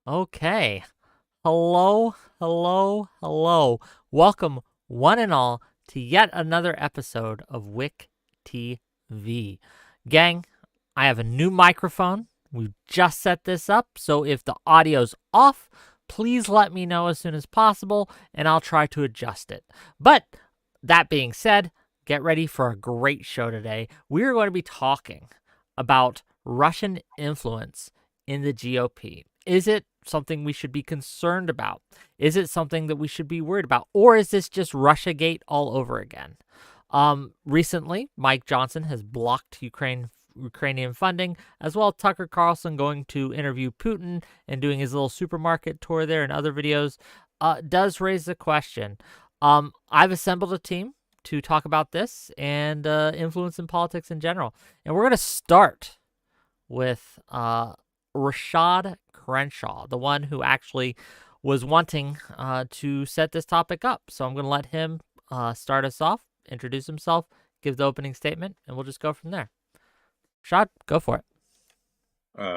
Okay. Hello, hello, hello. Welcome, one and all, to yet another episode of Wick TV. Gang, I have a new microphone. We've just set this up, so if the audio's off, please let me know as soon as possible, and I'll try to adjust it. But that being said, get ready for a great show today. We're going to be talking about Russian influence in the GOP. Is it something we should be concerned about? Is it something that we should be worried about? Or is this just Russiagate all over again? Recently, Mike Johnson has blocked Ukrainian funding, as well as Tucker Carlson going to interview Putin and doing his little supermarket tour there and other videos, does raise the question. I've assembled a team to talk about this and influence in politics in general. And we're going to start with 𝕻𝖎, the one who actually was wanting to set this topic up. So I'm going to let him start us off, introduce himself, give the opening statement, and we'll just go from there. 𝕻𝖎, go for it.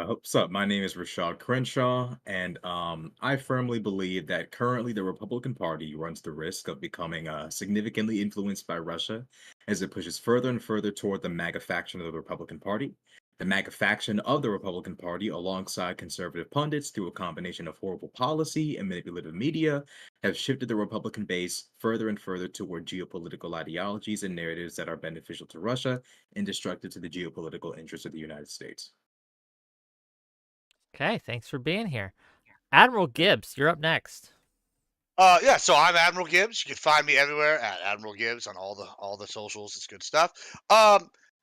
What's up? My name is Rashad Crenshaw, and I firmly believe that currently the Republican Party runs the risk of becoming significantly influenced by Russia as it pushes further and further toward the MAGA faction of the Republican Party. The MAGA faction of the Republican Party, alongside conservative pundits through a combination of horrible policy and manipulative media, have shifted the Republican base further and further toward geopolitical ideologies and narratives that are beneficial to Russia and destructive to the geopolitical interests of the United States. Okay, thanks for being here. Admiral Gibbs, you're up next. Yeah, so I'm Admiral Gibbs. You can find me everywhere at Admiral Gibbs on all the socials. It's good stuff.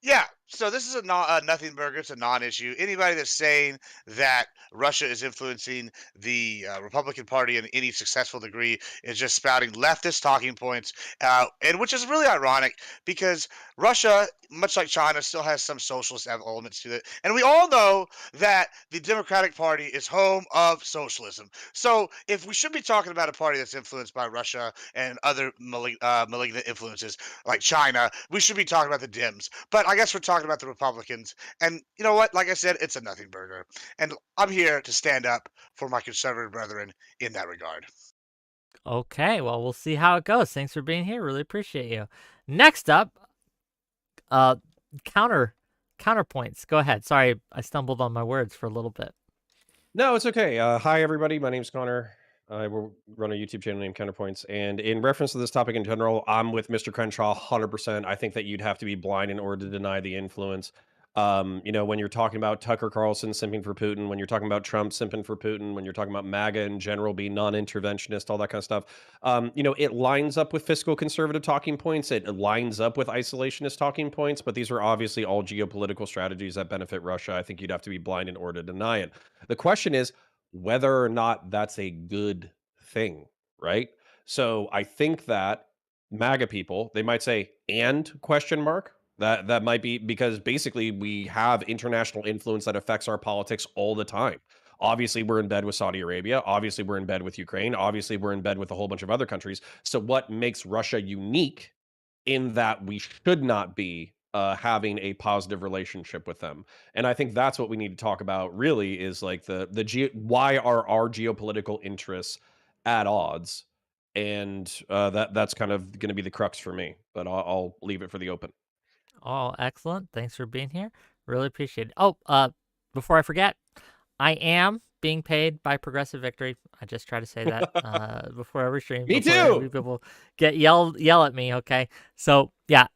Yeah, so this is a nothing burger. It's a non-issue. Anybody that's saying that Russia is influencing the Republican Party in any successful degree is just spouting leftist talking points, and which is really ironic because Russia, much like China, still has some socialist elements to it, and we all know that the Democratic Party is home of socialism. So if we should be talking about a party that's influenced by Russia and other malignant influences like China, we should be talking about the Dems. But I guess we're talking about the Republicans. And you know what? Like I said, it's a nothing burger. And I'm here to stand up for my conservative brethren in that regard. Okay, well, we'll see how it goes. Thanks for being here. Really appreciate you. Next up, uh, counter counterpoints. Go ahead. Sorry, I stumbled on my words for a little bit. No, it's okay. Hi, everybody. My name's Connor. I will run a YouTube channel named Counterpoints. And in reference to this topic in general, I'm with Mr. Crenshaw 100%. I think that you'd have to be blind in order to deny the influence. When you're talking about Tucker Carlson simping for Putin, when you're talking about Trump simping for Putin, when you're talking about MAGA in general being non-interventionist, all that kind of stuff, it lines up with fiscal conservative talking points. It lines up with isolationist talking points, but these are obviously all geopolitical strategies that benefit Russia. I think you'd have to be blind in order to deny it. The question is whether or not that's a good thing, right? So I think that MAGA people, they might say, and question mark. That might be because basically we have international influence that affects our politics all the time. Obviously, we're in bed with Saudi Arabia. Obviously, we're in bed with Ukraine. Obviously, we're in bed with a whole bunch of other countries. So, what makes Russia unique in that we should not be having a positive relationship with them? And I think that's what we need to talk about. Really, is like why are our geopolitical interests at odds? And that's kind of going to be the crux for me. But I'll leave it for the open. Oh, excellent. Thanks for being here. Really appreciate it. Oh, before I forget, I am being paid by Progressive Victory. I just try to say that before every stream. Me Before every too. people yell at me. Okay, so yeah,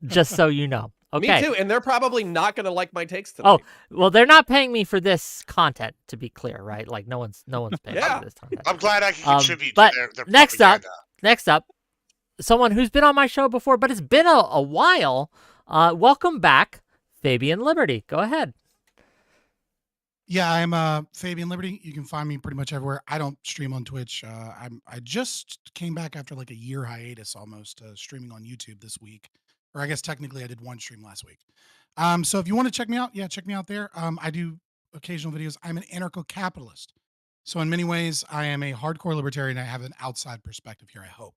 just so you know. Okay. Me too. And they're probably not going to like my takes Oh, tonight. well, they're not paying me for this content, to be clear, right? Like no one's paying me Yeah. for this content. I'm glad I can contribute But to their next up, propaganda. someone who's been on my show before, but it's been a while. Welcome back, Fabian Liberty. Go ahead. Yeah, I'm Fabian Liberty. You can find me pretty much everywhere. I don't stream on Twitch. I just came back after like a year hiatus almost, streaming on YouTube this week. Or I guess technically I did one stream last week. So if you want to check me out, yeah, check me out there. I do occasional videos. I'm an anarcho-capitalist. So in many ways, I am a hardcore libertarian. I have an outside perspective here, I hope.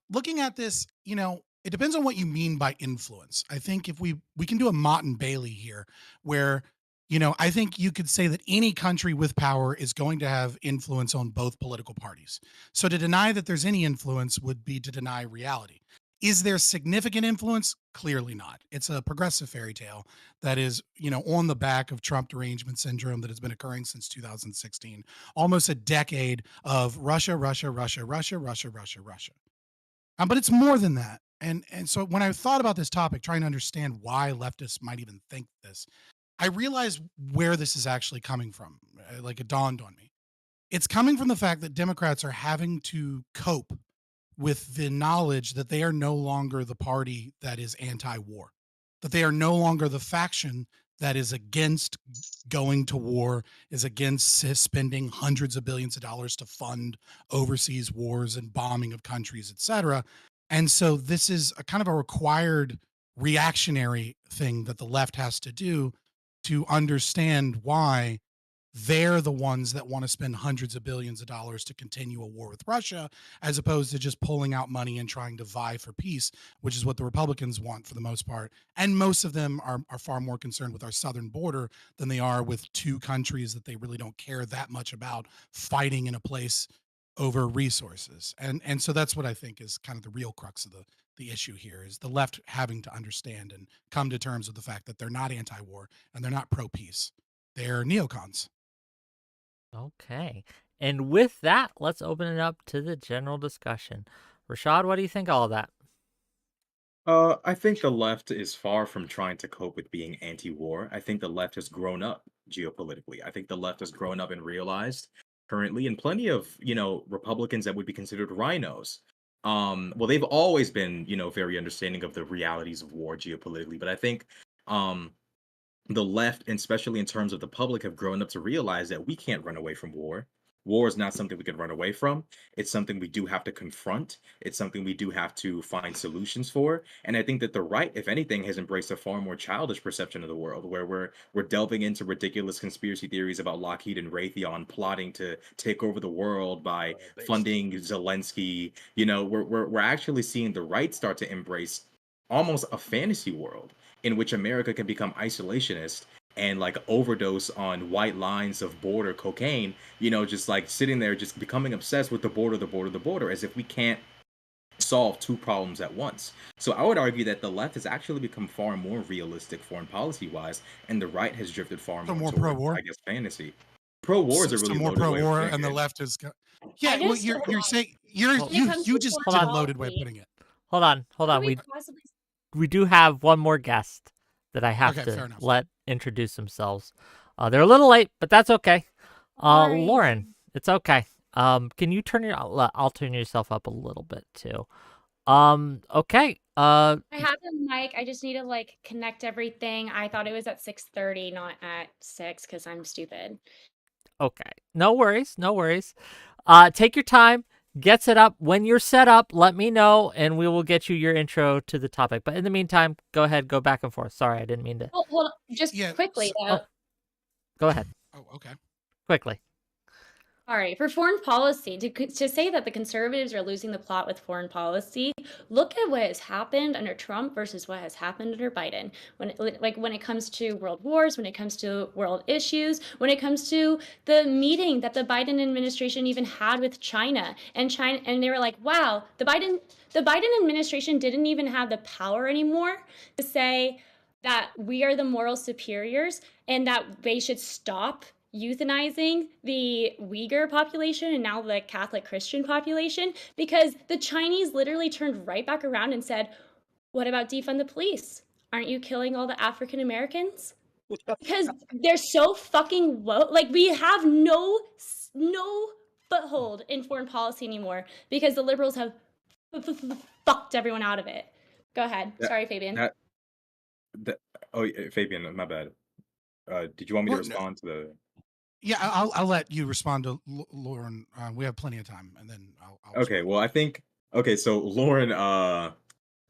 Looking at this, it depends on what you mean by influence. I think if we can do a Mott and Bailey here, where I think you could say that any country with power is going to have influence on both political parties. So to deny that there's any influence would be to deny reality. Is there significant influence? Clearly not. It's a progressive fairy tale that is, on the back of Trump derangement syndrome that has been occurring since 2016, almost a decade of Russia, Russia, Russia, Russia, Russia, Russia, Russia. But it's more than that. And so when I thought about this topic, trying to understand why leftists might even think this, I realized where this is actually coming from. Like it dawned on me. It's coming from the fact that Democrats are having to cope with the knowledge that they are no longer the party that is anti-war, that they are no longer the faction that is against going to war, is against spending hundreds of billions of dollars to fund overseas wars and bombing of countries, etc. And so this is a kind of a required reactionary thing that the left has to do to understand why they're the ones that want to spend hundreds of billions of dollars to continue a war with Russia, as opposed to just pulling out money and trying to vie for peace, which is what the Republicans want for the most part. And most of them are far more concerned with our southern border than they are with two countries that they really don't care that much about fighting in a place over resources. And so that's what I think is kind of the real crux of the issue here, is the left having to understand and come to terms with the fact that they're not anti-war and they're not pro-peace. They're neocons. Okay. And with that, let's open it up to the general discussion. Rashad, what do you think of all that? I think the left is far from trying to cope with being anti-war. I think the left has grown up geopolitically. I think the left has grown up and realized currently, and plenty of, Republicans that would be considered rhinos. Well, they've always been, very understanding of the realities of war geopolitically, but I think um the left, and especially in terms of the public, have grown up to realize that we can't run away from war. War is not something we can run away from. It's something we do have to confront. It's something we do have to find solutions for. And I think that the right, if anything, has embraced a far more childish perception of the world, where we're delving into ridiculous conspiracy theories about Lockheed and Raytheon plotting to take over the world by funding Zelensky. We're actually seeing the right start to embrace almost a fantasy world in which America can become isolationist and like overdose on white lines of border cocaine, just like sitting there, just becoming obsessed with the border, the border, the border, as if we can't solve two problems at once. So I would argue that the left has actually become far more realistic foreign policy wise, and the right has drifted far So more more toward, pro-war. I guess, fantasy. Pro-war is a So really more loaded way of pro-war, putting and the it. left is. I Yeah, well, just you're saying you comes you to just foreign did a loaded way of policy, putting it. Hold on. how could We possibly we do have one more guest that I have Okay, fair to enough. let introduce themselves. They're a little late, but that's okay. Sorry. Lauren, it's okay. Can you turn I'll turn yourself up a little bit too. Okay. I have a mic. I just need to like connect everything. I thought it was at 6:30, not at 6, because I'm stupid. Okay. No worries. No worries. Take your time. Get set up. When you're set up, let me know, and we will get you your intro to the topic. But in the meantime, go ahead, go back and forth. Sorry, I didn't mean to. Well, hold on, just Yeah, quickly so- though. Go ahead, Oh, okay. quickly. All right, for foreign policy, to say that the conservatives are losing the plot with foreign policy, look at what has happened under Trump versus what has happened under Biden. When it comes to world wars, when it comes to world issues, when it comes to the meeting that the Biden administration even had with China, and they were like, wow, the Biden administration didn't even have the power anymore to say that we are the moral superiors and that they should stop euthanizing the Uyghur population and now the Catholic Christian population, because the Chinese literally turned right back around and said, what about defund the police? Aren't you killing all the African Americans? Because they're so fucking low. Like, we have no foothold in foreign policy anymore because the liberals have fucked everyone out of it. Go ahead. That- Sorry, Fabian. Oh, Fabian, my bad. Did you want me to Well, no. respond to the? Yeah, I'll let you respond to Lauren. We have plenty of time, and then I'll Okay, respond. well, I think okay. So Lauren,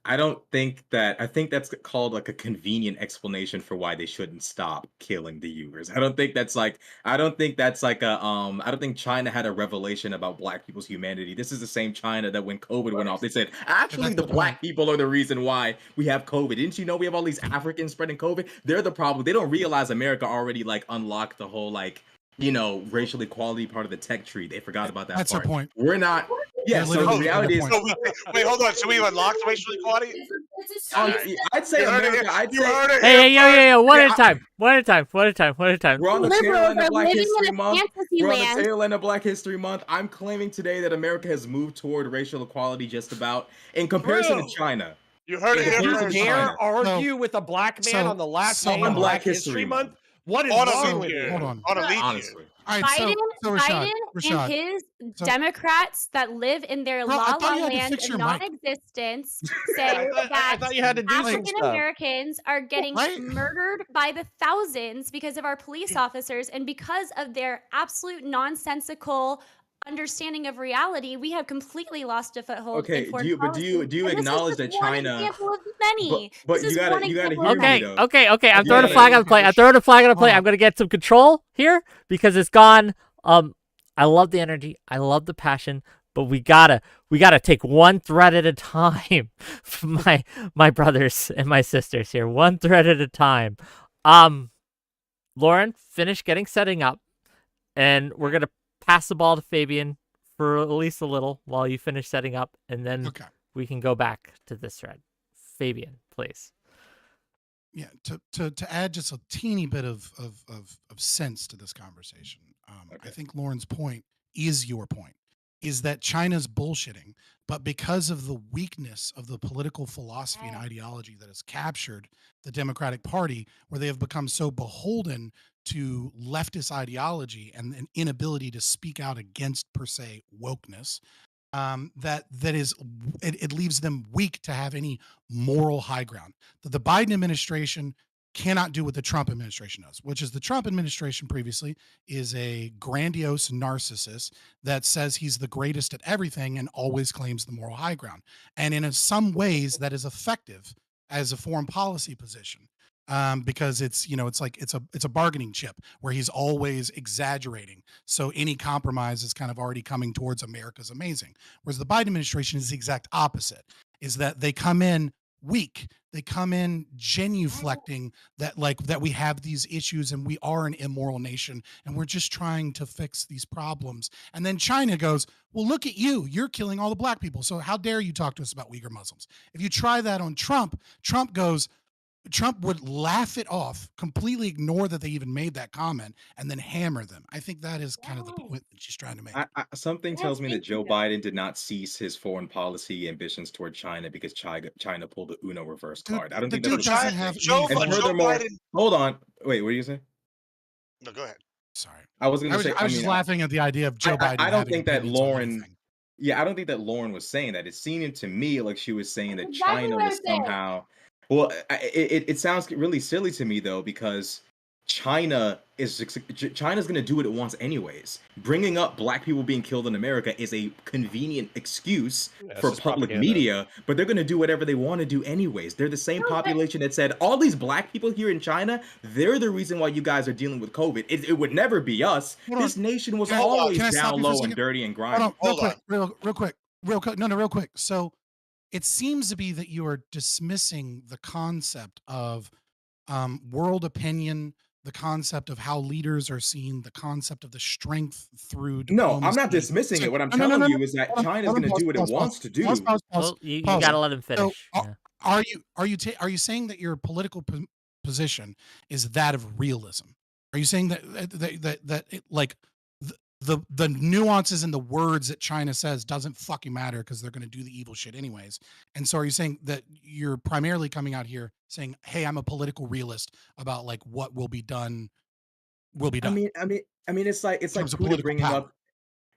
I don't think that I think that's called like a convenient explanation for why they shouldn't stop killing the Uyghurs. I don't think that's like a I don't think China had a revelation about black people's humanity. This is the same China that when COVID went off, they said, actually That's the the black point. people are the reason why we have COVID. Didn't you know we have all these Africans spreading COVID? They're the problem. They don't realize America already like unlocked the whole like, racial equality part of the tech tree. They forgot about that That's their part. point. We're not yeah, They're so the literally making their reality is point. So wait, hold on. So we've unlocked racial equality? I'd say You heard it America. here. I'd You say heard it Hey, here hey, yo, first. yo, yo, one yeah, at a time. One at a time. One at a time. One at a time. we're on the tail Liberals end of are Black living History in a Month. fantasy We're on the land. tail end of Black History Month. I'm claiming today that America has moved toward racial equality just about in comparison to True. China. You heard it In here comparison first. to Dare China. argue with a black man So- on the last so day of on Black Black History History Month? Month. What is On a wrong leap with year. you? Hold on. On a leap year. Honestly. All right, Biden, Rashad, and his so- Democrats that live in their Bro, I la thought la you had to land fix of your mic. non-existence say I that thought you had to do some African stuff. Americans are getting Right? murdered by the thousands because of our police officers and because of their absolute nonsensical understanding of reality. We have completely lost a foothold in Okay, foreign policy. do you And this is acknowledge just that one China example of many. but This you is gotta one you gotta example hear of me many. though. Okay. I'm You throwing a gotta- flag on the play. I'm throwing a flag on the play. Hold I'm on. gonna get some control here because it's gone. I love the energy. I love the passion, but we gotta take one thread at a time. my brothers and my sisters here, one thread at a time. Lauren, finish setting up, and we're gonna pass the ball to Fabian for at least a little while you finish setting up, and then Okay. we can go back to this thread. Fabian, please. Yeah, to add just a teeny bit of sense to this conversation, I Okay. think Lauren's point is your point, is that China's bullshitting, but because of the weakness of the political philosophy and ideology that has captured the Democratic Party, where they have become so beholden to leftist ideology and an inability to speak out against per se wokeness, it leaves them weak to have any moral high ground. That the Biden administration cannot do what the Trump administration does, which is the Trump administration previously is a grandiose narcissist that says he's the greatest at everything and always claims the moral high ground. And in some ways that is effective as a foreign policy position. Because it's a bargaining chip where he's always exaggerating. So any compromise is kind of already coming towards America's amazing. Whereas the Biden administration is the exact opposite, is that they come in weak. They come in genuflecting that we have these issues and we are an immoral nation and we're just trying to fix these problems. And then China goes, well, look at you. You're killing all the black people. So how dare you talk to us about Uyghur Muslims? If you try that on Trump would laugh it off, completely ignore that they even made that comment, and then hammer them. I think that is kind of the point that she's trying to make. Something tells me that Joe Biden did not cease his foreign policy ambitions toward China because China pulled the Uno reverse Dude, card. I don't the think that dude was doesn't a have thing. any And foreign- Joe furthermore, Biden. hold on. Wait, what are you saying? No, go ahead. Sorry. I was gonna I was, say. I was just laughing at the idea of Joe Biden I don't having think that opinions on Lauren. anything. Yeah, I don't think that Lauren was saying that. It seemed to me like she was saying that That's exactly China what was I'm saying. somehow. Well, it sounds really silly to me though because China's going to do what it wants anyways. Bringing up black people being killed in America is a convenient excuse Yeah, it's for just public propaganda. media, but they're going to do whatever they want to do anyways. They're the same No, but- population that said all these black people here in China, they're the reason why you guys are dealing with COVID. It would never be us. Hold on. This nation was Hold on. always Can I stop down you for a low and second? dirty and grimy. Hold on, Hold real quick. No, real quick. So it seems to be that you are dismissing the concept of world opinion, the concept of how leaders are seen, the concept of the strength through No, I'm not diplomacy. dismissing So- it. What I'm no, no, telling no, you is that hold on, China's hold on, going to do what it pause, wants to do. Pause. Well, you pause. gotta let him finish. So, Yeah. are you saying that your political position is that of realism? Are you saying that it, like the nuances in the words that China says doesn't fucking matter because they're going to do the evil shit anyways? And so are you saying that you're primarily coming out here saying, hey, I'm a political realist about like what will be done? I mean, it's like terms of Putin political bringing power. up.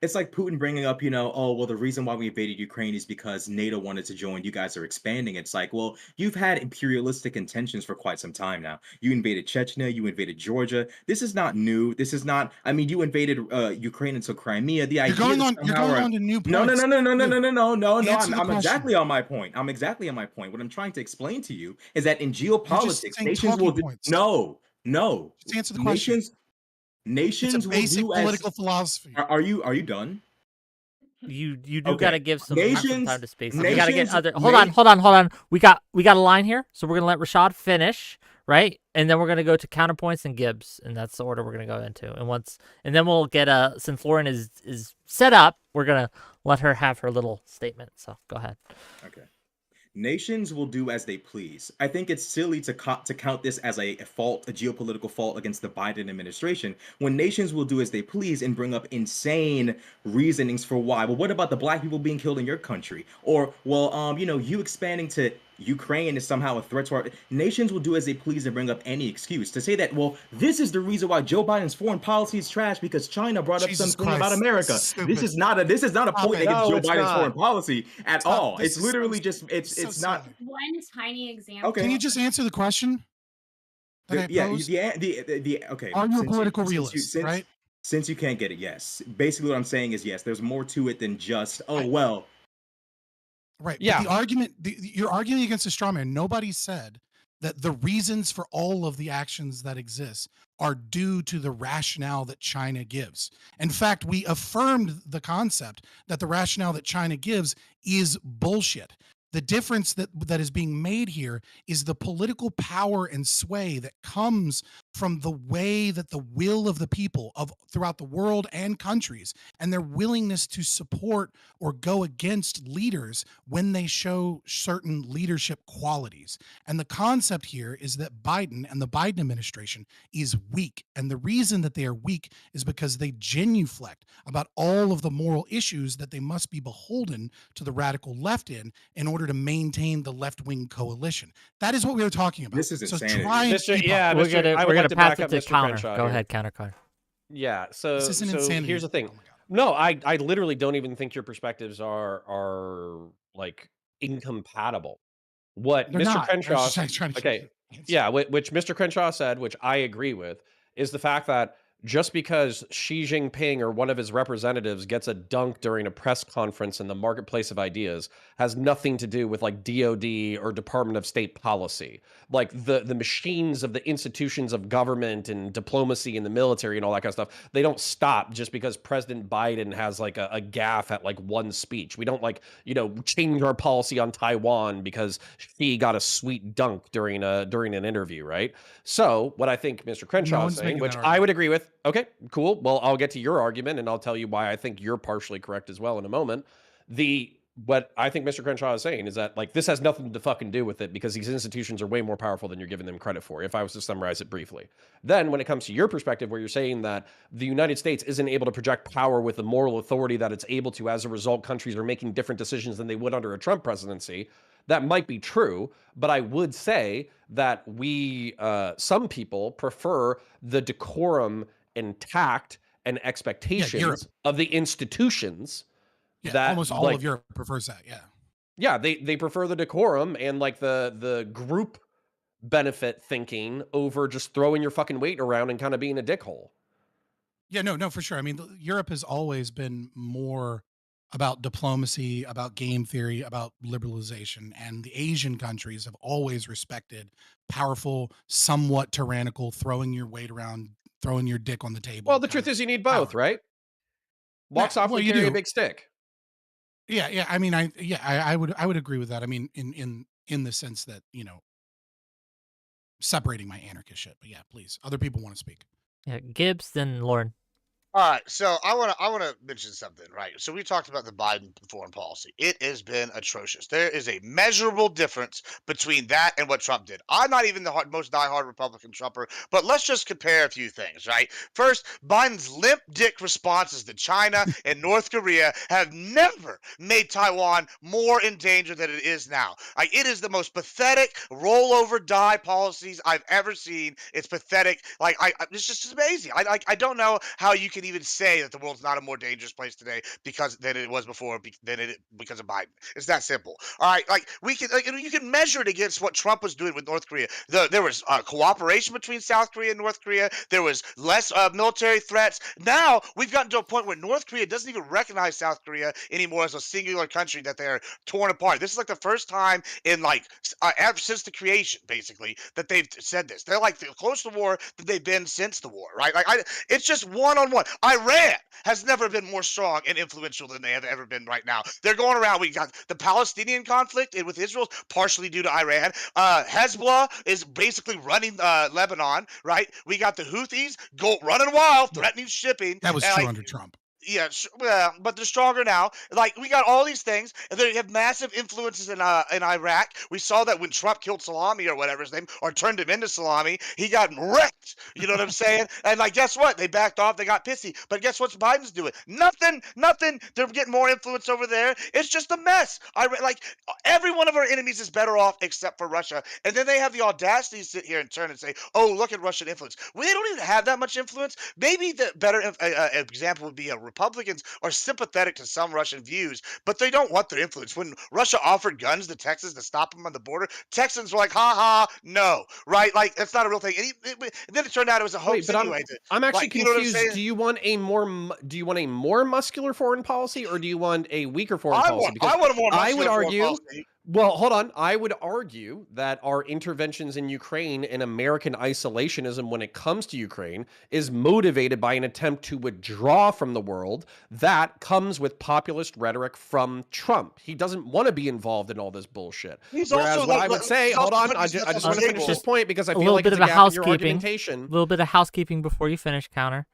It's like Putin bringing up, oh, well, the reason why we invaded Ukraine is because NATO wanted to join. You guys are expanding. It's like, well, you've had imperialistic intentions for quite some time now. You invaded Chechnya, you invaded Georgia. This is not new. This is not. I mean, you invaded Ukraine into Crimea. The idea that You're somehow, going on to new no, no, points. no, no, no, no, no, Dude, no, no, no, no. answer the I'm question. exactly on my point. I'm exactly on my point. What I'm trying to explain to you is that in You're just geopolitics, saying nations will talking do. points. No. Just answer the question. Nations, It's a nations will basic do as. political philosophy. Are you done? You do Okay. gotta give some time Nations, to space. We gotta get nations, other. Hold on. We got a line here, so we're gonna let Rashad finish, right? And then we're gonna go to counterpoints and Gibbs, and that's the order we're gonna go into. And then we'll get since Lauren is set up, we're gonna let her have her little statement. So go ahead. Okay. Nations will do as they please. I think it's silly to count this as a fault, a geopolitical fault against the Biden administration, when nations will do as they please and bring up insane reasonings for why. Well, what about the black people being killed in your country? Or, well, you expanding to Ukraine is somehow a threat to our nations will do as they please and bring up any excuse to say that, well, this is the reason why Joe Biden's foreign policy is trash because China brought up Jesus something about Christ, America. stupid. This is not a point it. against No, Joe it's Biden's not. foreign policy at Stop. all. This It's is so- literally just so it's not. silly. One tiny example. Okay. Can you just answer the question that I Yeah, posed? okay. Are you a since political since realist, since, right? Since you can't get it, yes. Basically, what I'm saying is yes. There's more to it than just Right. Yeah. But the argument, you're arguing against a straw man. Nobody said that the reasons for all of the actions that exist are due to the rationale that China gives. In fact, we affirmed the concept that the rationale that China gives is bullshit. The difference that is being made here is the political power and sway that comes from the way that the will of the people of throughout the world and countries and their willingness to support or go against leaders when they show certain leadership qualities. And the concept here is that Biden and the Biden administration is weak. And the reason that they are weak is because they genuflect about all of the moral issues that they must be beholden to the radical left in order to maintain the left-wing coalition. That is what we were talking about. This is insanity. Try and Mr. keep Yeah, up. We're Mr. gonna I would like to pass back it up to Mr. Counter. Crenshaw Go here. ahead, Counter. Yeah. So This isn't so insanity. here's the thing. Oh my God. No, I literally don't even think your perspectives are like incompatible. What They're Mr. not. I'm Crenshaw, just trying to okay, yeah, which Mr. Crenshaw said, which I agree with, is the fact that just because Xi Jinping or one of his representatives gets a dunk during a press conference in the marketplace of ideas has nothing to do with like DOD or Department of State policy. Like the machines of the institutions of government and diplomacy and the military and all that kind of stuff, they don't stop just because President Biden has like a gaffe at like one speech. We don't like, change our policy on Taiwan because he got a sweet dunk during an interview, right? So what I think Mr. Crenshaw is one's saying, making which that I would argument. agree with, okay, cool. Well, I'll get to your argument and I'll tell you why I think you're partially correct as well in a moment. What I think Mr. Crenshaw is saying is that like this has nothing to fucking do with it because these institutions are way more powerful than you're giving them credit for, if I was to summarize it briefly. Then when it comes to your perspective where you're saying that the United States isn't able to project power with the moral authority that it's able to, as a result, countries are making different decisions than they would under a Trump presidency. That might be true, but I would say that some people prefer the decorum and tact and expectations of the institutions. Yeah, that almost all of Europe prefers that. Yeah. Yeah, they prefer the decorum and like the group benefit thinking over just throwing your fucking weight around and kind of being a dickhole. Yeah, no, for sure. I mean, Europe has always been more about diplomacy, about game theory, about liberalization, and the Asian countries have always respected powerful, somewhat tyrannical, throwing your weight around, throwing your dick on the table. Well, the truth is you need both, right? Walk softly, you carry do. a big stick. Yeah. I mean, I would agree with that. I mean, in the sense that, separating my anarchist shit. But yeah, please. Other people want to speak. Yeah, Gibbs, then Lauren. All right, so I want to mention something, right? So we talked about the Biden foreign policy. It has been atrocious. There is a measurable difference between that and what Trump did. I'm not even the most diehard Republican Trumper, but let's just compare a few things, right? First, Biden's limp dick responses to China and North Korea have never made Taiwan more in danger than it is now. Like, it is the most pathetic roll over die policies I've ever seen. It's pathetic. Like, it's just amazing. I don't know how you can can even say that the world's not a more dangerous place today than it was before because of Biden. It's that simple. All right, like you can measure it against what Trump was doing with North Korea. There was cooperation between South Korea and North Korea. There was less military threats. Now we've gotten to a point where North Korea doesn't even recognize South Korea anymore as a singular country, that they're torn apart. This is like the first time in ever since the creation, basically, that they've said this. They're like the closest to war that they've been since the war, right? It's just one-on-one. Iran has never been more strong and influential than they have ever been right now. They're going around. We got the Palestinian conflict with Israel, partially due to Iran. Hezbollah is basically running Lebanon, right? We got the Houthis running wild, threatening shipping. That was true under Trump. Yeah, well, but they're stronger now. Like, we got all these things, and they have massive influences in Iraq. We saw that when Trump killed Salami or whatever his name, or turned him into Salami, he got wrecked. You know what I'm saying? And guess what? They backed off. They got pissy. But guess what Biden's doing? Nothing. They're getting more influence over there. It's just a mess. Every one of our enemies is better off except for Russia. And then they have the audacity to sit here and turn and say, "Oh, look at Russian influence." We don't even have that much influence. Maybe the better example would be Republicans are sympathetic to some Russian views, but they don't want their influence. When Russia offered guns to Texas to stop them on the border, Texans were like, "Ha ha, no," right? Like, that's not a real thing. And then it turned out it was a hoax anyway. I'm actually confused. You know do you want a more muscular foreign policy, or do you want a weaker foreign policy? Because I want a more muscular I would argue. foreign policy. Well, hold on. I would argue that our interventions in Ukraine and American isolationism when it comes to Ukraine is motivated by an attempt to withdraw from the world that comes with populist rhetoric from Trump. He doesn't want to be involved in all this bullshit. He's Whereas also what I would say, hold on, I just want to finish this point because I feel like it's a gap in your argumentation. A little bit of housekeeping before you finish, Counter.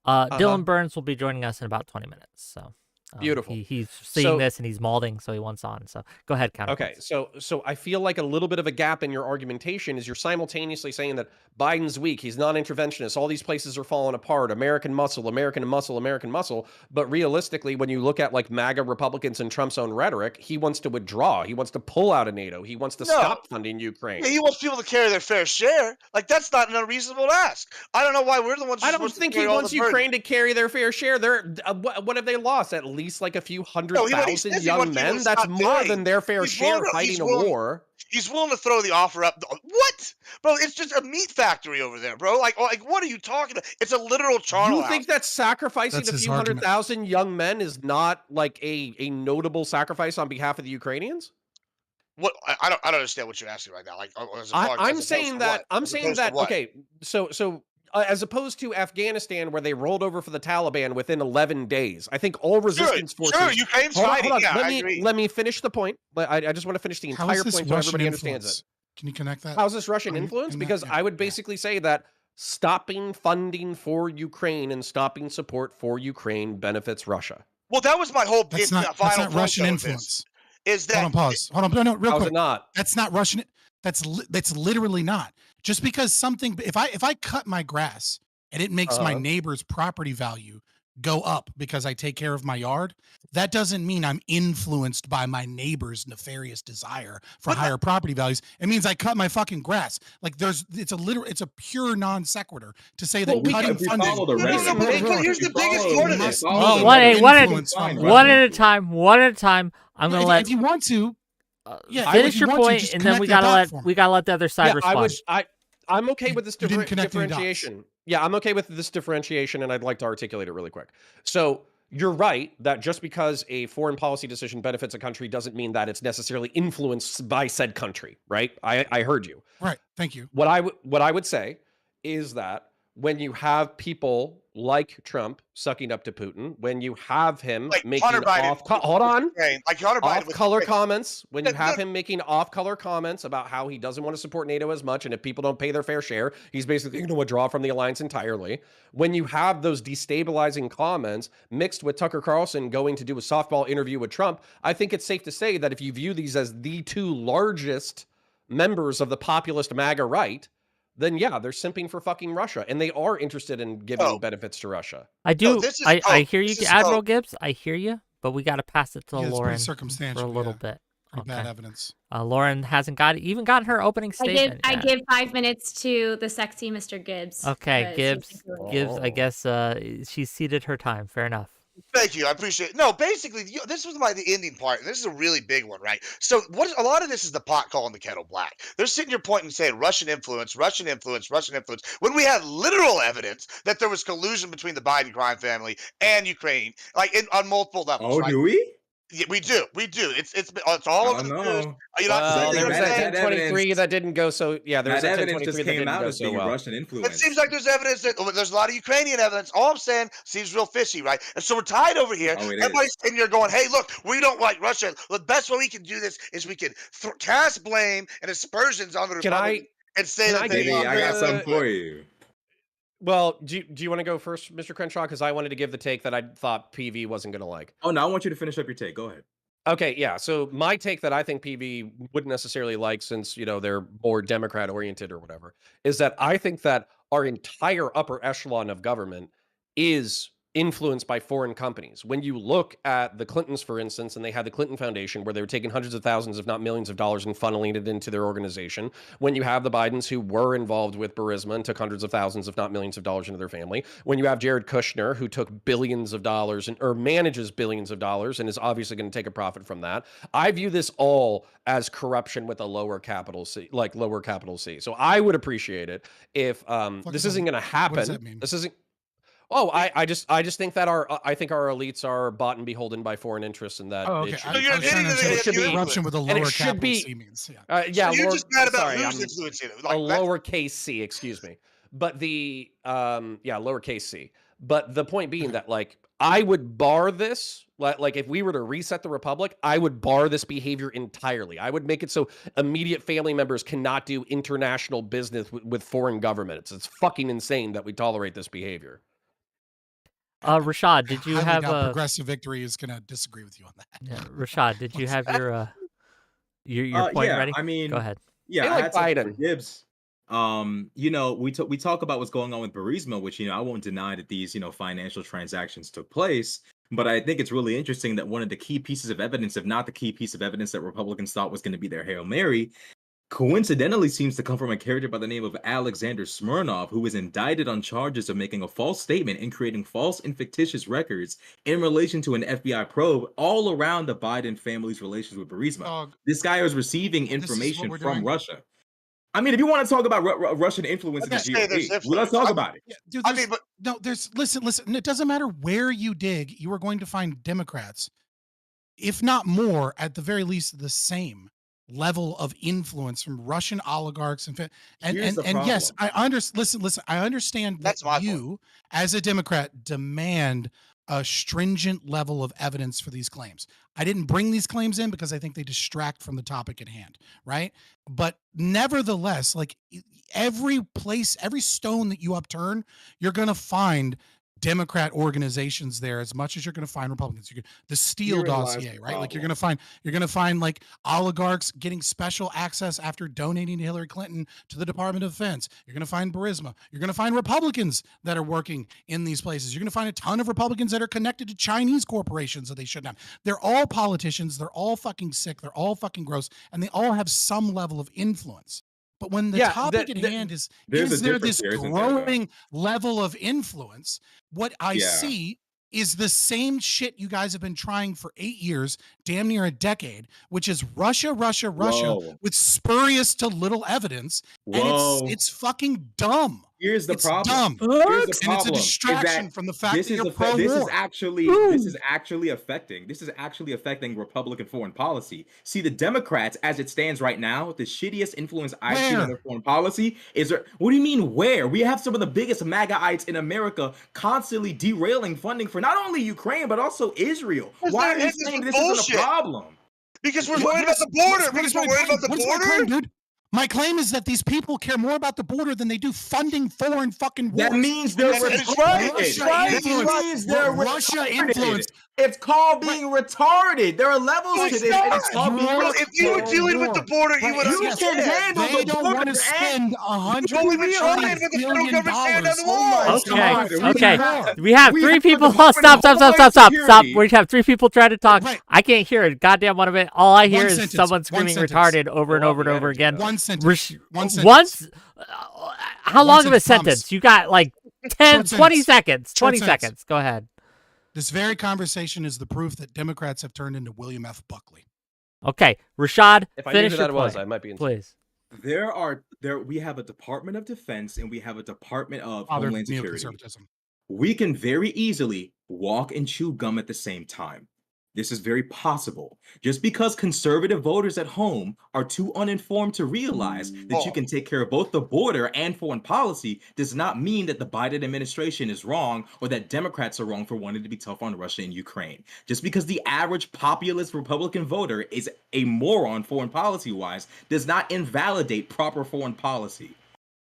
Dylan Burns will be joining us in about 20 minutes, so... Beautiful. He's seeing this and he's malding, so he wants on. So go ahead, Counter. Okay, so I feel like a little bit of a gap in your argumentation is you're simultaneously saying that Biden's weak, he's non-interventionist, all these places are falling apart, American muscle, American muscle, American muscle. But realistically, when you look at MAGA Republicans and Trump's own rhetoric, he wants to withdraw, he wants to pull out of NATO, he wants to stop funding Ukraine. Yeah, he wants people to carry their fair share. That's not an unreasonable ask. I don't know why we're the ones. I don't think he wants Ukraine to carry their fair share. They're what have they lost? At least a few 100,000 young men. That's more than their fair share fighting a war. He's willing to throw the offer up. What, bro? It's just a meat factory over there, bro. Like what are you talking about? It's a literal charnel. You think that sacrificing a few 100,000 young men is not a notable sacrifice on behalf of the Ukrainians? What I don't understand what you're asking right now. I'm saying that. Okay, so. As opposed to Afghanistan, where they rolled over for the Taliban within 11 days. I think all resistance forces... Sure, Ukraine's fighting. Let me finish the point. I just want to finish the entire point so everybody understands it. Can you connect that? How's this Russian influence? Because I would basically say that stopping funding for Ukraine and stopping support for Ukraine benefits Russia. Well, that was my whole that's not Russian influence. Is that... Hold on, pause. Hold on, no, real quick. How's it not? That's not Russian... That's literally not. Just because something, if I cut my grass and it makes my neighbor's property value go up because I take care of my yard, that doesn't mean I'm influenced by my neighbor's nefarious desire for higher property values. It means I cut my fucking grass. It's a pure non sequitur to say that cutting funding. Here's the biggest part of this. One at a time. I'm gonna let. If you want to. Finish your point, and then we gotta let the other side respond. I'm okay with this differentiation. Yeah, I'm okay with this differentiation, and I'd like to articulate it really quick. So you're right that just because a foreign policy decision benefits a country doesn't mean that it's necessarily influenced by said country. Right? I heard you. Right. Thank you. What I would say is that when you have people like Trump sucking up to Putin, when you have him making off-color comments, when you have him making off-color comments about how he doesn't want to support NATO as much, and if people don't pay their fair share, he's basically going to withdraw from the alliance entirely. When you have those destabilizing comments mixed with Tucker Carlson going to do a softball interview with Trump, I think it's safe to say that if you view these as the two largest members of the populist MAGA right, then yeah, they're simping for fucking Russia, and they are interested in giving benefits to Russia. I do. I hear you, Admiral Gibbs. I hear you, but we got to pass it to Lauren for a little bit. Pretty bad evidence. Lauren hasn't even gotten her opening statement. I give 5 minutes to the sexy Mr. Gibbs. Okay, Gibbs. I Oh. guess she's ceded her time. Fair enough. Thank you. I appreciate it. No, basically, this was the ending part, and this is a really big one, right? So, a lot of this is the pot calling the kettle black. They're sitting here pointing and saying Russian influence, Russian influence, Russian influence, when we had literal evidence that there was collusion between the Biden crime family and Ukraine, like on multiple levels. Oh, right? do we? Yeah, we do. It's all I over don't the news. know. You're not Well, seeing there was what I'm that saying? 1023 that didn't go so. Yeah, there was That that evidence 1023 just that came didn't out go as so being well. Russian It influence. seems like there's evidence that there's a lot of Ukrainian evidence. All I'm saying seems real fishy, right? And so we're tied over here. Oh, it Everybody's is. sitting here going, "Hey, look, we don't like Russia. The best way we can do this is we can cast blame and aspersions on the Can I? Republicans and say can that I they give Baby, you I got the- something for you. Well, do you want to go first, Mr. Crenshaw? Because I wanted to give the take that I thought PV wasn't going to like. Oh, no, I want you to finish up your take. Go ahead. Okay, yeah. So my take that I think PV wouldn't necessarily like, since they're more Democrat oriented or whatever, is that I think that our entire upper echelon of government is influenced by foreign companies. When you look at the Clintons, for instance, and they had the Clinton Foundation, where they were taking hundreds of thousands, if not millions of dollars, and funneling it into their organization. When you have the Bidens, who were involved with 𝕵𝖎𝖎 and took hundreds of thousands, if not millions of dollars into their family. When you have Jared Kushner, who took billions of dollars or manages billions of dollars and is obviously going to take a profit from that. I view this all as corruption with a lower capital C, like lower capital C. So I would appreciate it if this isn't going to happen. What does that mean? This isn't. Oh, I just think that our elites are bought and beholden by foreign interests, and that Oh, okay. it should I, So be you're I was trying to admitting that understand they what have corruption with a And it lower should capital be- C means. Yeah. yeah, so you're just mad about sorry, who's I'm- influencing it. a Like, that's- lowercase c, excuse me. But the lowercase c. But the point being that, like, I would bar this. Like, if we were to reset the republic, I would bar this behavior entirely. I would make it so immediate family members cannot do international business with foreign governments. It's fucking insane that we tolerate this behavior. Rashad, did you Highly have doubt a Progressive Victory is going to disagree with you on that. yeah, Rashad? Did you have your point Yeah, ready? I mean, Go ahead. Yeah, They I like had something for Biden. Gibbs. We talk about what's going on with 𝕵𝖎𝖎, which I won't deny that these financial transactions took place. But I think it's really interesting that one of the key pieces of evidence, if not the key piece of evidence that Republicans thought was going to be their Hail Mary, coincidentally seems to come from a character by the name of Alexander Smirnov, who was indicted on charges of making a false statement and creating false and fictitious records in relation to an FBI probe all around the Biden family's relations with 𝕵𝖎𝖎. This guy was receiving information we're from doing? Russia. I mean, if you want to talk about Russian influence in the Let's say there's GOP, well, let's talk about it. Yeah, dude, I mean, but no, listen. It doesn't matter where you dig, you are going to find Democrats, if not more, at the very least, the same level of influence from Russian oligarchs and Here's the yes, problem. listen. I understand that That's my point. you, as a Democrat, demand a stringent level of evidence for these claims. I didn't bring these claims in because I think they distract from the topic at hand, right? But nevertheless, like every stone that you upturn, you're going to find Democrat organizations there as much as you're going to find Republicans. The Steele Herein lies dossier, the right? Like you're problem. going to find like oligarchs getting special access after donating to Hillary Clinton to the Department of Defense. You're going to find 𝕵𝖎𝖎. You're going to find Republicans that are working in these places. You're going to find a ton of Republicans that are connected to Chinese corporations that they shouldn't have. They're all politicians. They're all fucking sick. They're all fucking gross, and they all have some level of influence. But when the topic at hand is There's a there difference this here, isn't there, though? growing level of influence, what I Yeah. see is the same shit you guys have been trying for 8 years, damn near a decade, which is Russia Whoa. with spurious to little evidence, Whoa. and it's fucking dumb. Here's the It's problem. dumb. Here's the And it's a problem, is distraction that from the fact this that is you're affe- this is pro-war. actually affecting Republican foreign policy. See, the Democrats, as it stands right now, the shittiest influence I've seen on Where? their foreign policy is what do you mean where? We have some of the biggest MAGAites in America constantly derailing funding for not only Ukraine but also Israel. Because Why are they're you hitting saying this this isn't bullshit. a problem? because we're What worried about is- the border. what is Because we're my worried claim? about the What is my border. claim, dude? My claim is that these people care more about the border than they do funding foreign fucking wars. That means they're It's right. retarded. It's right. That It's right. means they're Russia retarded. influenced. It's called being retarded. There are levels No, to it's this. not. It's called being Bro, if you were retarded. dealing with the border, you would You understand. can handle They the don't border want to and spend Well, we've been trying for the federal government stand down the wall. Okay. We have We three have people. the Department Stop. of Homeland Security. We have 3 people trying to talk. Right. I can't hear a goddamn one of it. All I hear One is sentence. someone One screaming sentence. retarded over and I over love and the over attitude, again. though. One sentence. One sentence. Once. How One long of a sentence, promise. sentence? You got like 10, Short 20 sentence. seconds. Short 20 sentence. seconds. Go ahead. This very conversation is the proof that Democrats have turned into William F. Buckley. Okay, Rashad, If I knew finish who your that was, point, I might be in. please. We have a Department of Defense and we have a Department of Father of Homeland Security. neoconservatism. We can very easily walk and chew gum at the same time. This is very possible. Just because conservative voters at home are too uninformed to realize that you can take care of both the border and foreign policy does not mean that the Biden administration is wrong or that Democrats are wrong for wanting to be tough on Russia and Ukraine. Just because the average populist Republican voter is a moron foreign policy wise does not invalidate proper foreign policy.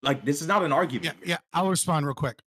Like, this is not an argument. Yeah. I'll respond real quick.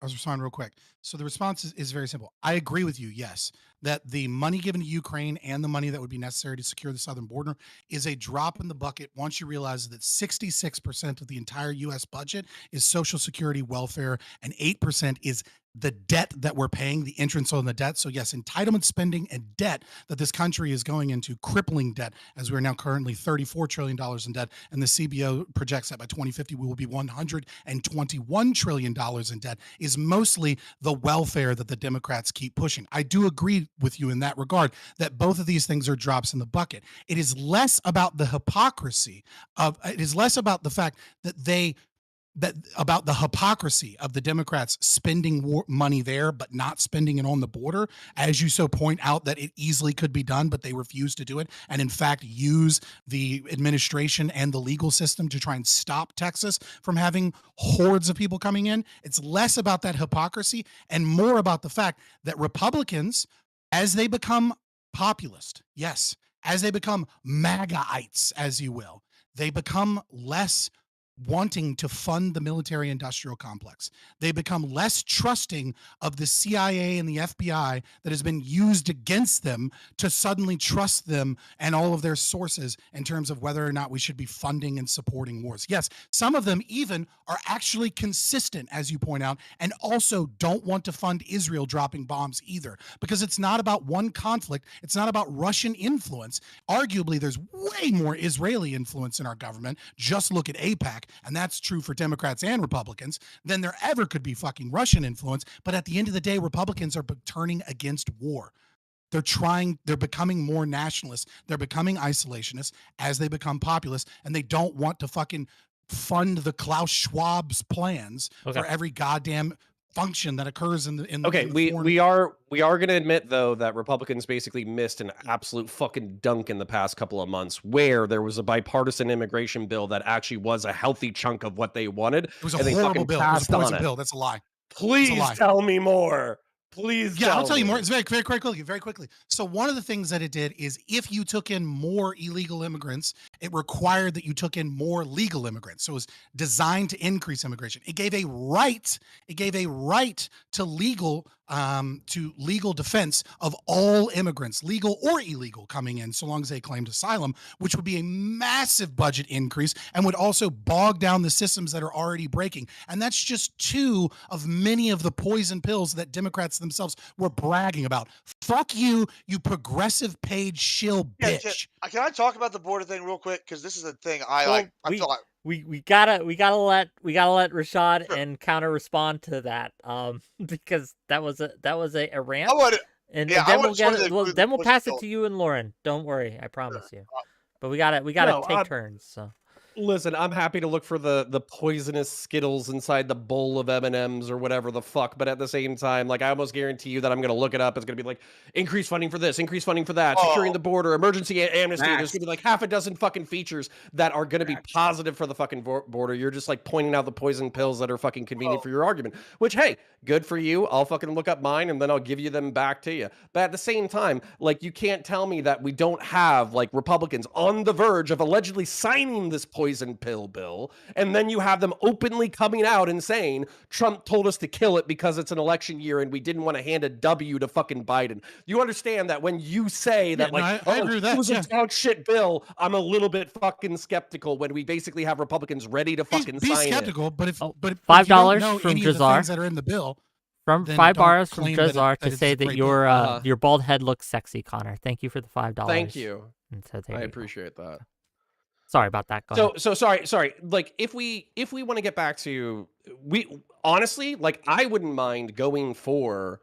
So the response is very simple. I agree with you, yes, that the money given to Ukraine and the money that would be necessary to secure the southern border is a drop in the bucket once you realize that 66% of the entire U.S. budget is Social Security, welfare, and 8% is the debt that we're paying, the interest on the debt. So yes, entitlement spending and debt that this country is going into, crippling debt, as we're now currently $34 trillion in debt, and the CBO projects that by 2050 we will be $121 trillion in debt, is mostly the welfare that the Democrats keep pushing. I do agree with you in that regard, that both of these things are drops in the bucket. It is less about the hypocrisy of, it is less about the fact that about the hypocrisy of the Democrats spending money there, but not spending it on the border, as you so point out that it easily could be done, but they refuse to do it. And in fact, use the administration and the legal system to try and stop Texas from having hordes of people coming in. It's less about that hypocrisy and more about the fact that Republicans, as they become populist, yes, as they become MAGAites, as you will, they become less wanting to fund the military industrial complex. They become less trusting of the CIA and the FBI that has been used against them to suddenly trust them and all of their sources in terms of whether or not we should be funding and supporting wars. Yes, some of them even are actually consistent, as you point out, and also don't want to fund Israel dropping bombs either, because it's not about one conflict. It's not about Russian influence. Arguably, there's way more Israeli influence in our government. Just look at AIPAC. And that's true for Democrats and Republicans, than there ever could be fucking Russian influence. But at the end of the day, Republicans are turning against war. They're becoming more nationalist. They're becoming isolationists as they become populist, and they don't want to fucking fund the Klaus Schwab's plans for every goddamn function that occurs in the Okay, we are going to admit though that Republicans basically missed an absolute fucking dunk in the past couple of months, where there was a bipartisan immigration bill that actually was a healthy chunk of what they wanted. It was a horrible bill. It was a poison bill. That's a lie. Please tell me more. Please. Yeah, I'll tell you more. It's very quickly. So one of the things that it did is, if you took in more illegal immigrants, it required that you took in more legal immigrants. So it was designed to increase immigration. It gave a right to legal defense of all immigrants, legal or illegal, coming in, so long as they claimed asylum, which would be a massive budget increase and would also bog down the systems that are already breaking. And that's just two of many of the poison pills that Democrats themselves were bragging about. Fuck you, you progressive paid shill bitch. Can I talk about the border thing real quick? Because this is the thing we gotta let Rashad and counter respond to that, because that was a rant. Then we'll pass it to you and Lauren. Don't worry, I promise you. But we gotta take turns. So. Listen, I'm happy to look for the poisonous Skittles inside the bowl of M&Ms or whatever the fuck, but at the same time, like, I almost guarantee you that I'm going to look it up. It's going to be like, increase funding for this, increase funding for that, securing the border, emergency amnesty. There's going to be like half a dozen fucking features that are going to be positive for the fucking border. You're just like pointing out the poison pills that are fucking convenient for your argument, which, hey, good for you. I'll fucking look up mine and then I'll give you them back to you. But at the same time, like, you can't tell me that we don't have like Republicans on the verge of allegedly signing this poison poison pill bill, and then you have them openly coming out and saying Trump told us to kill it because it's an election year and we didn't want to hand a W to fucking Biden. You understand that when you say that, no, I agree with that. It was a dog shit bill, I'm a little bit fucking skeptical when we basically have Republicans ready to fucking be sign skeptical, it. but if $5 from 𝕵𝖎𝖎 that are in the bill. From Then $5 from claim that 𝕵𝖎𝖎 to it's say a that great your bald head looks sexy, Connor. Thank you for the $5. Thank you. And so there I you go. appreciate that. Sorry about that. Go ahead. So sorry. Like if we want to get back to, we honestly, like, I wouldn't mind going for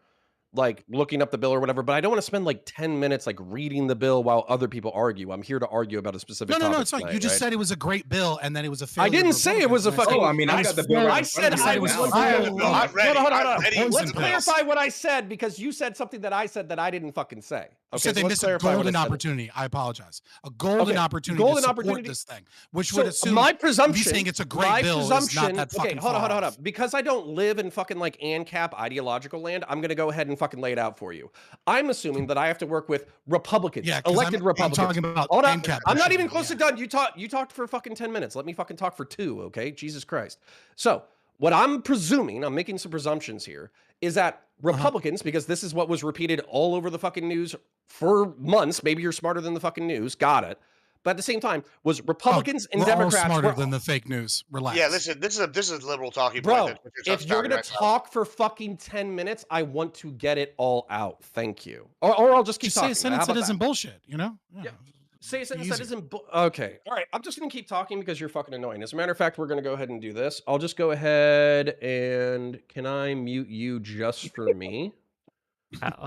like looking up the bill or whatever, but I don't want to spend like 10 minutes like reading the bill while other people argue. I'm here to argue about a specific topic. No, it's fine. tonight, You just right? said it was a great bill and then it was a failure. I didn't say it was a fucking. Oh, I mean, I got the bill right in front of me I right was. now. I'm ready. Hold I'm on. ready. Let's clarify what I said, because you said something that I said that I didn't fucking say. You said they missed a golden opportunity. I apologize. A golden opportunity to support this thing, which would assume my presumption. me saying it's a great bill is not that fucking hold far on. off. Because I don't live in fucking like ANCAP ideological land, I'm gonna go ahead and fucking lay it out for you. I'm assuming that I have to work with Republicans, elected Republicans. I'm talking about Hold on. ANCAP. I'm not even close to done. You talked for fucking 10 minutes. Let me fucking talk for 2, okay? Jesus Christ. So what I'm presuming, I'm making some presumptions here, is that Republicans, because this is what was repeated all over the fucking news for months. Maybe you're smarter than the fucking news. Got it. But at the same time, was Republicans and Democrats all smarter than the fake news. Relax. Yeah, listen, this is liberal talking bro. point. If you're gonna talk for fucking 10 minutes, I want to get it all out. Thank you. Or I'll just keep talking. Say a sentence that isn't bullshit. You know? Yeah. Say a sentence that isn't okay. All right. I'm just gonna keep talking because you're fucking annoying. As a matter of fact, we're gonna go ahead and do this. I'll just go ahead and can I mute you just for me?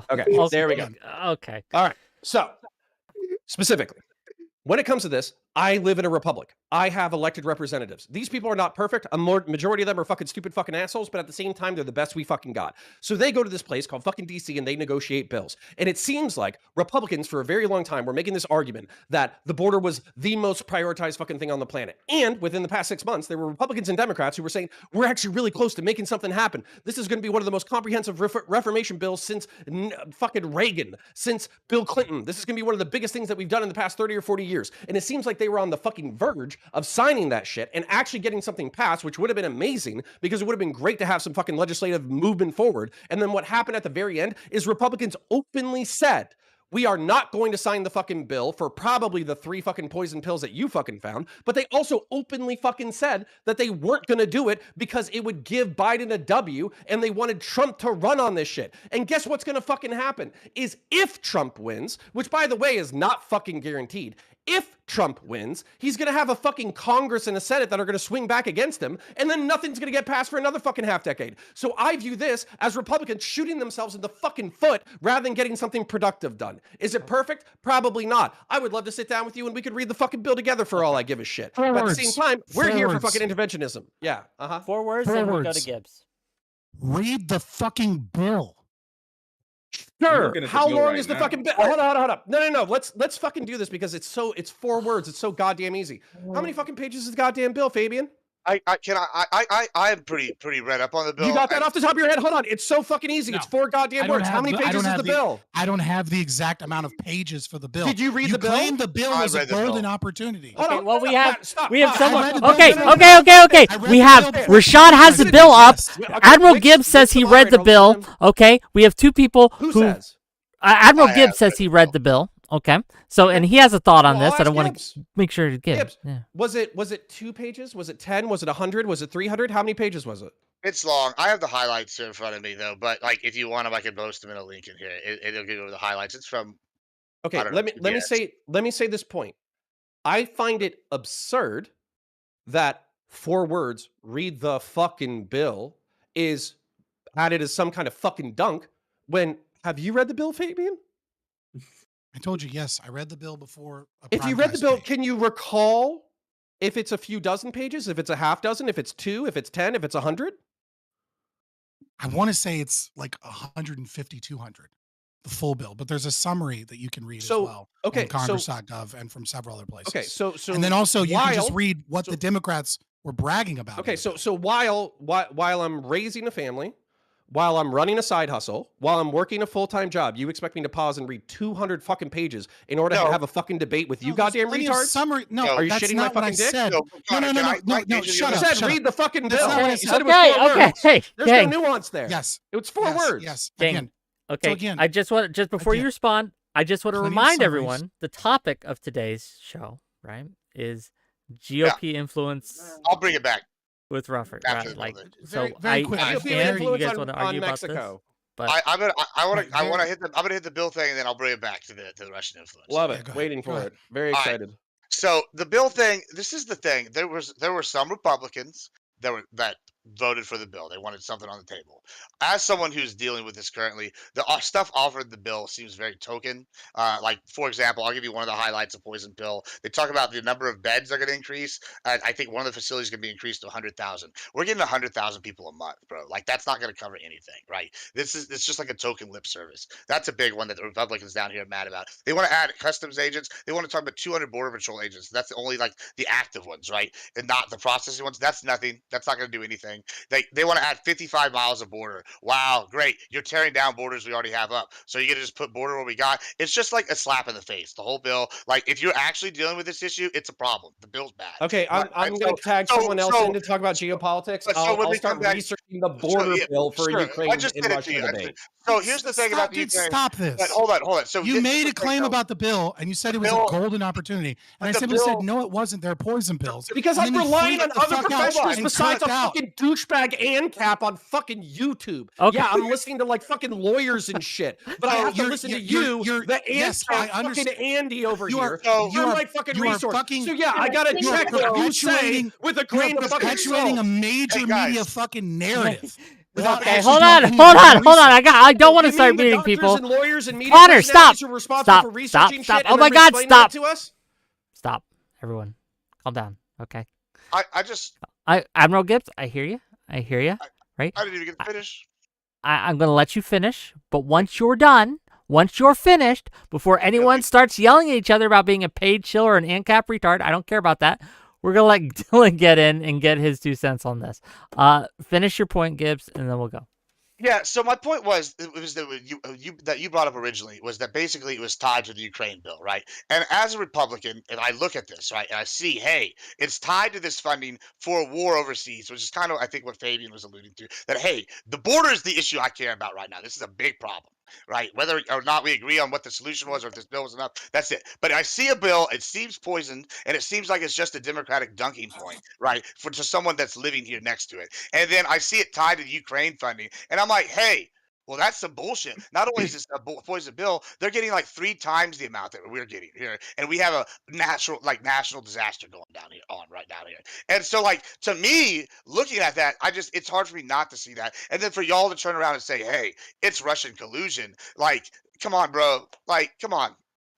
Okay. There we go. Okay. All right. So specifically, when it comes to this, I live in a republic. I have elected representatives. These people are not perfect. A majority of them are fucking stupid fucking assholes, but at the same time, they're the best we fucking got. So they go to this place called fucking DC and they negotiate bills. And it seems like Republicans for a very long time were making this argument that the border was the most prioritized fucking thing on the planet. And within the past 6 months, there were Republicans and Democrats who were saying, we're actually really close to making something happen. This is going to be one of the most comprehensive reformation bills since fucking Reagan, since Bill Clinton. This is going to be one of the biggest things that we've done in the past 30 or 40 years. And it seems like they were on the fucking verge of signing that shit and actually getting something passed, which would have been amazing because it would have been great to have some fucking legislative movement forward. And then what happened at the very end is Republicans openly said, we are not going to sign the fucking bill for probably the 3 fucking poison pills that you fucking found. But they also openly fucking said that they weren't going to do it because it would give Biden a W and they wanted Trump to run on this shit. And guess what's going to fucking happen is if Trump wins, which by the way is not fucking guaranteed, if Trump wins, he's going to have a fucking Congress and a Senate that are going to swing back against him, and then nothing's going to get passed for another fucking half decade. So I view this as Republicans shooting themselves in the fucking foot rather than getting something productive done. Is it perfect? Probably not. I would love to sit down with you and we could read the fucking bill together for all I give a shit. But at the same time, we're here for fucking interventionism. Yeah. 4 words, and we go to Gibbs. Read the fucking bill. Sure. How long is the fucking bill? Hold on. No. Let's fucking do this because it's 4 words. It's so goddamn easy. How many fucking pages is the goddamn bill, Fabian? I'm pretty read up on the bill. You got that off the top of your head? Hold on. It's so fucking easy. No, it's 4 goddamn words. How many pages is the bill? I don't have the exact amount of pages for the bill. Did you read the bill? You claimed the bill was a golden opportunity. Okay, well, we have I someone. read the bill. Okay. We have Rashad has the bill up. Admiral Gibbs says he read the bill. Okay, we have 2 people who says. Admiral Gibbs says he read the bill. Okay, so and he has a thought on this. I don't want to make sure to Gibbs. Yeah. Was it 2 pages? Was it 10? Was it 100? Was it 300? How many pages was it? It's long. I have the highlights here in front of me though, but like if you want them, I can post them in a link in here. It'll give you the highlights. It's from. Okay, let me say this point. I find it absurd that 4 words, read the fucking bill, is added as some kind of fucking dunk when have you read the bill, Fabian? I told you, yes. I read the bill before. If you read the bill, can you recall if it's a few dozen pages, if it's a half dozen, if it's 2, if it's 10, if it's 100? I want to say it's like 150, 200, the full bill. But there's a summary that you can read as well. Okay, on Congress.gov and from several other places. Okay, so and then also you can just read what the Democrats were bragging about. Okay, so while I'm raising a family, while I'm running a side hustle, while I'm working a full-time job, you expect me to pause and read 200 fucking pages in order to No. have a fucking debate with you No, there's goddamn plenty of retards? summary. No, No. Are you that's shitting my not what I fucking dick? said. No, No, Connor, no, can no, I no, no, engage with you shut on You up, this? said shut up. read the fucking That's bill. not what I You said. said it was Okay, 4 okay, words. hey, There's gang, no nuance there. Yes. It was 4 Yes, words. yes. gang. Again, Okay, again, I just want before you again, respond, I just want to plenty of remind summaries. everyone the topic of today's show, right, is Yeah. GOP influence I'll bring it back with Ruffer, after right? the Like, building. Very, so very I quick. GOP understand you influence guys want to argue on about this, Mexico. but I want Right, to very- hit the bill thing, and then I'll bring it back to the Russian influence. Love Yeah, it. go ahead. Waiting Go for ahead. it. Very All right. excited. So the bill thing, this is the thing. There were some Republicans that voted for the bill. They wanted something on the table. As someone who's dealing with this currently, the stuff offered in the bill seems very token. Like, for example, I'll give you one of the highlights of Poison Pill. They talk about the number of beds are going to increase. I think one of the facilities is going to be increased to 100,000. We're getting 100,000 people a month, bro. Like, that's not going to cover anything, right? It's just like a token lip service. That's a big one that the Republicans down here are mad about. They want to add customs agents. They want to talk about 200 border patrol agents. That's only like the active ones, right? And not the processing ones. That's nothing. That's not going to do anything. They want to add 55 miles of border. Wow, great. You're tearing down borders we already have up. So you're going to just put border where we got. It's just like a slap in the face. The whole bill. Like, if you're actually dealing with this issue, it's a problem. The bill's bad. Okay, I'm Right? going to tag someone else in to talk about geopolitics. but so when I'll we come start back- researching the border yeah, bill for sure. Ukraine I just and did it Russia to you. debate. So here's the thing about dude, Ukraine. stop this. But hold on. So You this is made the a thing, claim though. about the bill, and you said The it was bill- a golden opportunity. And I the simply said, bill- no, it wasn't. They're poison pills. Because And I'm then you relying on freaked the other fuck out professionals and besides a clicked out. fucking douchebag ANCAP on fucking YouTube. Okay. Yeah, I'm listening to like fucking lawyers and shit. But I No, have to you're- listen to you're- you, you're- the yes, I ANCAP fucking understand. Andy over You are- here. so- You're you are- my fucking you are resource. fucking- So yeah, I gotta You are check what you say perpetuating- with a You grain are of fucking perpetuating a salt. major Hey, guys. media fucking narrative. without okay, actually hold doing on. any of your research. I don't want to You start mean the meeting doctors people. and lawyers and media Connor, personalities stop. who are responsible for researching Stop. shit Oh and my then God, explaining stop. it to us? Stop, everyone, calm down. Okay, I just Admiral Gibbs, I hear you. Right? I didn't even get to finish. I'm going to let you finish, but once you're done, once you're finished, before anyone starts yelling at each other about being a paid shill or an ANCAP retard, I don't care about that. We're going to let Dylan get in and get his 2 cents on this. Finish your point, Gibbs, and then we'll go. Yeah, so my point was that you brought up originally was that basically it was tied to the Ukraine bill, right? And as a Republican, and I look at this, right, and I see, hey, it's tied to this funding for a war overseas, which is kind of, I think, what Fabian was alluding to. That, hey, the border is the issue I care about right now. This is a big problem, right? Whether or not we agree on what the solution was or if this bill was enough, that's it. But I see a bill, it seems poisoned, and it seems like it's just a Democratic dunking point, right, to someone that's living here next to it. And then I see it tied to the Ukraine funding, and I'm like, hey, well, that's some bullshit. Not only is this a poison bill, they're getting like 3 times the amount that we're getting here, and we have a national disaster going right down here. And so, like, to me, looking at that, it's hard for me not to see that. And then for y'all to turn around and say, hey, it's Russian collusion. Like, come on, bro. Like, come on.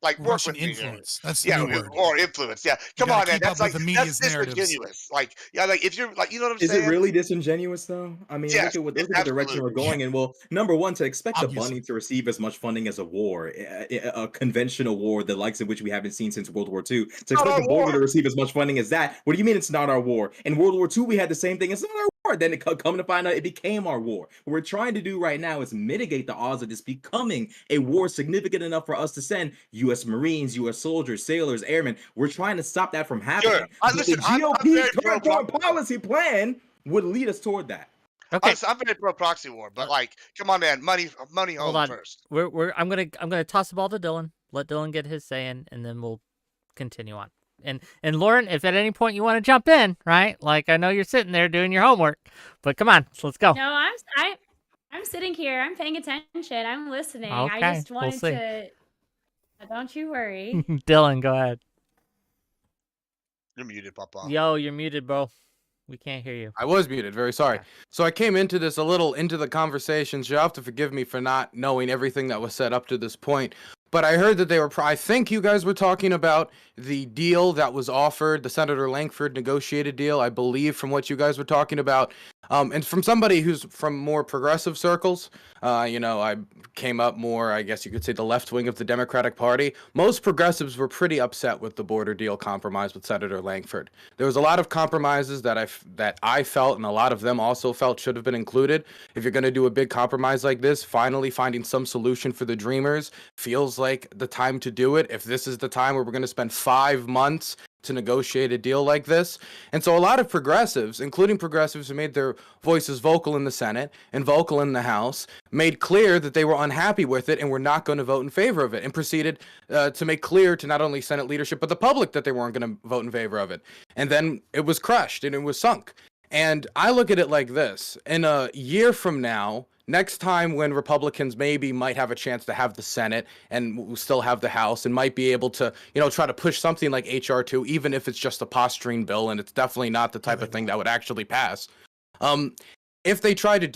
Like, work Russian with me here. influence. That's the Yeah, new word. or influence. Yeah, come gotta on, man. keep That's up with like the that's media's narratives. disingenuous. Like, yeah, like if you're like, you know what I'm Is saying? it really disingenuous though? I mean, Yes, look it's at the direction we're absolutely. going in. Well, number one, to expect the Obviously. bunny to receive as much funding as a war, a conventional war, the likes of which we haven't seen since World War II, to expect our the border war. to receive as much funding as that, what do you mean it's not our war? In World War II, we had the same thing. It's not our war. Then come to find out, it became our war. What we're trying to do right now is mitigate the odds of this becoming a war significant enough for us to send U.S. Marines, U.S. soldiers, sailors, airmen. We're trying to stop that from happening. Sure. But Listen, the I'm GOP very current foreign policy plan would lead us toward that. Okay, I'm very pro proxy war, but like, come on, man, money hold home on. first. I'm gonna toss the ball to Dylan. Let Dylan get his say in, and then we'll continue on. And Lauren, if at any point you want to jump in, right? Like, I know you're sitting there doing your homework, but come on, let's go. No, I'm sitting here. I'm paying attention. I'm listening. Okay, I just we'll wanted see. to. Don't you worry. Dylan, go ahead. You're muted, Papa. Yo, you're muted, bro. We can't hear you. I was muted. Very sorry. Yeah. So I came into this a little into the conversations. You'll have to forgive me for not knowing everything that was said up to this point. But I heard that they were, I think you guys were talking about the deal that was offered, the Senator Langford negotiated deal, I believe, from what you guys were talking about. And from somebody who's from more progressive circles, I came up more, I guess you could say, the left wing of the Democratic Party. Most progressives were pretty upset with the border deal compromise with Senator Langford. There was a lot of compromises that I felt, and a lot of them also felt should have been included. If you're going to do a big compromise like this, finally finding some solution for the Dreamers feels like the time to do it. If this is the time where we're going to spend 5 months to negotiate a deal like this. And so a lot of progressives, including progressives who made their voices vocal in the Senate and vocal in the House, made clear that they were unhappy with it and were not going to vote in favor of it, and proceeded to make clear to not only Senate leadership but the public that they weren't going to vote in favor of it. And then it was crushed and it was sunk. And I look at it like this: in a year from now, next time when Republicans might have a chance to have the Senate and we'll still have the House and might be able to, try to push something like H.R. 2, even if it's just a posturing bill and it's definitely not the type of thing that would actually pass. If they try to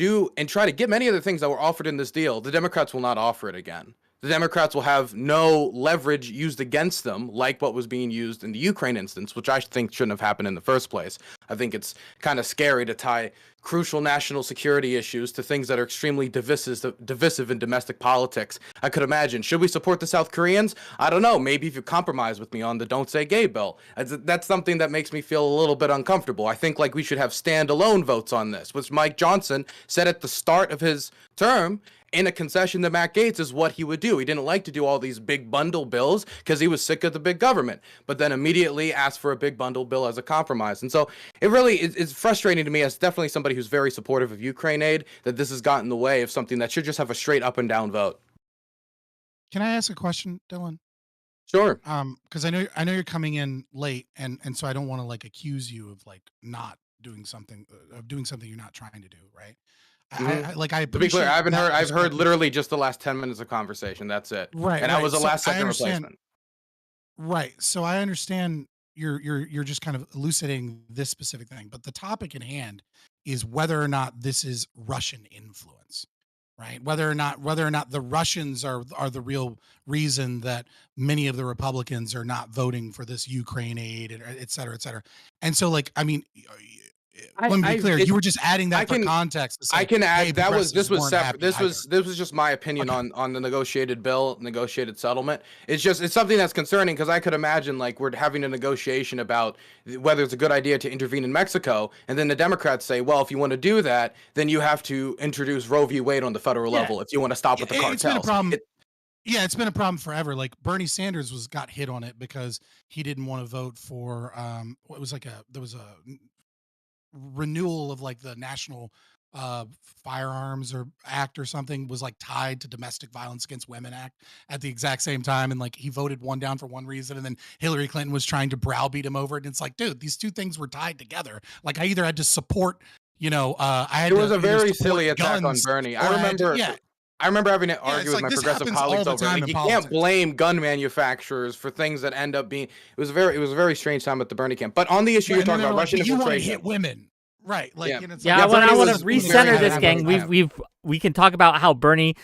get many of the things that were offered in this deal, the Democrats will not offer it again. The Democrats will have no leverage used against them, like what was being used in the Ukraine instance, which I think shouldn't have happened in the first place. I think it's kind of scary to tie crucial national security issues to things that are extremely divisive in domestic politics. I could imagine, should we support the South Koreans? I don't know. Maybe if you compromise with me on the Don't Say Gay bill. That's something that makes me feel a little bit uncomfortable. I think we should have standalone votes on this, which Mike Johnson said at the start of his term, in a concession to Matt Gaetz, is what he would do. He didn't like to do all these big bundle bills because he was sick of the big government, but then immediately asked for a big bundle bill as a compromise. And so it really is frustrating to me, as definitely somebody who's very supportive of Ukraine aid, that this has gotten in the way of something that should just have a straight up and down vote. Can I ask a question, Dylan? Sure. Because I know you're coming in late, and so I don't want to accuse you of not doing something you're not trying to do, right? I To be clear, I've heard perspective. literally just the last 10 minutes of conversation. That's it. Right, And I was a So last I second understand. replacement. Right. So I understand you're just kind of elucidating this specific thing, but the topic in hand is whether or not this is Russian influence, right? Whether or not the Russians are the real reason that many of the Republicans are not voting for this Ukraine aid, and et cetera, et cetera. And so, let me be clear. You were just adding that for context to say, I can add hey, this was progressives separate. weren't happy This was just my opinion Okay. on the negotiated settlement. It's something that's concerning, because I could imagine we're having a negotiation about whether it's a good idea to intervene in Mexico, and then the Democrats say, well, if you want to do that, then you have to introduce Roe v. Wade on the federal level if you want to stop with the cartels. It's been a problem. It's been a problem forever. Bernie Sanders got hit on it because he didn't want to vote for there was a renewal of the National Firearms Act or something, was tied to Domestic Violence Against Women Act at the exact same time, and he voted one down for one reason, and then Hillary Clinton was trying to browbeat him over it, and it's dude, these two things were tied together. I either had to support It was a very silly attack on Bernie. I remember having to argue with my progressive colleagues over it. You can't blame gun manufacturers for things that end up being. It was a very strange time at the Bernie camp. But on the issue you're talking about, Russian you want to infiltration, hit women, right? I want to recenter this, gang. We can talk about how Bernie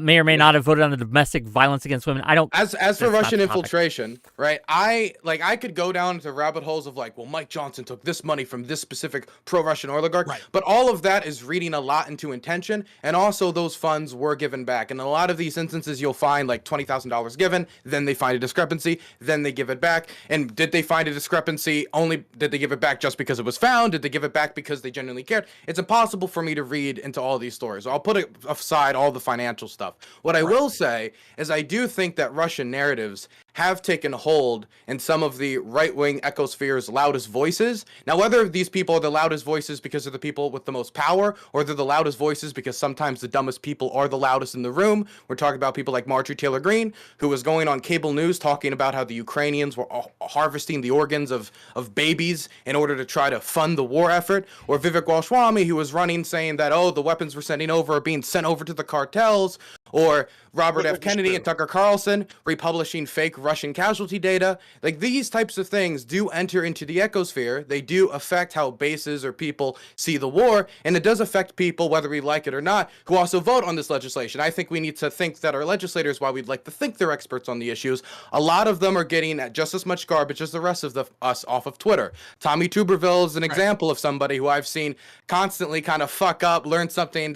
may or may not have voted on the domestic violence against women. I don't. As for Russian infiltration, right? I could go down to rabbit holes of well, Mike Johnson took this money from this specific pro-Russian oligarch, right. But all of that is reading a lot into intention, and also those funds were given back. And in a lot of these instances, you'll find $20,000 given, then they find a discrepancy, then they give it back. And did they find a discrepancy? Only did they give it back just because it was found? Did they give it back because they genuinely cared? It's impossible for me to read into all these stories. I'll put aside all the financial stuff. What I will say is I do think that Russian narratives have taken hold in some of the right-wing ecosphere's loudest voices. Now, whether these people are the loudest voices because they're the people with the most power, or they're the loudest voices because sometimes the dumbest people are the loudest in the room. We're talking about people like Marjorie Taylor Greene, who was going on cable news talking about how the Ukrainians were harvesting the organs of babies in order to try to fund the war effort, or Vivek Goswami, who was running saying that, the weapons we're sending over are being sent over to the cartels, Or Robert F. Which is Kennedy and true. Tucker Carlson republishing fake Russian casualty data. Like, these types of things do enter into the ecosphere. They do affect how bases or people see the war, and it does affect people, whether we like it or not, who also vote on this legislation. I think we need to think that our legislators, while we'd like to think they're experts on the issues, a lot of them are getting just as much garbage as the rest of us off of Twitter. Tommy Tuberville is an example of somebody who I've seen constantly kind of fuck up, learn something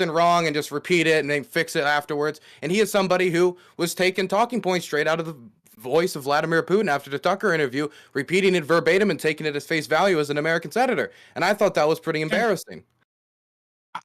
wrong and just repeat it and then fix it afterwards. And he is somebody who was taking talking points straight out of the voice of Vladimir Putin after the Tucker interview, repeating it verbatim and taking it as face value as an American senator. And I thought that was pretty embarrassing.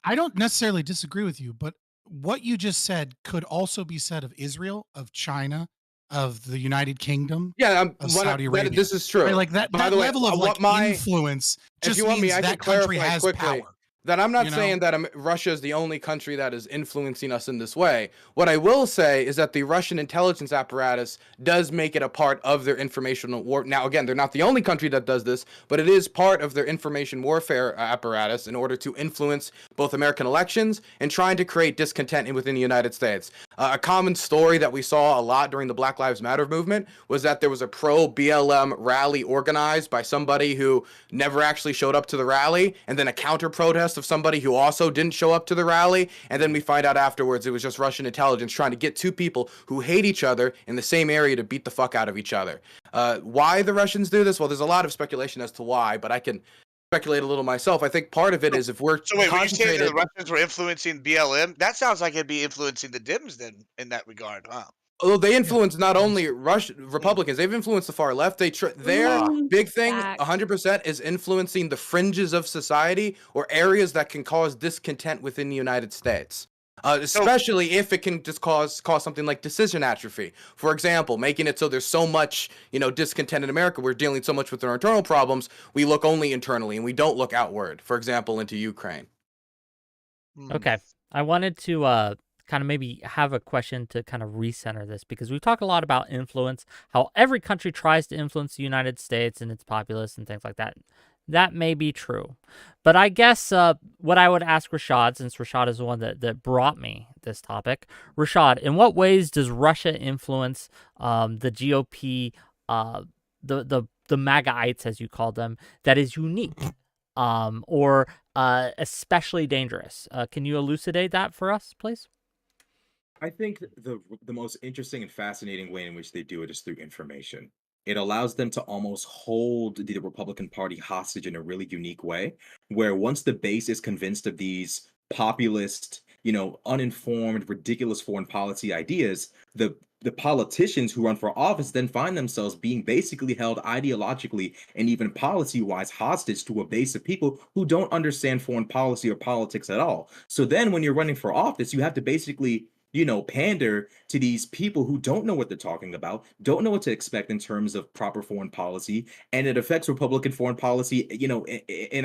I don't necessarily disagree with you, but what you just said could also be said of Israel, of China, of the United Kingdom, Yeah, of Saudi Arabia. this is true. Right, like that, By that the way, level of like influence if just you want me, means I can that country clarify has quickly. power. That I'm not you know? saying that Russia is the only country that is influencing us in this way. What I will say is that the Russian intelligence apparatus does make it a part of their informational war. Now, again, they're not the only country that does this, but it is part of their information warfare apparatus in order to influence both American elections and trying to create discontent within the United States. A common story that we saw a lot during the Black Lives Matter movement was that there was a pro-BLM rally organized by somebody who never actually showed up to the rally, and then a counter-protest of somebody who also didn't show up to the rally, and then we find out afterwards it was just Russian intelligence trying to get two people who hate each other in the same area to beat the fuck out of each other. Why the Russians do this? Well, there's a lot of speculation as to why, but I can speculate a little myself. I think part of it is if we're So wait, when you say that concentrated. the Russians were influencing BLM, that sounds like it'd be influencing the Dems then in that regard, huh? Although they influence not only Republicans, they've influenced the far left. Their big thing, 100%, is influencing the fringes of society or areas that can cause discontent within the United States. Especially if it can just cause something like decision atrophy. For example, making it so there's so much, discontent in America. We're dealing so much with our internal problems. We look only internally and we don't look outward. For example, into Ukraine. Okay, I wanted to kind of maybe have a question to kind of recenter this, because we talk a lot about influence, how every country tries to influence the United States and its populace and things like that. That may be true. But I guess what I would ask Rashad, since Rashad is the one that brought me this topic, Rashad, in what ways does Russia influence the GOP, the MAGAites, as you call them, that is unique or especially dangerous? Can you elucidate that for us, please? I think the most interesting and fascinating way in which they do it is through information. It allows them to almost hold the Republican Party hostage in a really unique way, where once the base is convinced of these populist, uninformed, ridiculous foreign policy ideas, the politicians who run for office then find themselves being basically held ideologically and even policy-wise hostage to a base of people who don't understand foreign policy or politics at all. So then when you're running for office, you have to basically pander to these people who don't know what they're talking about, don't know what to expect in terms of proper foreign policy, and it affects Republican foreign policy, in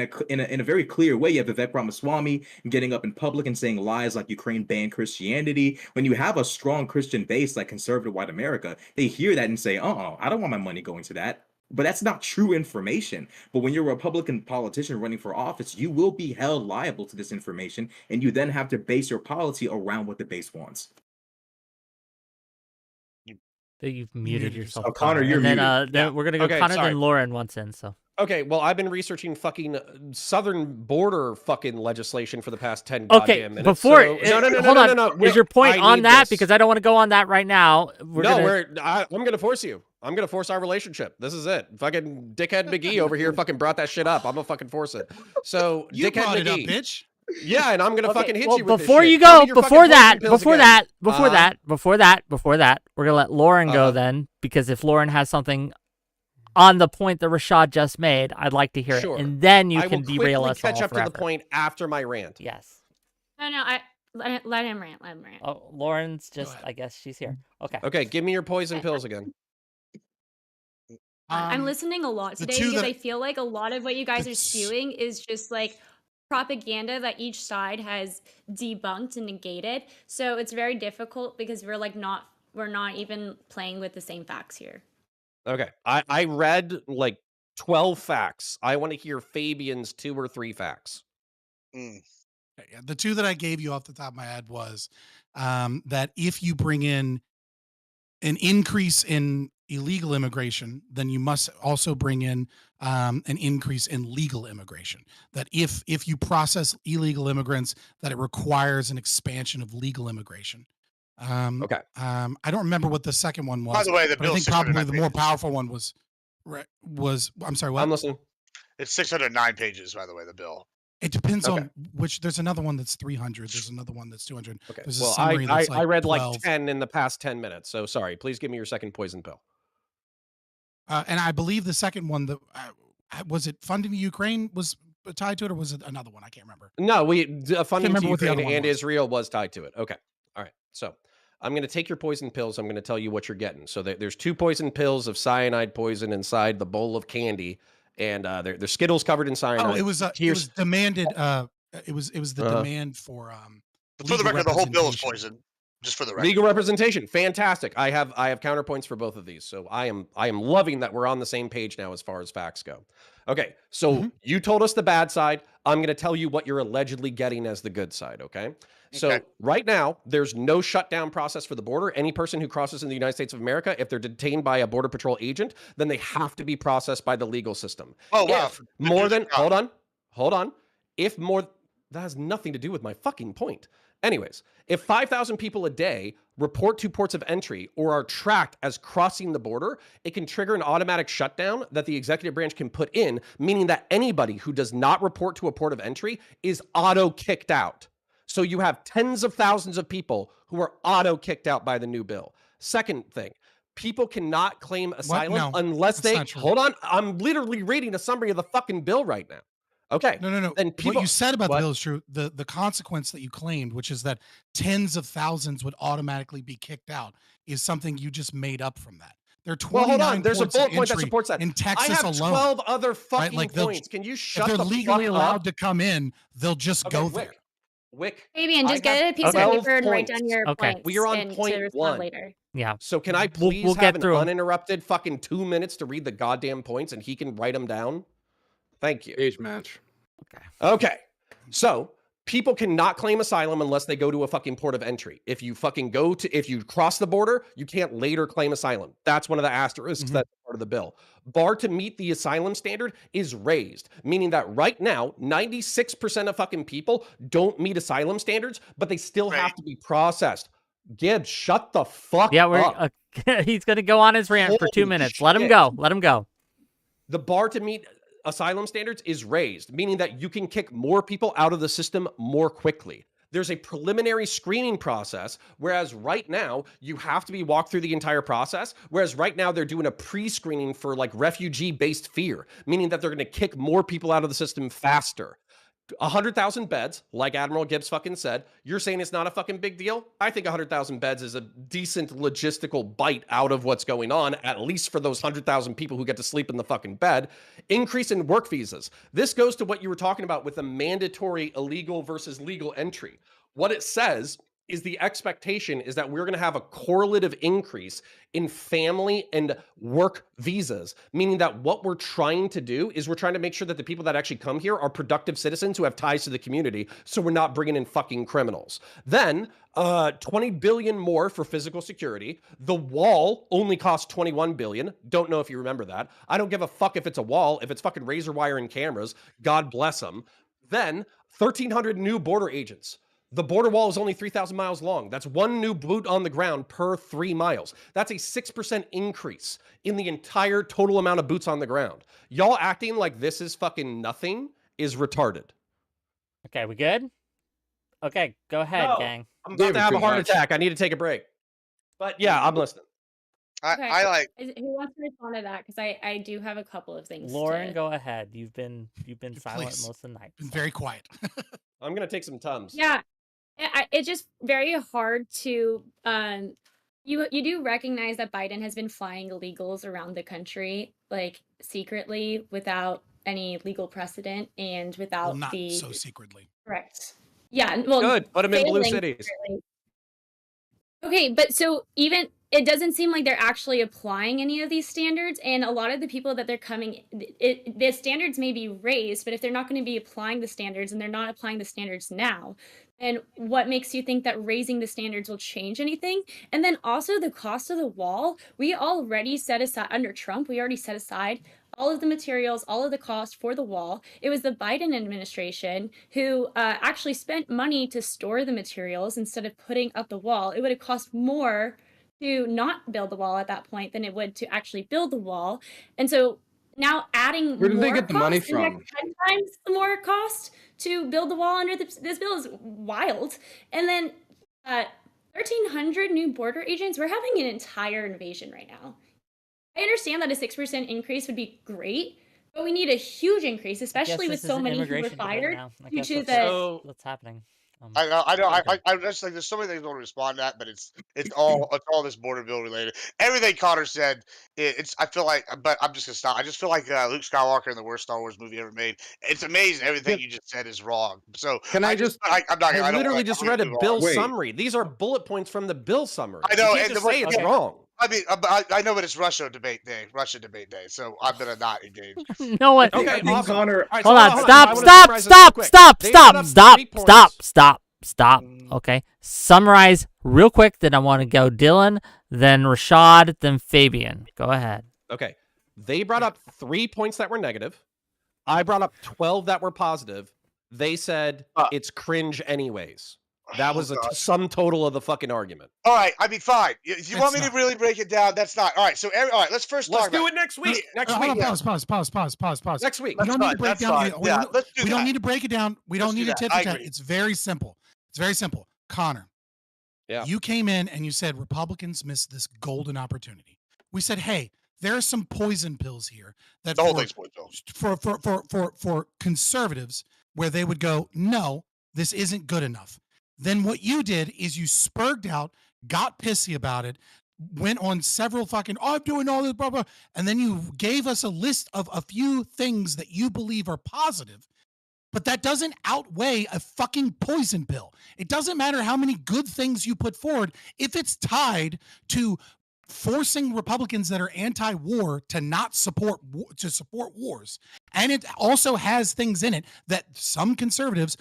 a very clear way. You have Vivek Ramaswamy getting up in public and saying lies like Ukraine banned Christianity. When you have a strong Christian base like conservative white America, they hear that and say, I don't want my money going to that. But that's not true information. But when you're a Republican politician running for office, you will be held liable to this information, and you then have to base your policy around what the base wants. You've muted yourself. Oh, Connor, you're muted. Then we're gonna go Connor, then Lauren wants in. So okay, well, I've been researching fucking southern border fucking legislation for the past 10 goddamn minutes. Before no. Is your point on that? Because I don't want to go on that right now. I'm gonna force you. I'm gonna force our relationship. This is it. Fucking dickhead McGee over here fucking brought that shit up. I'm gonna fucking force it. So You dickhead brought McGee, it up, bitch. Yeah, and I'm gonna fucking hit you with before this you shit. go, before that, we're gonna let Lauren go then, because if Lauren has something on the point that Rashad just made, I'd like to hear it, and then you can derail us all catch up forever. to the point after my rant. Yes. No, let him rant. Oh, Lauren's just, I guess she's here. Okay. Okay, give me your poison pills again. I'm listening a lot today because I feel like a lot of what you guys are spewing is just like propaganda that each side has debunked and negated. So it's very difficult because we're not even playing with the same facts here. Okay, I read like 12 facts. I want to hear Fabian's 2 or 3 facts. The two that I gave you off the top of my head was that if you bring in an increase in illegal immigration, then you must also bring in an increase in legal immigration. That if you process illegal immigrants, that it requires an expansion of legal immigration. Okay. I don't remember what the second one was. By the way, the but I bill's think probably 609 the more pages. powerful one was. I'm sorry. What? I'm listening. It's 609 pages, by the way, the bill. It depends Okay. on which. There's another one that's 300. There's another one that's 200. Okay. There's a Well, summary that's I read 12. like 10 in the past 10 minutes. So sorry. Please give me your second poison pill. And I believe the second one, that was it funding Ukraine was tied to it, or was it another one? I can't remember. No, funding to remember what the Ukraine other one and was. Israel was tied to it. Okay. All right. So I'm going to take your poison pills. I'm going to tell you what you're getting. So there's 2 poison pills of cyanide poison inside the bowl of candy, and they're Skittles covered in cyanide. Oh, it was demanded. It was the demand for For the legal record, the whole bill is representation. poison. Just for the record. Legal representation, fantastic. I have counterpoints for both of these, so I am loving that we're on the same page now as far as facts go. Okay, so you told us the bad side. I'm going to tell you what you're allegedly getting as the good side. Okay, so right now there's no shutdown process for the border. Any person who crosses in the United States of America, if they're detained by a border patrol agent, then they have to be processed by the legal system. Oh wow! If more than hold on. If more, that has nothing to do with my fucking point. Anyways, if 5,000 people a day report to ports of entry or are tracked as crossing the border, it can trigger an automatic shutdown that the executive branch can put in, meaning that anybody who does not report to a port of entry is auto-kicked out. So you have tens of thousands of people who are auto-kicked out by the new bill. Second thing, people cannot claim asylum No, unless that's they... not true. Hold on, I'm literally reading a summary of the fucking bill right now. Okay. No. Then people, what you said about the bill is true. The consequence that you claimed, which is that tens of thousands would automatically be kicked out, is something you just made up from that. There are 29 hold on. There's a ports of bullet point that entry supports that. in Texas I have alone. 12 other fucking like points. Can you shut if the they're legally fuck allowed up? to come in, they'll just go there. Wick. Fabian, just I get have a piece of 12 paper and write down points. your Okay. points. Well, you're on and point to respond 1. later. Yeah. So can I please we'll have get an through 'em. uninterrupted fucking 2 minutes to read the goddamn points and he can write them down? Thank you. Age match. Okay. So people cannot claim asylum unless they go to a fucking port of entry. If you cross the border, you can't later claim asylum. That's one of the asterisks that's part of the bill. Bar to meet the asylum standard is raised, meaning that right now, 96% of fucking people don't meet asylum standards, but they still have to be processed. Gibbs, shut the fuck up. He's going to go on his rant for 2 minutes. Let him go. Let him go. The bar to meet asylum standards is raised, meaning that you can kick more people out of the system more quickly. There's a preliminary screening process, whereas right now you have to be walked through the entire process, whereas right now they're doing a pre-screening for like refugee-based fear, meaning that they're going to kick more people out of the system faster. 100,000 beds, like Admiral Gibbs fucking said. You're saying it's not a fucking big deal? I think 100,000 beds is a decent logistical bite out of what's going on, at least for those 100,000 people who get to sleep in the fucking bed. Increase in work visas. This goes to what you were talking about with the mandatory illegal versus legal entry. What it says is the expectation is that we're going to have a correlative increase in family and work visas, meaning that what we're trying to do is we're trying to make sure that the people that actually come here are productive citizens who have ties to the community, so we're not bringing in fucking criminals. Then 20 billion more for physical security. The wall only costs 21 billion. Don't know if you remember that. I don't give a fuck if it's a wall, if it's fucking razor wire and cameras, God bless them. Then 1,300 new border agents. The border wall is only 3,000 miles long. That's one new boot on the ground per 3 miles. That's a 6% increase in the entire total amount of boots on the ground. Y'all acting like this is fucking nothing is retarded. Okay, we good? Okay, go ahead, gang. I'm about to have a heart attack. I need to take a break. But yeah, I'm listening. I like. Who wants to respond to that? Because I do have a couple of things. Lauren, go ahead. You've been silent Please. most of the night. Been very quiet. I'm gonna take some Tums. Yeah. It's just very hard to you do recognize that Biden has been flying illegals around the country like secretly without any legal precedent and without not so secretly. Correct. Yeah, well, good. Put them in blue failing cities. secretly. Okay, but so even it doesn't seem like they're actually applying any of these standards. And a lot of the people that they're coming, the standards may be raised, but if they're not going to be applying the standards and they're not applying the standards now, and what makes you think that raising the standards will change anything? And then also the cost of the wall, we already set aside, under Trump, we already set aside all of the materials, all of the cost for the wall. It was the Biden administration who actually spent money to store the materials instead of putting up the wall. It would have cost more to not build the wall at that point than it would to actually build the wall. And so now adding Where did more they get the money cost, in fact, from? 10 times the more cost to build the wall under this bill is wild. And then 1,300 new border agents. We're having an entire invasion right now. I understand that a 6% increase would be great, but we need a huge increase, especially with so many who were fired due to the. What's happening? I know. okay. I just like there's so many things I want to respond to that, but it's all this border bill related. Everything Connor said, it's I feel like, but I'm just gonna stop. I just feel like Luke Skywalker in the worst Star Wars movie ever made. It's amazing. Everything you just said is wrong. So Can I just? I'm not. I I don't literally wanna- just I'm gonna read a move on. bill Wait. summary. These are bullet points from the bill summary. I know, You can't and just the- say it's okay. wrong. I mean, I know, but it's Russia debate day. So I'm gonna not engage. No what? Okay, I think awesome. Connor. All right, Hold so on. I Stop. wanna Stop. summarize this real Stop. quick. Stop. They brought Stop. up Stop. 3 points. Stop. Stop. Stop. Okay. Summarize real quick. Then I want to go Dylan, then Rashad, then Fabian. Go ahead. Okay. They brought up 3 points that were negative. I brought up 12 that were positive. They said it's cringe anyways. That was a sum total of the fucking argument. All right, I mean, fine. If you want me It's to not. really break it down, that's not. All right, so all right, let's first Let's talk do about it next week. Next Hold week. on, pause. Next week. We don't need to break That's down. fine. Yeah, let's do we that. don't need to break it down. We don't Let's do need to that. tit I for tat. agree. It's very simple. It's very simple. Connor, Yeah. you came in and you said Republicans missed this golden opportunity. We said, hey, there are some poison pills here that The whole thing's point, though. for conservatives where they would go, no, this isn't good enough. Then what you did is you spurged out, got pissy about it, went on several fucking, oh, I'm doing all this, blah, blah. And then you gave us a list of a few things that you believe are positive, but that doesn't outweigh a fucking poison pill. It doesn't matter how many good things you put forward if it's tied to forcing Republicans that are anti-war to not support wars. And it also has things in it that some conservatives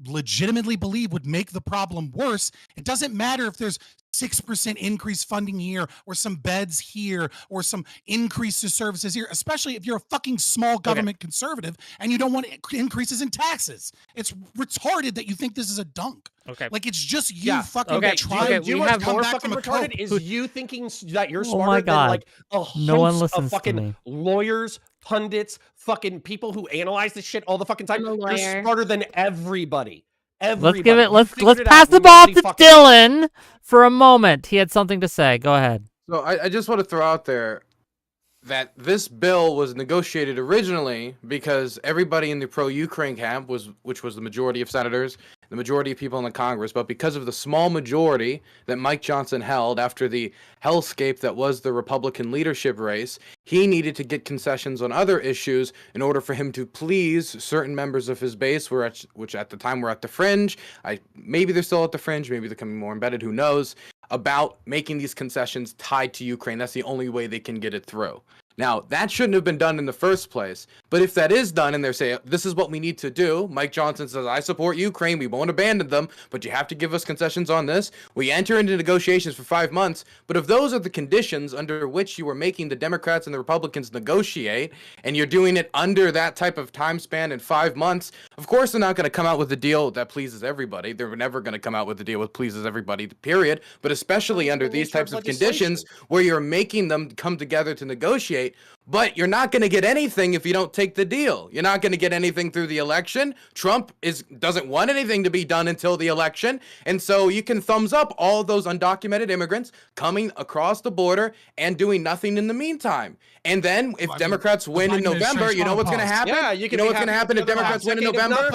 legitimately believe would make the problem worse. It doesn't matter if there's 6% increased funding here or some beds here or some increase to services here, especially if you're a fucking small government conservative and you don't want increases in taxes. It's retarded that you think this is a dunk. Okay. Like it's just you fucking okay, trying okay, to we come have back fucking from a retarded cope. is you thinking that you're Oh smarter my than God. like a host No one of listens to fucking me. lawyers, pundits, fucking people who analyze this shit all the fucking time. I'm a You're lawyer. smarter than everybody. Let's give it. You Let's figured it pass out. the ball Nobody to fucking- Dylan for a moment. He had something to say. Go ahead. So I just want to throw out there that this bill was negotiated originally because everybody in the pro-Ukraine camp which was the majority of senators, the majority of people in the Congress, but because of the small majority that Mike Johnson held after the hellscape that was the Republican leadership race, he needed to get concessions on other issues in order for him to please certain members of his base, which at the time were at the fringe. Maybe they're still at the fringe, maybe they're becoming more embedded, who knows, about making these concessions tied to Ukraine. That's the only way they can get it through. Now, that shouldn't have been done in the first place. But if that is done and they're saying, this is what we need to do, Mike Johnson says, I support Ukraine, we won't abandon them, but you have to give us concessions on this. We enter into negotiations for 5 months. But if those are the conditions under which you are making the Democrats and the Republicans negotiate, and you're doing it under that type of time span in 5 months, of course they're not going to come out with a deal that pleases everybody. They're never going to come out with a deal that pleases everybody, period. But especially under these types of conditions where you're making them come together to negotiate, but you're not going to get anything if you don't take the deal. You're not going to get anything through the election. Trump doesn't want anything to be done until the election. And so you can thumbs up all those undocumented immigrants coming across the border and doing nothing in the meantime. And then if Democrats win in November, you know what's going to happen? Yeah, you know what's going to happen if Democrats win in November?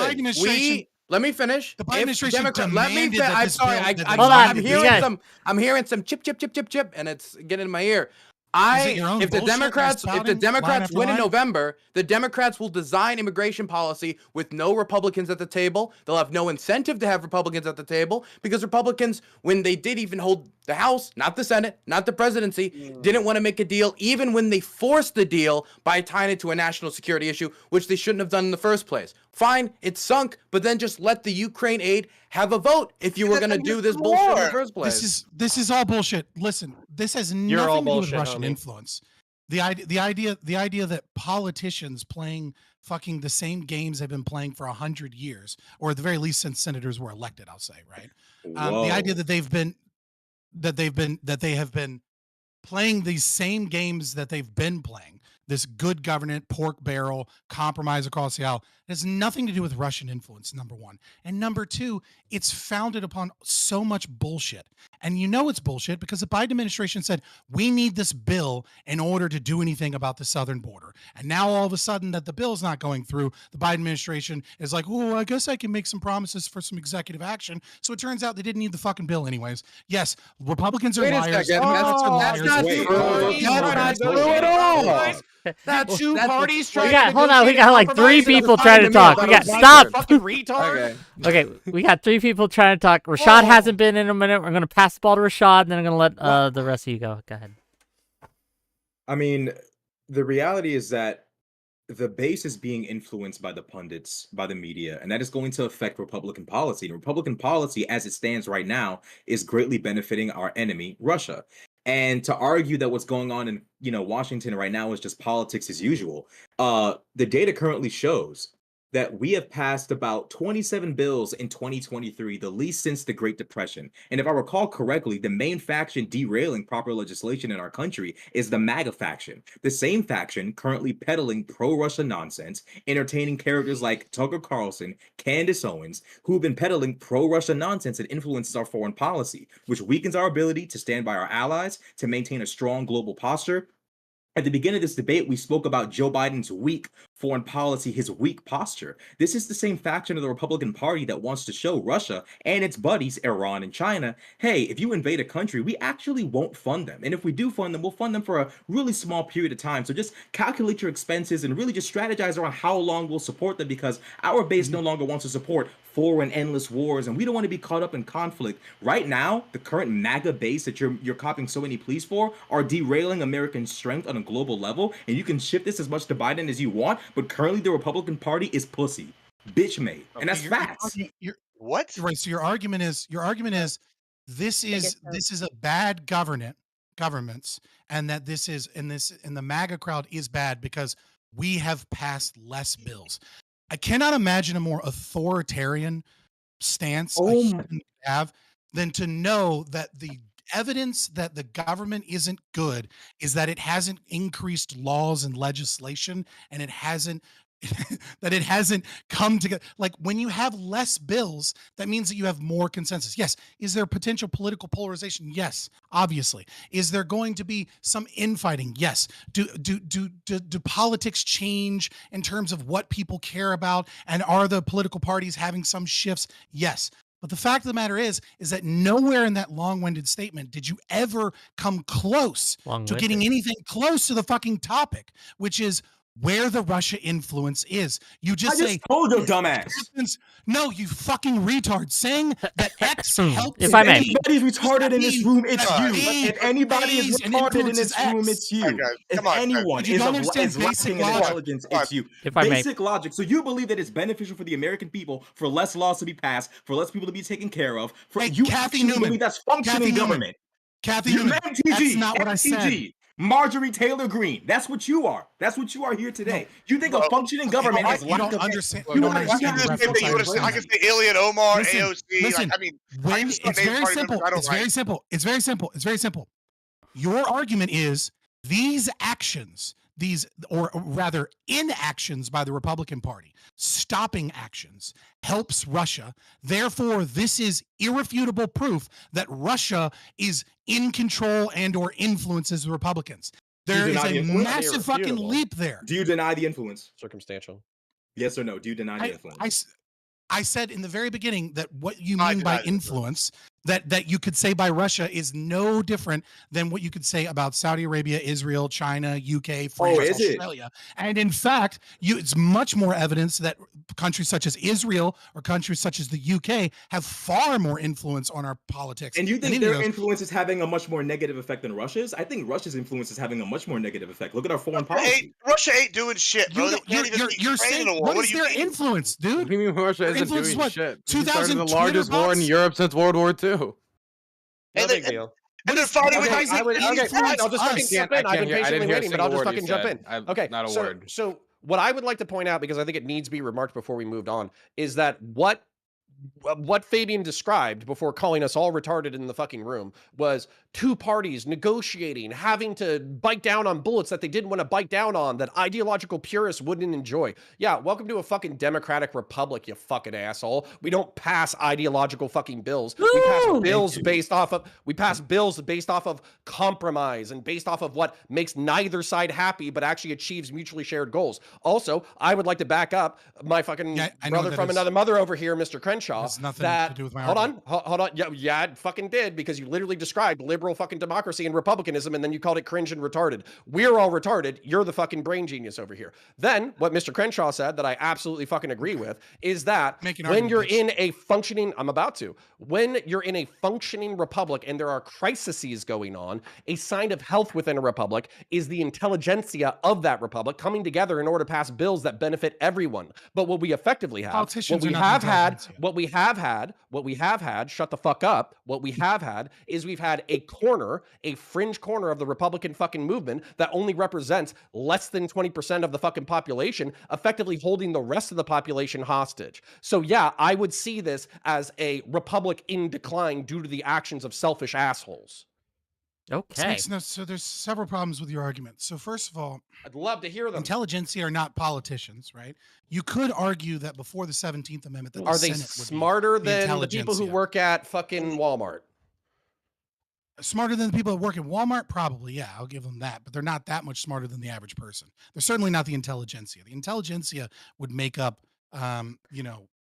Let me finish. The Biden administration demanded that I'm this sorry. bill- that I'm this Hold on, I'm you hearing guys- some. I'm hearing some chip, and it's getting in my ear. your own if the bullshit you're Democrats spouting line after win in line? November, the Democrats will design immigration policy with no Republicans at the table. They'll have no incentive to have Republicans at the table because Republicans, when they did even hold the House, not the Senate, not the presidency, didn't want to make a deal, even when they forced the deal by tying it to a national security issue, which they shouldn't have done in the first place. Fine, it sunk, but then just let the Ukraine aid have a vote if you were going to do this bullshit in the first place. This is all bullshit. Listen, this has You're all nothing to do with bullshit, Russian homie. influence. The idea that politicians playing fucking the same games they've been playing for 100 years, or at the very least since senators were elected, I'll say, right? The idea that they have been playing these same games that they've been playing, this good governance, pork barrel, compromise across the aisle, it has nothing to do with Russian influence, number one. And number two, it's founded upon so much bullshit. And you know it's bullshit because the Biden administration said, we need this bill in order to do anything about the southern border. And now all of a sudden that the bill's not going through, the Biden administration is like, oh, I guess I can make some promises for some executive action. So it turns out they didn't need the fucking bill anyways. Yes, Republicans are Wait a liars. second, Democrats are that's liars. not Wait, true. That's not true at all. That two That's parties what- trying to hold on. We got like 3 compromise. people That's trying to fine talk. to We me. got That's stop. fucking retard. Okay. Okay, we got 3 people trying to talk. Rashad hasn't been in a minute. We're gonna pass the ball to Rashad, and then I'm gonna let the rest of you go. Go ahead. I mean, the reality is that the base is being influenced by the pundits, by the media, and that is going to affect Republican policy. And Republican policy, as it stands right now, is greatly benefiting our enemy, Russia. And to argue that what's going on in Washington right now is just politics as usual, the data currently shows that we have passed about 27 bills in 2023, the least since the Great Depression. And if I recall correctly, the main faction derailing proper legislation in our country is the MAGA faction, the same faction currently peddling pro-Russia nonsense, entertaining characters like Tucker Carlson, Candace Owens, who've been peddling pro-Russia nonsense that influences our foreign policy, which weakens our ability to stand by our allies, to maintain a strong global posture. At the beginning of this debate, we spoke about Joe Biden's weak foreign policy, his weak posture. This is the same faction of the Republican Party that wants to show Russia and its buddies, Iran and China, hey, if you invade a country, we actually won't fund them. And if we do fund them, we'll fund them for a really small period of time. So just calculate your expenses and really just strategize around how long we'll support them, because our base no longer wants to support foreign endless wars, and we don't want to be caught up in conflict. Right now, the current MAGA base that you're copying so many pleas for are derailing American strength on a global level, and you can shift this as much to Biden as you want, but currently the Republican Party is pussy, bitch made, and that's facts. What? Right. So your argument is this is a bad governments, and that the MAGA crowd is bad because we have passed less bills. I cannot imagine a more authoritarian stance a human could have than to know that the evidence that the government isn't good is that it hasn't increased laws and legislation, and it hasn't come together. Like, when you have less bills, that means that you have more consensus. Yes. Is there potential political polarization? Yes, obviously. Is there going to be some infighting? Yes. Do politics change in terms of what people care about? And are the political parties having some shifts? Yes. But the fact of the matter is that nowhere in that long-winded statement did you ever come close to getting anything close to the fucking topic, which is where the Russia influence is. You just say, told your dumbass. No, you fucking retard. Saying that X helps. If I may. Anybody's retarded in this room, it's Alright. you. If anybody is retarded in this room, it's you. Alright, guys, If come on, anyone guys. You is don't understand is basic lacking in logic. intelligence, it's you. If I may. Basic logic. So you believe that it's beneficial for the American people for less laws to be passed, for less people to be taken care of. For Hey, you Kathy actually Newman. believe that's functioning Kathy Newman. government. Kathy You Newman, MTG, that's not what I said. MTG, Marjorie Taylor Greene. That's what you are. That's what you are here today. You think a functioning government has You lack don't of understand. You You know don't what? I understand can the just say reference that I you was I can making. say Ilhan Omar, Listen, AOC. listen, I mean, When just it's name very party simple. members I don't It's very like. simple. It's very simple. It's very simple. Your argument is these actions, or rather inactions by the Republican Party, stopping actions, helps Russia. Therefore, this is irrefutable proof that Russia is in control and or influences the Republicans. There is deny a the influence? massive fucking Irrefutable. leap there. Do you deny the influence? Circumstantial. Yes or no? Do you deny the influence? I said in the very beginning that what you I mean by deny the influence. influence, that you could say by Russia is no different than what you could say about Saudi Arabia, Israel, China, UK, France, is it? Australia. And in fact, it's much more evidence that countries such as Israel or countries such as the UK have far more influence on our politics. And you than think any of their those. influence is having a much more negative effect than Russia's? I think Russia's influence is having a much more negative effect. Look at our foreign policy. Russia ain't doing shit, bro. They can't even keep You're Ukraine in saying a war. what is do you their mean? influence, What dude? do you mean Russia Their isn't influence doing is what? shit? We 2000 started the Twitter largest war in bots? Europe since World War II. No And big they- deal. And they're fighting with Okay, Russian Okay, fine. I'll just fucking us. jump in. I've been I didn't patiently hear a waiting, but I'll single just word fucking you jump in. said. Okay, Not a so, word. So what I would like to point out, because I think it needs to be remarked before we moved on, is that what Fabian described before calling us all retarded in the fucking room was two parties negotiating, having to bite down on bullets that they didn't want to bite down on, that ideological purists wouldn't enjoy. Yeah, welcome to a fucking democratic republic, you fucking asshole. We don't pass ideological fucking bills. We pass bills based off of compromise and based off of what makes neither side happy but actually achieves mutually shared goals. Also, I would like to back up my fucking brother from another mother over here, Mr. Crenshaw. Has nothing that to do with my hold argument. on, hold on. Yeah, it fucking did, because you literally described liberal fucking democracy and republicanism, and then you called it cringe and retarded. We're all retarded. You're the fucking brain genius over here. Then what Mr. Crenshaw said that I absolutely fucking agree with is that when you're in a functioning, when you're in a functioning republic and there are crises going on, a sign of health within a republic is the intelligentsia of that republic coming together in order to pass bills that benefit everyone. But what we effectively have, Politicians what we are not the have had, intelligentsia. what we have had, shut the fuck up. What we have had is we've had a fringe corner of the Republican fucking movement that only represents less than 20% of the fucking population, effectively holding the rest of the population hostage. So yeah, I would see this as a republic in decline due to the actions of selfish assholes. Okay. So there's several problems with your argument. So first of all, I'd love to hear them. intelligentsia are not politicians, right? You could argue that before the 17th Amendment, that Are the they Senate would be smarter than the people who intelligentsia. work at fucking Walmart? Smarter than the people that work at Walmart? Probably, yeah, I'll give them that. But they're not that much smarter than the average person. They're certainly not the intelligentsia. The intelligentsia would make up,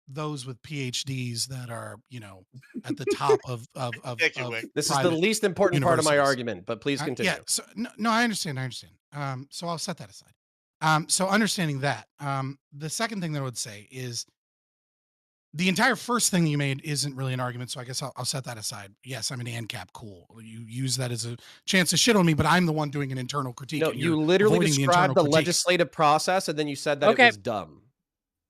those with PhDs that are, at the top of This is the least important part of my argument, but please continue. Yeah, so, no, I understand. So I'll set that aside. So understanding that, the second thing that I would say is the entire first thing you made isn't really an argument, so I guess I'll set that aside. Yes, I'm an ANCAP, cool. You use that as a chance to shit on me, but I'm the one doing an internal critique. No, you literally described the legislative process, and then you said that it was dumb.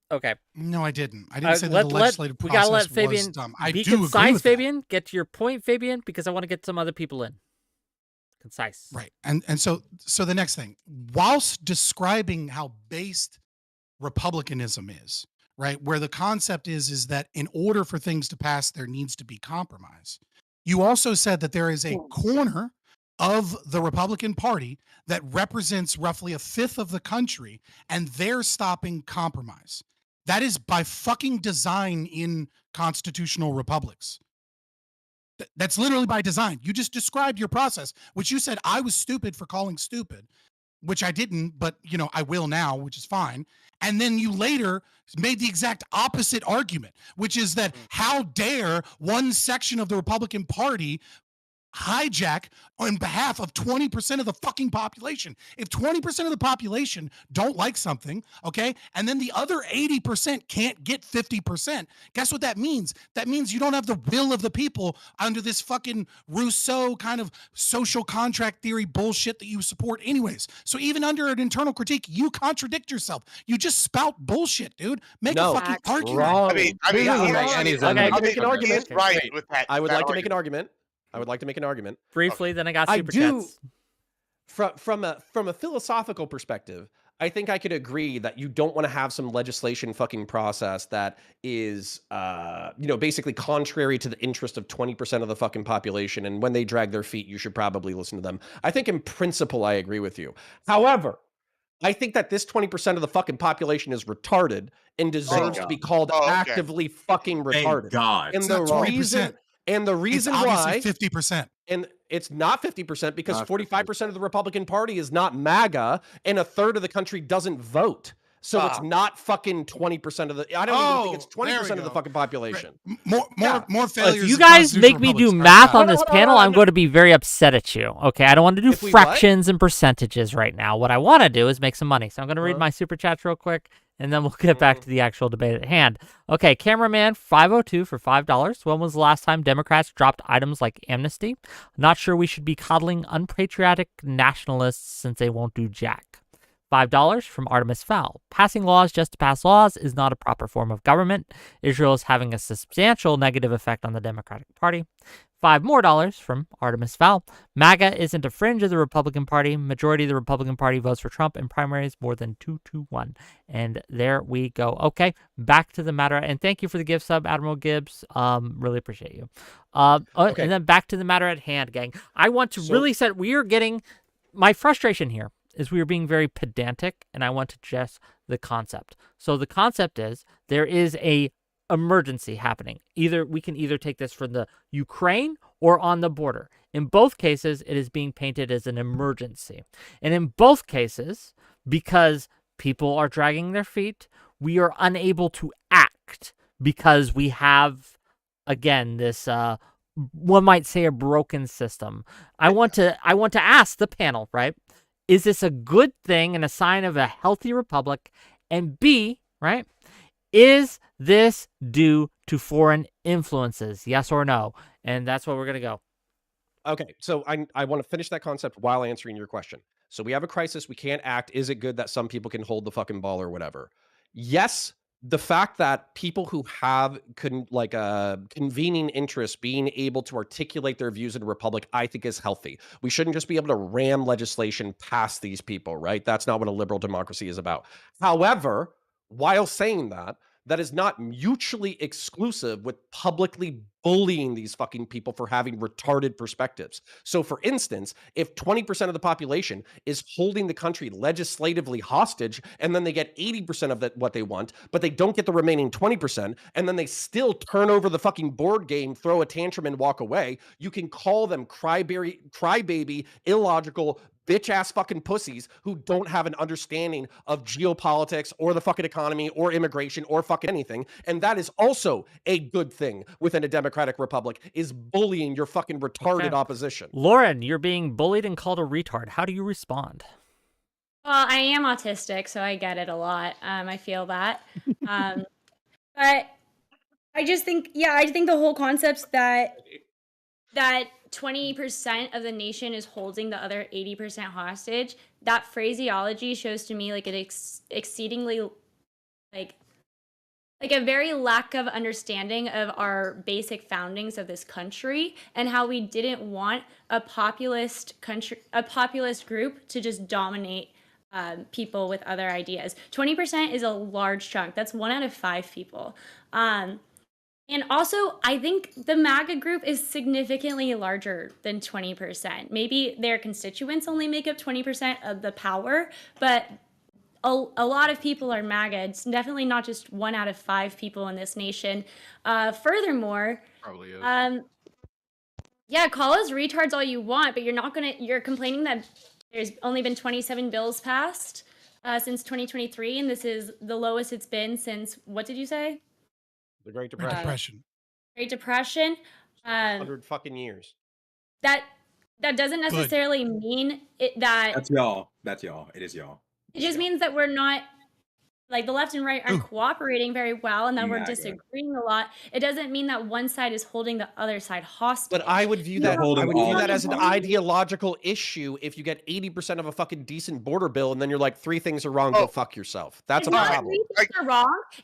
Okay. No, I didn't. I didn't say that the legislative we process gotta let Fabian was dumb. I be do concise, agree with Fabian. Get to your point, Fabian, because I want to get some other people in. Concise. Right. And so the next thing, whilst describing how based republicanism is, right, where the concept is that in order for things to pass, there needs to be compromise. You also said that there is a corner of the Republican Party that represents roughly a fifth of the country, and they're stopping compromise. That is by fucking design in constitutional republics. That's literally by design. You just described your process, which you said I was stupid for calling stupid, which I didn't, but I will now, which is fine. And then you later made the exact opposite argument, which is that how dare one section of the Republican Party hijack on behalf of 20% of the fucking population. If 20% of the population don't like something, okay, and then the other 80% can't get 50%, guess what that means? That means you don't have the will of the people under this fucking Rousseau kind of social contract theory bullshit that you support anyways. So even under an internal critique, you contradict yourself. You just spout bullshit, dude. Make a fucking argument. Wrong. I make an argument. Right with that. I would like to make an argument. I would like to make an argument. Briefly, then I got super chats. From a philosophical perspective, I think I could agree that you don't want to have some legislation fucking process that is, basically contrary to the interest of 20% of the fucking population. And when they drag their feet, you should probably listen to them. I think in principle, I agree with you. However, I think that this 20% of the fucking population is retarded and deserves to be called actively fucking retarded. Thank God. And the reason why 50%. And it's not 50% because 45% of the Republican Party is not MAGA and a third of the country doesn't vote. So it's not fucking 20% of the. I don't even think it's 20% of the fucking population. More failures. If you guys make me do math on this panel, I'm going to be very upset at you. Okay, I don't want to do fractions and percentages right now. What I want to do is make some money. So I'm going to read my super chats real quick, and then we'll get back to the actual debate at hand. Okay, cameraman 502 for $5. When was the last time Democrats dropped items like amnesty? Not sure we should be coddling unpatriotic nationalists since they won't do jack. $5 from 𝕾𝖍𝖎𝖙. Passing laws just to pass laws is not a proper form of government. Israel is having a substantial negative effect on the Democratic Party. $5 more from 𝕾𝖍𝖎𝖙. MAGA isn't a fringe of the Republican Party. Majority of the Republican Party votes for Trump in primaries more than 2-1. And there we go. Okay, back to the matter. And thank you for the gift sub, Admiral Gibbs. Really appreciate you. Okay. And then back to the matter at hand, gang. I want to really set, we are getting, my frustration here is we are being very pedantic, and I want to address the concept. So the concept is there is a emergency happening. We can either take this from the Ukraine or on the border. In both cases, it is being painted as an emergency. And in both cases, because people are dragging their feet, we are unable to act because we have, again, this one might say a broken system. I want to ask the panel, right? Is this a good thing and a sign of a healthy republic? And B, right, is this due to foreign influences? Yes or no? And that's where we're going to go. Okay, so I want to finish that concept while answering your question. So we have a crisis. We can't act. Is it good that some people can hold the fucking ball or whatever? Yes. The fact that people who have convening interests being able to articulate their views in a republic, I think is healthy. We shouldn't just be able to ram legislation past these people, right? That's not what a liberal democracy is about. However, while saying that, that is not mutually exclusive with publicly bullying these fucking people for having retarded perspectives. So for instance, if 20% of the population is holding the country legislatively hostage, and then they get 80% of what they want, but they don't get the remaining 20%, and then they still turn over the fucking board game, throw a tantrum, and walk away, you can call them crybaby, illogical, bitch-ass fucking pussies who don't have an understanding of geopolitics or the fucking economy or immigration or fucking anything. And that is also a good thing within a democratic republic, is bullying your fucking retarded opposition. Lauren, you're being bullied and called a retard. How do you respond? Well, I am autistic, so I get it a lot. I feel that. But I just think, I think the whole concept that 20% of the nation is holding the other 80% hostage, that phraseology shows to me like an exceedingly like a very lack of understanding of our basic foundings of this country and how we didn't want a populist group to just dominate people with other ideas. 20% is a large chunk. That's 1 out of 5 people. And also, I think the MAGA group is significantly larger than 20%. Maybe their constituents only make up 20% of the power, but a lot of people are MAGA. It's definitely not just 1 out of 5 people in this nation. Furthermore, probably is. Call us retards all you want, but you're complaining that there's only been 27 bills passed since 2023, and this is the lowest it's been since, what did you say? The Great Depression. Great Depression. 100 fucking years. That doesn't necessarily mean that... That's y'all. That's y'all. It is y'all. It just means that we're not... Like, the left and right aren't cooperating very well and that we're disagreeing a lot. It doesn't mean that one side is holding the other side hostage. But I would view that as an ideological issue if you get 80% of a fucking decent border bill and then you're like, 3 things are wrong, go fuck yourself. That's a problem.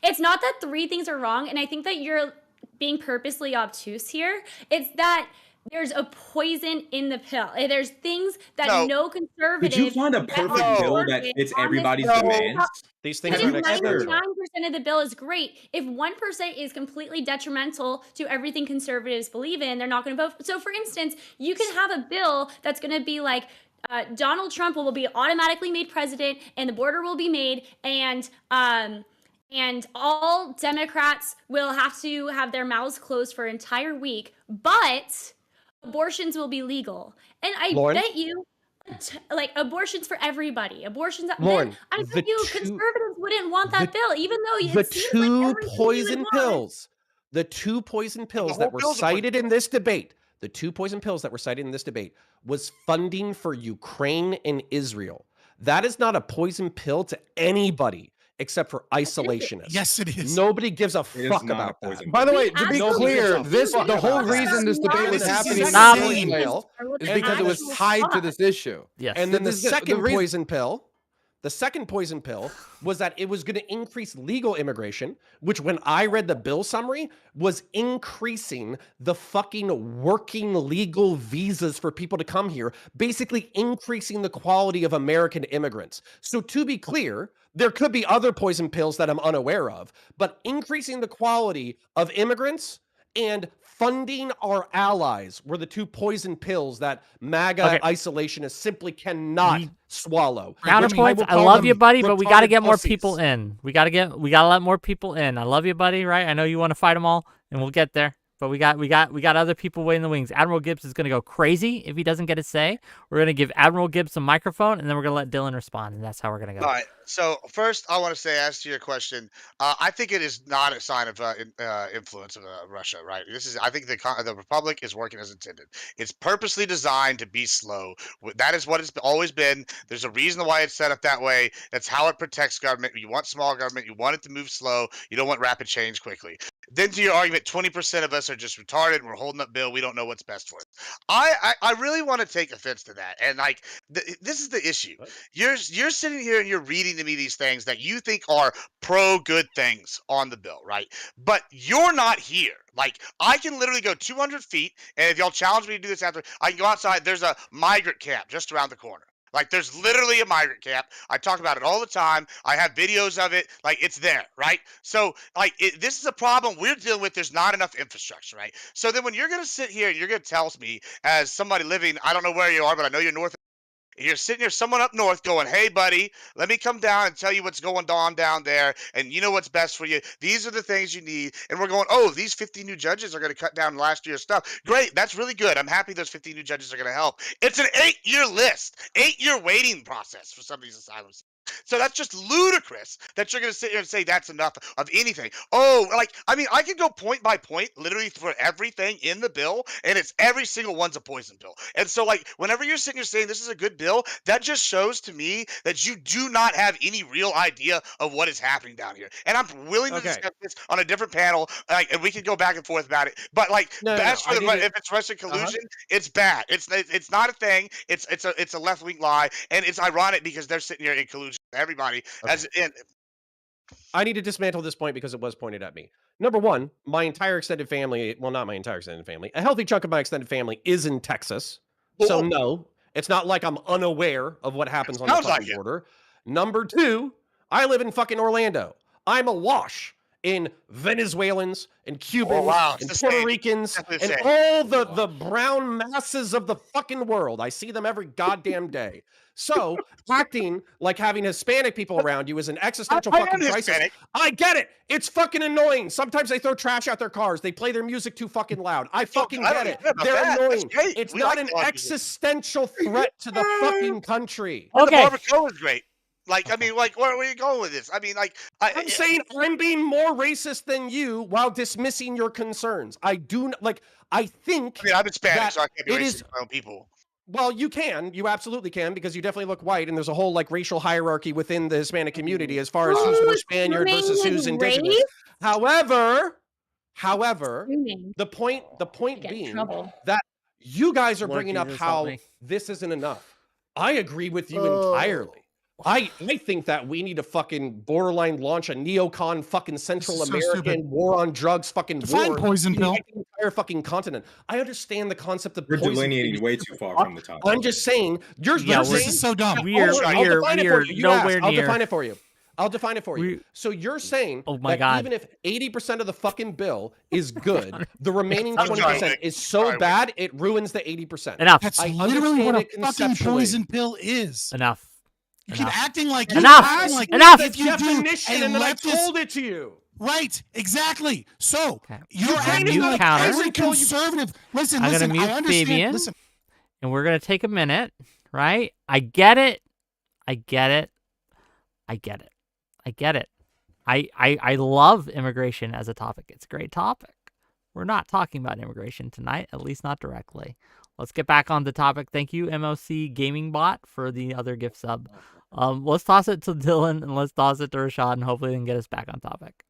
It's not that 3 things are wrong, and I think that you're being purposely obtuse here. It's that there's a poison in the pill. There's things that no conservative... Could you find a perfect pill that fits everybody's demands? These things are 99% of the bill is great. If 1% is completely detrimental to everything conservatives believe in, they're not going to vote. So, for instance, you can have a bill that's going to be like, Donald Trump will be automatically made president, and the border will be made, and all Democrats will have to have their mouths closed for an entire week, but abortions will be legal. And I bet you, like, abortions for everybody. Abortions. Lauren, I bet you conservatives wouldn't want that bill, even though The it seems like two everything you would poison want. pills, the two poison pills that were cited in this debate, the two poison pills that were cited in this debate was funding for Ukraine and Israel. That is not a poison pill to anybody except for isolationists. Yes, it is. Nobody gives a It is fuck not a about that. poison By the We way, to be absolutely clear, do. this Fuck the whole about that. reason this debate was This is happening in insane. the first place is And because it was actual tied to fuck. this issue. Yes. And then the This is the second reason- poison pill, the second poison pill was that it was going to increase legal immigration, which when I read the bill summary was increasing the fucking working legal visas for people to come here, basically increasing the quality of American immigrants. So to be clear, there could be other poison pills that I'm unaware of, but increasing the quality of immigrants and funding our allies were the two poison pills that MAGA isolationists simply cannot swallow. Counterpoints. I love you, buddy, but we got to get more people in. We got to let more people in. I love you, buddy. Right? I know you want to fight them all, and we'll get there. But we got other people waiting in the wings. Admiral Gibbs is going to go crazy if he doesn't get a say. We're going to give Admiral Gibbs a microphone, and then we're going to let Dylan respond, and that's how we're going to go. All right. So first, I want to say, as to your question, I think it is not a sign of influence of Russia. Right. I think the Republic is working as intended. It's purposely designed to be slow. That is what it's always been. There's a reason why it's set up that way. That's how it protects government. You want small government. You want it to move slow. You don't want rapid change quickly. Then to your argument, 20% of us are just retarded. And we're holding up bill. We don't know what's best for us. I really want to take offense to that. And like, this is the issue. You're sitting here and you're reading to me these things that you think are pro good things on the bill, right? But you're not here. Like, I can literally go 200 feet, and if y'all challenge me to do this after, I can go outside. There's a migrant camp just around the corner. Like, there's literally a migrant camp. I talk about it all the time. I have videos of it. Like, it's there, right? So, like, this is a problem we're dealing with. There's not enough infrastructure, right? So then when you're going to sit here and you're going to tell me, as somebody living, I don't know where you are, but I know you're north. You're sitting here, someone up north going, hey, buddy, let me come down and tell you what's going on down there. And you know what's best for you. These are the things you need. And we're going, oh, these 50 new judges are going to cut down last year's stuff. Great. That's really good. I'm happy those 50 new judges are going to help. It's an 8-year list, 8-year waiting process for some of these asylums. So that's just ludicrous that you're going to sit here and say that's enough of anything. Oh, like, I mean, I could go point by point, literally for everything in the bill, and it's every single one's a poison pill. And so, like, whenever you're sitting here saying this is a good bill, that just shows to me that you do not have any real idea of what is happening down here. And I'm willing to discuss this on a different panel, like, and we can go back and forth about it. But like, if it's Russian collusion, it's bad. It's not a thing. It's a left-wing lie, and it's ironic because they're sitting here in collusion. Everybody I need to dismantle this point because it was pointed at me. Number one, my entire extended family, well, not my entire extended family, a healthy chunk of my extended family is in Texas. So no, it's not like I'm unaware of what happens on the fucking border. Number two, I live in fucking Orlando. I'm awash in Venezuelans and Cubans and Puerto Ricans and all the brown masses of the fucking world. I see them every goddamn day. So acting like having Hispanic people around you is an existential fucking crisis. Hispanic. I get it. It's fucking annoying. Sometimes they throw trash out their cars. They play their music too fucking loud. I fucking get it. They're annoying. It's not an existential threat to the fucking country. Okay. The barbacoa is great. Like, I mean, like, where are you going with this? I mean, like, I'm saying I'm being more racist than you while dismissing your concerns. I do like. I think. I mean, I'm Hispanic, so I can't be racist to my own people. Well, you can. You absolutely can because you definitely look white, and there's a whole like racial hierarchy within the Hispanic community as far as who's more Spaniard versus who's indigenous. However, the point being that you guys are bringing up how this isn't enough. I agree with you entirely. I think that we need to fucking borderline launch a neocon fucking Central American war on drugs fucking war. Poison pill. The entire fucking continent. I understand the concept of We're poison. delineating way too far from the top. I'm just saying, this is so dumb. We're nowhere near. I'll define it for you. So you're saying that even if 80% of the fucking bill is good, the remaining 20% is so bad it ruins the 80%. Enough. That's literally what a fucking poison pill is. Enough. You keep acting like enough. If you definition, and then I told it to you. Right, exactly. So you're acting like every conservative. Listen, I'm gonna mute Fabian, listen. And we're gonna take a minute, right? I get it. I get it. I love immigration as a topic. It's a great topic. We're not talking about immigration tonight, at least not directly. Let's get back on the topic. Thank you, MOC Gaming Bot, for the other gift sub. Let's toss it to Dylan and let's toss it to Rashad, and hopefully they can get us back on topic.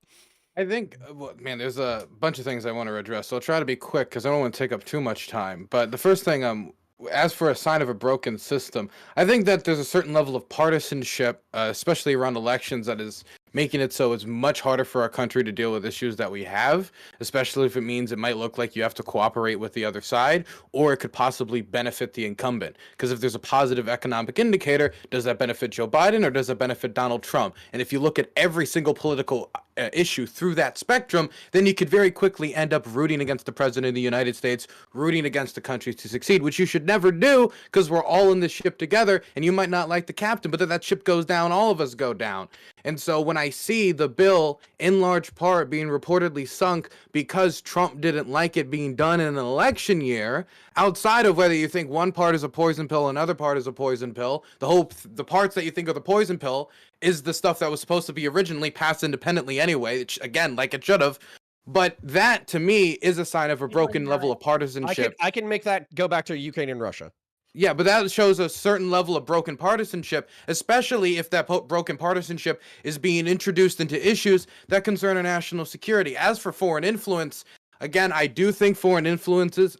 I think, man, there's a bunch of things I want to address, so I'll try to be quick because I don't want to take up too much time. But the first thing, as for a sign of a broken system, I think that there's a certain level of partisanship, especially around elections, that is making it so it's much harder for our country to deal with issues that we have, especially if it means it might look like you have to cooperate with the other side, or it could possibly benefit the incumbent. Because if there's a positive economic indicator, does that benefit Joe Biden or does that benefit Donald Trump? And if you look at every single political issue through that spectrum, then you could very quickly end up rooting against the president of the United States, rooting against the country to succeed, which you should never do because we're all in this ship together, and you might not like the captain, but if that ship goes down, all of us go down. And so when I see the bill in large part being reportedly sunk because Trump didn't like it being done in an election year, outside of whether you think one part is a poison pill, another part is a poison pill, the parts that you think are the poison pill is the stuff that was supposed to be originally passed independently anyway, again, like it should have. But that, to me, is a sign of a broken level of partisanship. I can make that go back to Ukraine and Russia. Yeah, but that shows a certain level of broken partisanship, especially if that broken partisanship is being introduced into issues that concern our national security. As for foreign influence, again, I do think foreign influence,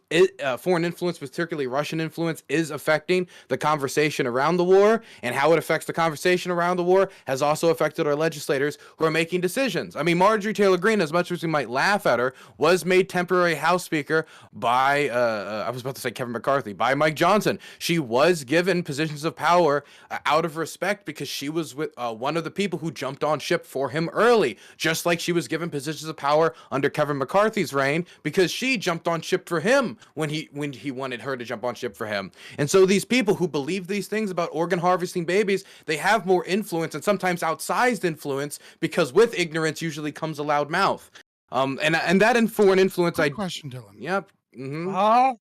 particularly Russian influence, is affecting the conversation around the war, and how it affects the conversation around the war has also affected our legislators who are making decisions. I mean, Marjorie Taylor Greene, as much as we might laugh at her, was made temporary House Speaker by, I was about to say Kevin McCarthy, by Mike Johnson. She was given positions of power out of respect because she was with one of the people who jumped on ship for him early, just like she was given positions of power under Kevin McCarthy's reign because she jumped on ship for him when he wanted her to jump on ship for him. And so these people who believe these things about organ harvesting babies, they have more influence, and sometimes outsized influence, because with ignorance usually comes a loud mouth. And that in foreign influence, Quick question, Dylan. Yep. Mm-hmm.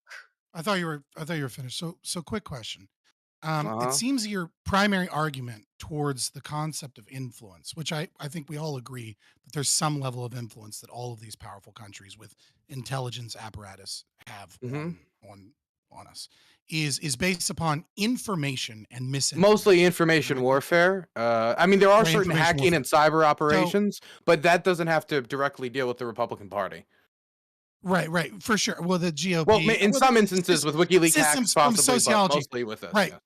I thought you were finished. So quick question. Uh-huh. It seems your primary argument towards the concept of influence, which I think we all agree that there's some level of influence that all of these powerful countries with intelligence apparatus have on us, is based upon information and misinformation. Mostly information warfare. I mean, there are Right, certain information hacking warfare. and cyber operations, but that doesn't have to directly deal with the Republican Party. Right, for sure. Well, the GOP. Well, in some instances with WikiLeaks hacks, systems from possibly, but sociology. mostly with this. Right. Yeah.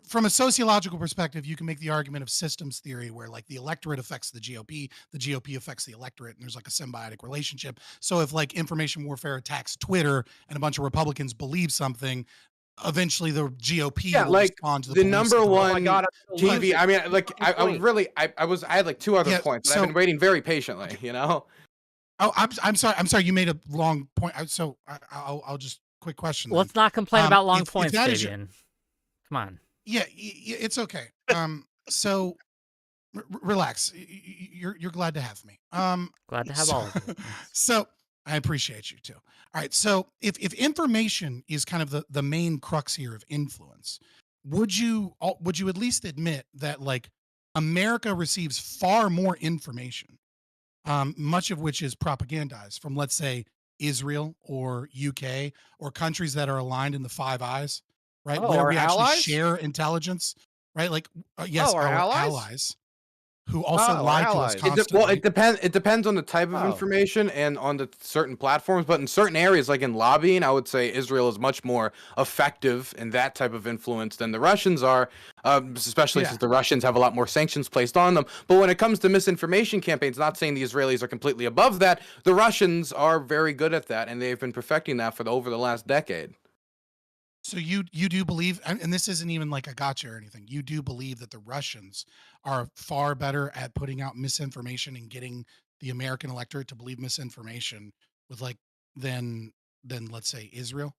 From a sociological perspective, you can make the argument of systems theory where like the electorate affects the GOP affects the electorate, and there's like a symbiotic relationship. So if like information warfare attacks Twitter and a bunch of Republicans believe something, eventually the GOP will like respond to the the police number and the- one Oh my God, TV. I mean, like I was really, I had like two other Yeah, points. so- I've been waiting very patiently, you know. Oh, I'm sorry. You made a long point. So I'll just quick question. Let's not complain about long if points, that is your- Fabian. Come on. Yeah, it's okay. So relax. You're glad to have me. Glad to have all of you. So I appreciate you too. All right. So if information is kind of the main crux here of influence, would you at least admit that like America receives far more information, much of which is propagandized from, let's say, Israel or UK or countries that are aligned in the Five Eyes, right? Oh, Where our we actually allies? share intelligence, right? Like, yes, Oh, our our allies? allies who also Oh, lie to us allies. constantly. It depends on the type of Oh. information and on the certain platforms. But in certain areas, like in lobbying, I would say Israel is much more effective in that type of influence than the Russians are, especially Yeah. since the Russians have a lot more sanctions placed on them. But when it comes to misinformation campaigns, not saying the Israelis are completely above that, the Russians are very good at that, and they've been perfecting that for over the last decade. So you do believe, and this isn't even like a gotcha or anything. You do believe that the Russians are far better at putting out misinformation and getting the American electorate to believe misinformation with like than let's say Israel.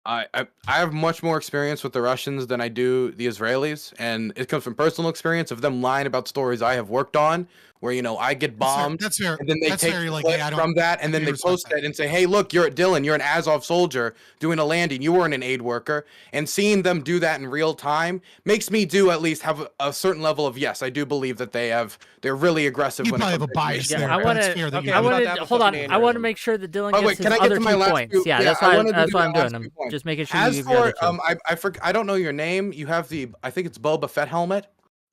I have much more experience with the Russians than I do the Israelis, and it comes from personal experience of them lying about stories I have worked on, where I get bombed, That's fair. and then they That's take fair. the Like, clip hey, I don't. from that, I and then do they respect post that. it and say, "Hey, look, you're Dylan, you're an Azov soldier doing a landing. You weren't an aid worker." And seeing them do that in real time makes me at least have a certain level of yes, I do believe that they're really aggressive. You when it probably have comes a to bias information. Yeah, there. I want That's to. fair that you I have about a- to have want a to hold on. fucking I want to aneurysm. make sure that Dylan Oh, gets wait, his can I get other to my two last points. few? Yeah, Yeah, that's I why. wanted to That's do why my I'm doing. last I'm few points. just making sure you As give your other for two. I don't know your name. You have I think it's 𝕵𝖎𝖎𝖙𝖘𝍍𝖔𝖜.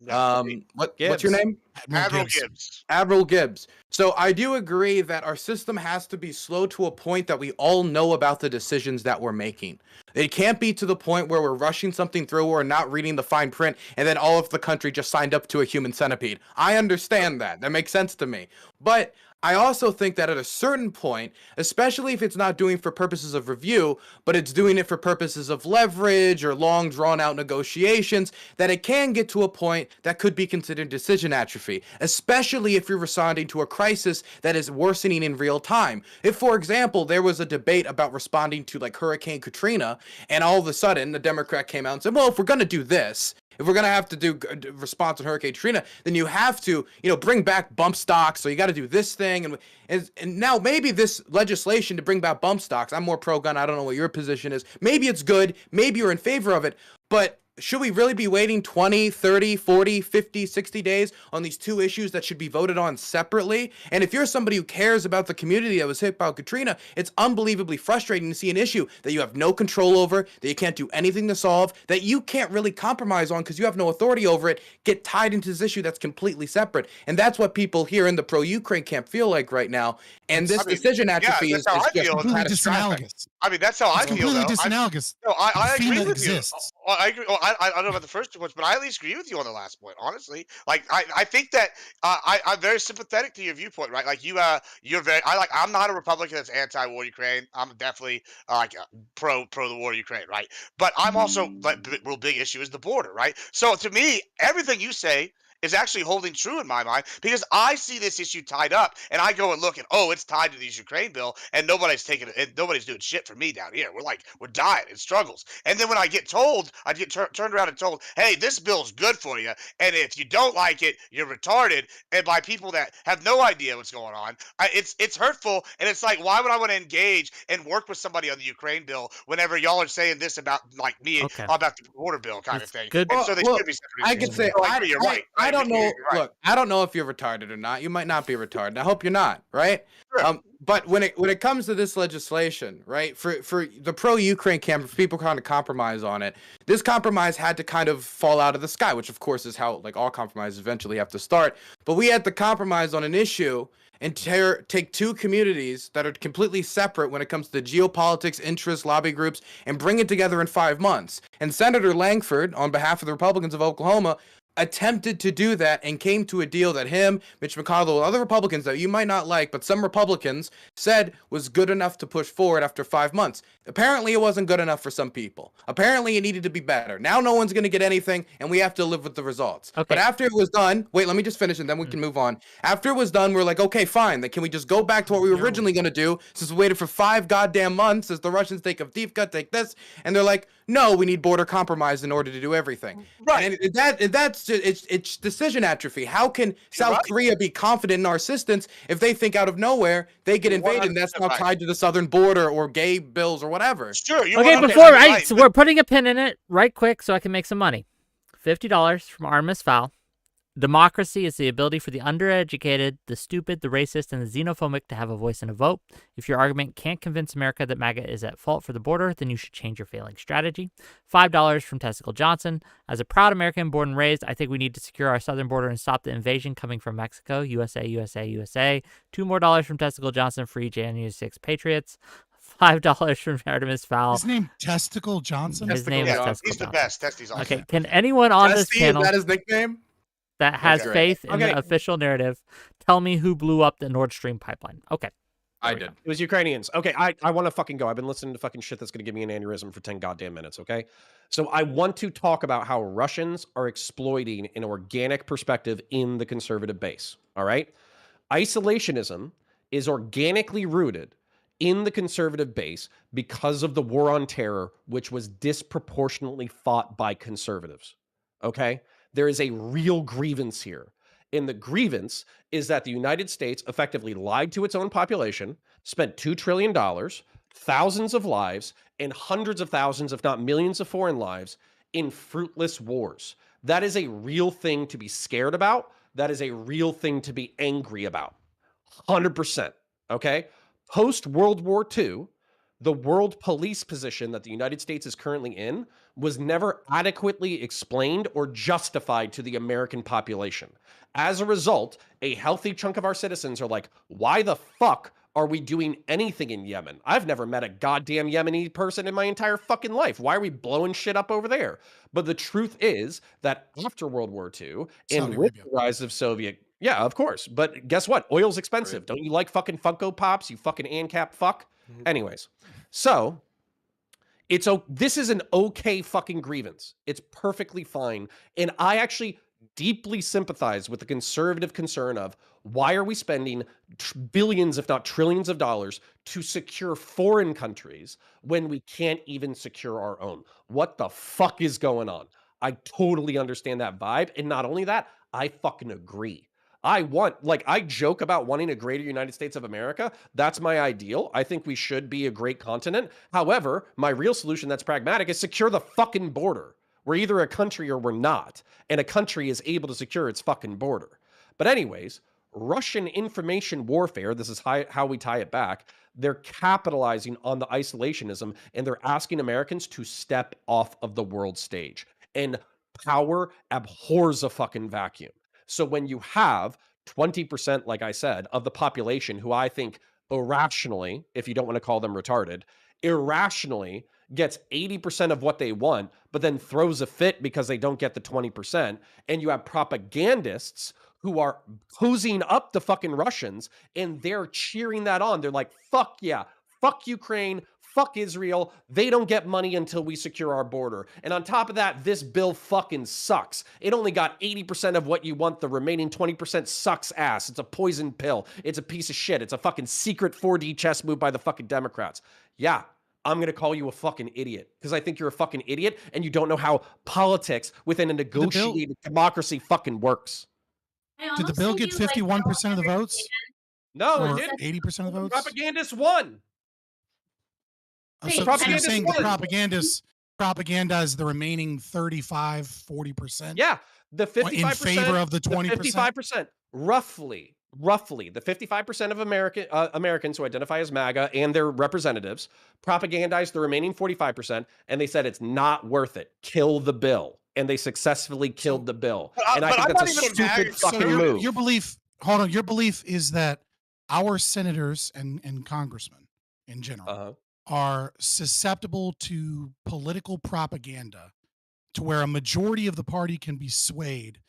Yeah. What's your Gibbs. name? Admiral Gibbs. Admiral Gibbs. So I do agree that our system has to be slow to a point that we all know about the decisions that we're making. It can't be to the point where we're rushing something through or not reading the fine print, and then all of the country just signed up to a human centipede. I understand that. That makes sense to me. But I also think that at a certain point, especially if it's not doing for purposes of review, but it's doing it for purposes of leverage or long drawn out negotiations, that it can get to a point that could be considered decision atrophy, especially if you're responding to a crisis that is worsening in real time. If, for example, there was a debate about responding to like Hurricane Katrina, and all of a sudden the Democrat came out and said, well, if we're going to do this, if we're going to have to do response on Hurricane Katrina, then you have to, bring back bump stocks. So you got to do this thing. And now maybe this legislation to bring back bump stocks, I'm more pro-gun. I don't know what your position is. Maybe it's good. Maybe you're in favor of it. But should we really be waiting 20, 30, 40, 50, 60 days on these two issues that should be voted on separately? And if you're somebody who cares about the community that was hit by Katrina, it's unbelievably frustrating to see an issue that you have no control over, that you can't do anything to solve, that you can't really compromise on because you have no authority over it, get tied into this issue that's completely separate. And that's what people here in the pro-Ukraine camp feel like right now. And this decision atrophy is that's how I just feel. completely catastrophic. disanalogous. I mean, that's how I It's feel, completely though. disanalogous. No, I The agree FEMA with you. exists. I agree. Well, I don't know about the first two points, but I at least agree with you on the last point. Honestly, like I think that I'm very sympathetic to your viewpoint, right? Like you're very. I'm not a Republican that's anti-war Ukraine. I'm definitely pro the war Ukraine, right? But I'm also like real big issue is the border, right? So to me, everything you say is actually holding true in my mind because I see this issue tied up and I go and look and it's tied to these Ukraine bill and nobody's taking it and nobody's doing shit for me down here. We're dying in struggles. And then when I get told, I get turned around and told, hey, this bill's good for you. And if you don't like it, you're retarded. And by people that have no idea what's going on, it's hurtful. And it's like, why would I want to engage and work with somebody on the Ukraine bill whenever y'all are saying this about like me Okay. about the border bill kind of It's thing? good. And so they should be separate I issues. could say So I agree, you're right. I don't know. You're right. Look, I don't know if you're retarded or not. You might not be retarded. I hope you're not, right? Sure. But when it comes to this legislation, right, for the pro-Ukraine camp, if people kind of compromise on it, this compromise had to kind of fall out of the sky, which of course is how like all compromises eventually have to start. But we had to compromise on an issue and take two communities that are completely separate when it comes to geopolitics, interests, lobby groups, and bring it together in 5 months. And Senator Langford, on behalf of the Republicans of Oklahoma, attempted to do that and came to a deal that him, Mitch McConnell, and other Republicans that you might not like, but some Republicans said was good enough to push forward after 5 months. Apparently, it wasn't good enough for some people. Apparently, it needed to be better. Now, no one's going to get anything, and we have to live with the results. Okay. But after it was done, wait, let me just finish, and then we can move on. After it was done, we're like, okay, fine. Then can we just go back to what we were originally going to do since we waited for 5 goddamn months as the Russians take Avdiivka, take this, and they're like, no, we need border compromise in order to do everything. Right. And that's just, it's decision atrophy. How can South Korea be confident in our assistance if they think out of nowhere they get invaded and that's now tied to the southern border or gay bills or whatever? Sure. Okay, before so we're putting a pin in it right quick so I can make some money. $50 from Artemis Fowl. Democracy is the ability for the undereducated, the stupid, the racist, and the xenophobic to have a voice and a vote. If your argument can't convince America that MAGA is at fault for the border, then you should change your failing strategy. $5 from Testicle Johnson. As a proud American born and raised, I think we need to secure our southern border and stop the invasion coming from Mexico. USA, USA, USA. $2 more from Testicle Johnson. Free January 6 Patriots. $5 from Artemis Fowl. His name Testicle Johnson? His name is Testicle He's the Johnson. best. Testi's awesome. Okay, can anyone on this panel... Is that his nickname? That has faith in the official narrative. Tell me who blew up the Nord Stream pipeline. Okay. I did. It was Ukrainians. Okay, I want to fucking go. I've been listening to fucking shit that's going to give me an aneurysm for 10 goddamn minutes, okay? So I want to talk about how Russians are exploiting an organic perspective in the conservative base, all right? Isolationism is organically rooted in the conservative base because of the war on terror, which was disproportionately fought by conservatives. Okay? There is a real grievance here. And the grievance is that the United States effectively lied to its own population, spent $2 trillion, thousands of lives, and hundreds of thousands, if not millions of foreign lives in fruitless wars. That is a real thing to be scared about. That is a real thing to be angry about. 100%. Okay? Post World War II, the world police position that the United States is currently in was never adequately explained or justified to the American population. As a result, a healthy chunk of our citizens are like, why the fuck are we doing anything in Yemen? I've never met a goddamn Yemeni person in my entire fucking life. Why are we blowing shit up over there? But the truth is that after World War II and Saudi with Arabia. the rise of Soviet, yeah, of course. But guess what? Oil's expensive. Don't you like fucking Funko Pops, you fucking ANCAP fuck? Anyways, so this is an okay fucking grievance. It's perfectly fine. And I actually deeply sympathize with the conservative concern of why are we spending billions, if not trillions of dollars to secure foreign countries when we can't even secure our own? What the fuck is going on? I totally understand that vibe. And not only that, I fucking agree. I joke about wanting a greater United States of America. That's my ideal. I think we should be a great continent. However, my real solution that's pragmatic is secure the fucking border. We're either a country or we're not. And a country is able to secure its fucking border. But anyways, Russian information warfare, this is how we tie it back. They're capitalizing on the isolationism and they're asking Americans to step off of the world stage. And power abhors a fucking vacuum. So when you have 20%, like I said, of the population who I think irrationally, if you don't want to call them retarded, irrationally gets 80% of what they want, but then throws a fit because they don't get the 20%, and you have propagandists who are posing up the fucking Russians, and they're cheering that on. They're like, fuck yeah, fuck Ukraine, fuck Israel. They don't get money until we secure our border. And on top of that, this bill fucking sucks. It only got 80% of what you want. The remaining 20% sucks ass. It's a poison pill. It's a piece of shit. It's a fucking secret 4D chess move by the fucking Democrats. Yeah, I'm going to call you a fucking idiot because I think you're a fucking idiot and you don't know how politics within a negotiated democracy fucking works. Did the bill get 51% of the votes? No, or it didn't. 80% of the votes? Propagandists won. So you're saying the propagandize the remaining 35-40%? Yeah, the 55% in favor of the 20%. 55%, roughly, the 55% of Americans who identify as MAGA and their representatives propagandized the remaining 45%, and they said it's not worth it. Kill the bill, and they successfully killed the bill. And I think that's a stupid fucking move. Your belief, hold on. Your belief is that our senators and congressmen in general are susceptible to political propaganda to where a majority of the party can be swayed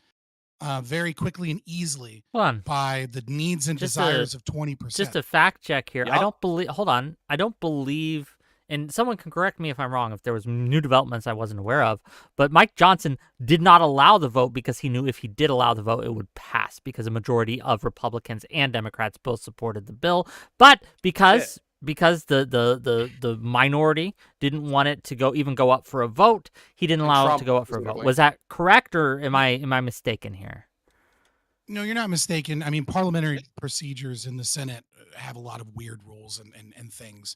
very quickly and easily by the needs and desires of 20%. Just a fact check here. Yep. I don't believe, hold on. I don't believe, and someone can correct me if I'm wrong, if there was new developments I wasn't aware of, but Mike Johnson did not allow the vote because he knew if he did allow the vote, it would pass because a majority of Republicans and Democrats both supported the bill. But because the minority didn't want it to go up for a vote, he didn't allow it to go up for a vote. Was that correct, or am I mistaken here? No, you're not mistaken. I mean, parliamentary procedures in the Senate have a lot of weird rules and things.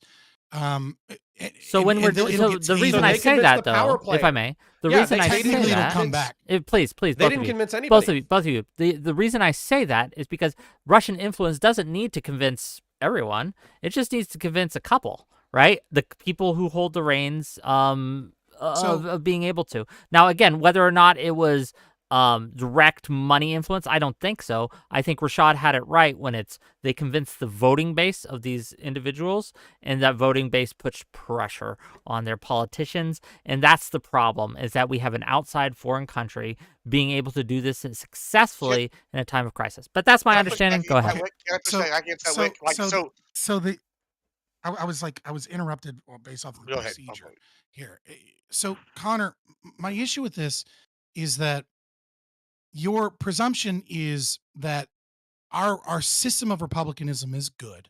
So when we're doing, so the reason I say that, though, if I may, the reason I say that, come back. Please, they didn't convince anybody. Both of you. The reason I say that is because Russian influence doesn't need to convince everyone. It just needs to convince a couple, right? The people who hold the reins of being able to. Now, again, whether or not it was direct money influence, I don't think so. I think Rashad had it right when they convinced the voting base of these individuals, and that voting base puts pressure on their politicians. And that's the problem, is that we have an outside foreign country being able to do this successfully in a time of crisis. But that's my understanding. Go ahead. I was interrupted based off of the procedure here. So Connor, my issue with this is that your presumption is that our system of republicanism is good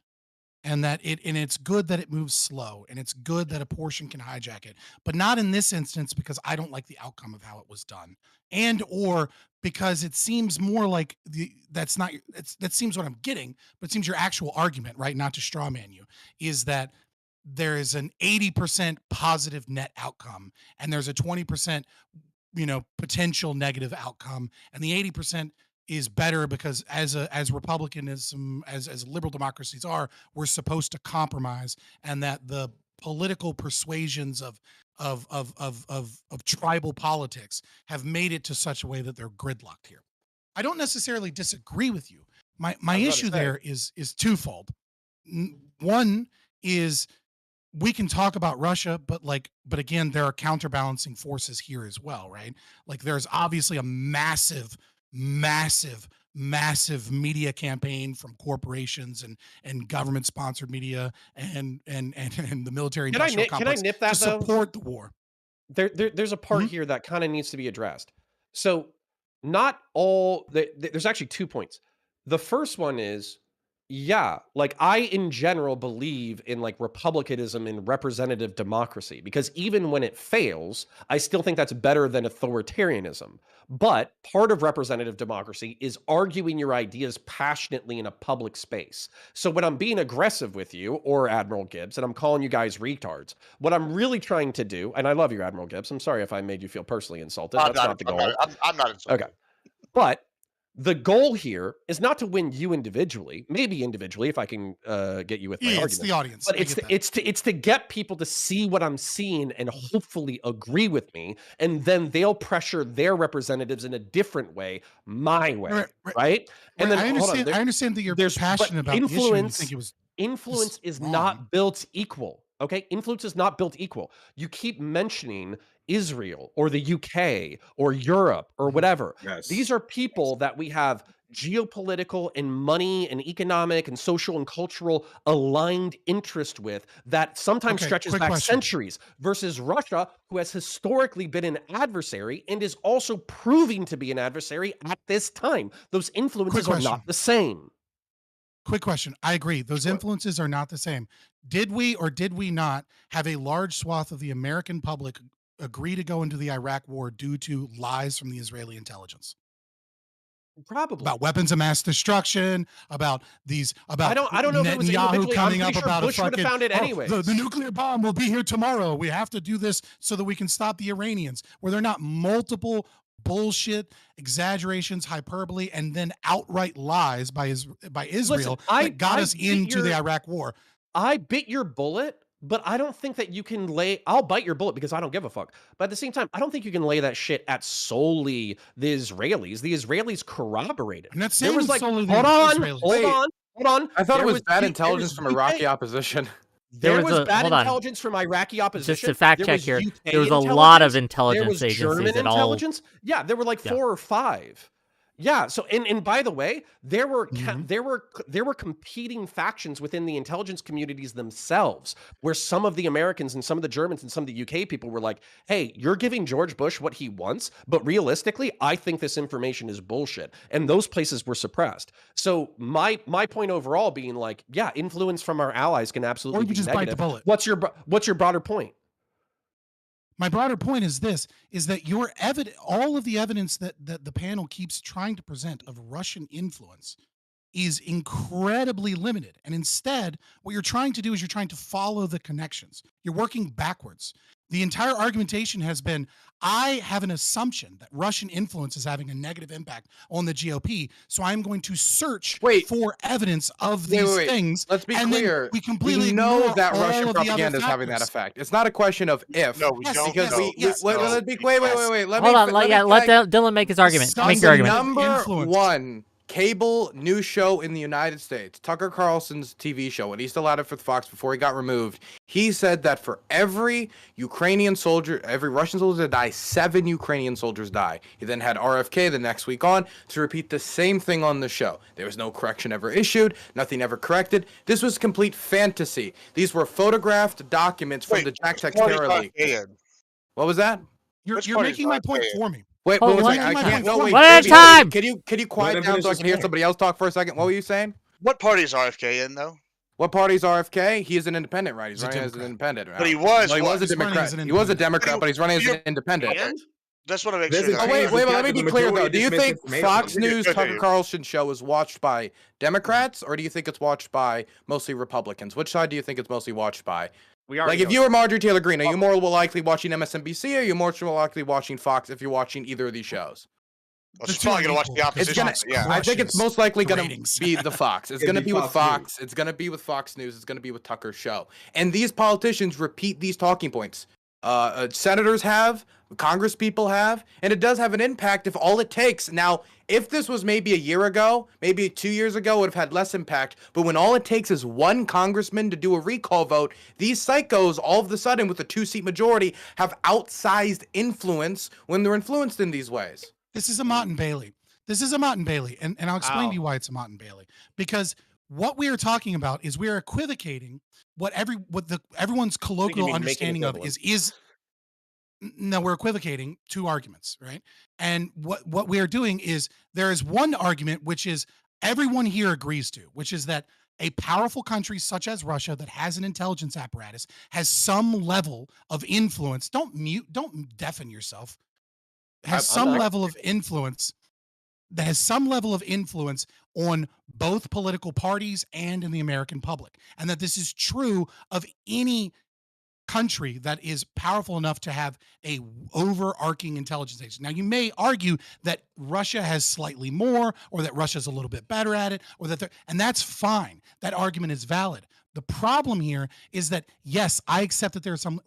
and it's good that it moves slow, and it's good that a portion can hijack it, but not in this instance, because I don't like the outcome of how it was done, and or because it seems more like that seems what I'm getting, but it seems your actual argument, right, not to straw man you, is that there is an 80% positive net outcome, and there's a 20% potential negative outcome, and the 80% is better because as republicanism, as liberal democracies are, we're supposed to compromise, and that the political persuasions of tribal politics have made it to such a way that they're gridlocked here. I don't necessarily disagree with you. My issue there is twofold. One is, we can talk about Russia, but again, there are counterbalancing forces here as well, right? Like, there's obviously a massive media campaign from corporations and government sponsored media and the military industrial complex can I nip that, to support the war. There's a part here that kind of needs to be addressed. So not all there's actually 2 points. The first one is, yeah, like, I in general believe in like republicanism and representative democracy, because even when it fails, I still think that's better than authoritarianism. But part of representative democracy is arguing your ideas passionately in a public space. So when I'm being aggressive with you or Admiral Gibbs and I'm calling you guys retards, what I'm really trying to do, and I love you, Admiral Gibbs, I'm sorry if I made you feel personally insulted. That's not the goal. I'm not insulted. Okay. But the goal here is not to win you individually, maybe individually if I can get you with my argument. It's the audience, but it's to get people to see what I'm seeing and hopefully agree with me, and then they'll pressure their representatives in a different way, my way, right? And then I understand that you're passionate about influence. The issue and you think it was Influence is not built equal. Okay, influence is not built equal. You keep mentioning Israel or the UK or Europe or whatever. Yes. These are people that we have geopolitical and money and economic and social and cultural aligned interest with, that sometimes stretches back centuries, versus Russia, who has historically been an adversary and is also proving to be an adversary at this time. Those influences are not the same. Quick question. I agree. Those influences are not the same. Did we or did we not have a large swath of the American public agree to go into the Iraq war due to lies from the Israeli intelligence? Probably. About weapons of mass destruction, about I don't know if it was Netanyahu coming up sure about Bush a fucking, found it anyways. The nuclear bomb will be here tomorrow. We have to do this so that we can stop the Iranians. Were there not multiple bullshit, exaggerations, hyperbole, and then outright lies by Israel that got us into the Iraq war? I bit your bullet, but I don't think that you can I'll bite your bullet because I don't give a fuck. But at the same time, I don't think you can lay that shit at solely the Israelis. The Israelis corroborated. I'm not saying it was like, hold on. I thought it was bad intelligence from Iraqi opposition. There was bad intelligence from Iraqi opposition. Just to fact check here, there was a lot of intelligence agencies. German intelligence. Yeah, there were like 4 or 5. Yeah. So, and by the way, there were competing factions within the intelligence communities themselves, where some of the Americans and some of the Germans and some of the UK people were like, "Hey, you're giving George Bush what he wants, but realistically, I think this information is bullshit." And those places were suppressed. So my point overall being like, yeah, influence from our allies can absolutely be just negative. bite the bullet. What's your broader point? My broader point is this, is that all of the evidence that the panel keeps trying to present of Russian influence is incredibly limited. And instead, what you're trying to do is you're trying to follow the connections. You're working backwards. The entire argumentation has been, I have an assumption that Russian influence is having a negative impact on the GOP, so I'm going to search for evidence of these things. Let's be clear. We know that Russian propaganda is having that effect. It's not a question of if. No, we don't. Because wait. Let Dylan make his argument. Make your argument. Number one cable news show in the United States, Tucker Carlson's TV show, when he still had it for Fox before he got removed, he said that for every Russian soldier that dies, 7 Ukrainian soldiers die. He then had RFK the next week on to repeat the same thing on the show. There was no correction ever issued, nothing ever corrected. This was complete fantasy. These were photographed documents from the Jack Terror League. What was that? You're making my point for me. Wait, I can't. No, wait. One at a time. Can you quiet down so I can hear somebody else talk for a second? What were you saying? What party is RFK in, though? What party's RFK? He is an independent, right? He's He's a running as an Democrat. independent. But he now. was Well, he was what? a He's running as Democrat. an He was a independent. Democrat, but he's running as an You're- independent. Okay. And Just want to make There's sure a that Oh I wait, change. hear. but let me The be clear majority though. Do you is think misinformation. Fox Continue, News continue. Tucker Carlson show is watched by Democrats, or do you think it's watched by mostly Republicans? Which side do you think it's mostly watched by? We already Like, if know you were Marjorie Taylor Greene, are you more likely watching MSNBC, or are you more likely watching Fox if you're watching either of these shows? Well, The she's two probably are going to watch equal the because It's opposition. gonna. Fox Yeah. I think it's crushes most likely the gonna ratings. be the Fox. It's It'd gonna be be with Fox Fox. It's gonna be with Fox News. It's gonna be with Tucker's show. And these politicians repeat these talking points. Senators have, Congress people have, and it does have an impact if all it takes. Now, if this was maybe a year ago, maybe 2 years ago, it would have had less impact. But when all it takes is one congressman to do a recall vote, these psychos all of a sudden with a 2-seat majority have outsized influence when they're influenced in these ways. This is a Mott and Bailey. This is a Mott and Bailey. And I'll explain Ow. to you why it's a Mott and Bailey. Because what we are talking about is we are equivocating what everyone's colloquial mean making understanding of equivalent. is no, we're equivocating two arguments, right? And what we are doing is there is one argument which is everyone here agrees to, which is that a powerful country such as Russia that has an intelligence apparatus has some level of influence. Don't deafen yourself. Has I'm some not. level of influence that has some level of influence on both political parties and in the American public. And that this is true of any country that is powerful enough to have a overarching intelligence agency. Now, you may argue that Russia has slightly more, or that Russia's a little bit better at it, or that and that's fine. That argument is valid. The problem here is that, yes, I accept that there's some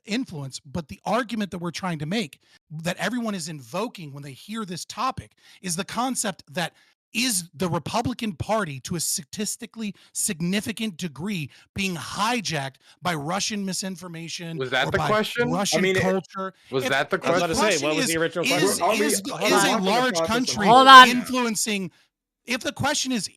influence, but the argument that we're trying to make, that everyone is invoking when they hear this topic, is the concept that is the Republican Party to a statistically significant degree being hijacked by Russian misinformation? Was that or the by question? Russian I mean, culture. Was If- that the if I was about to question? say, what was the original is, question? is, Are we- is, hold is on. a We're in the large process of country Hold on. influencing? If the question is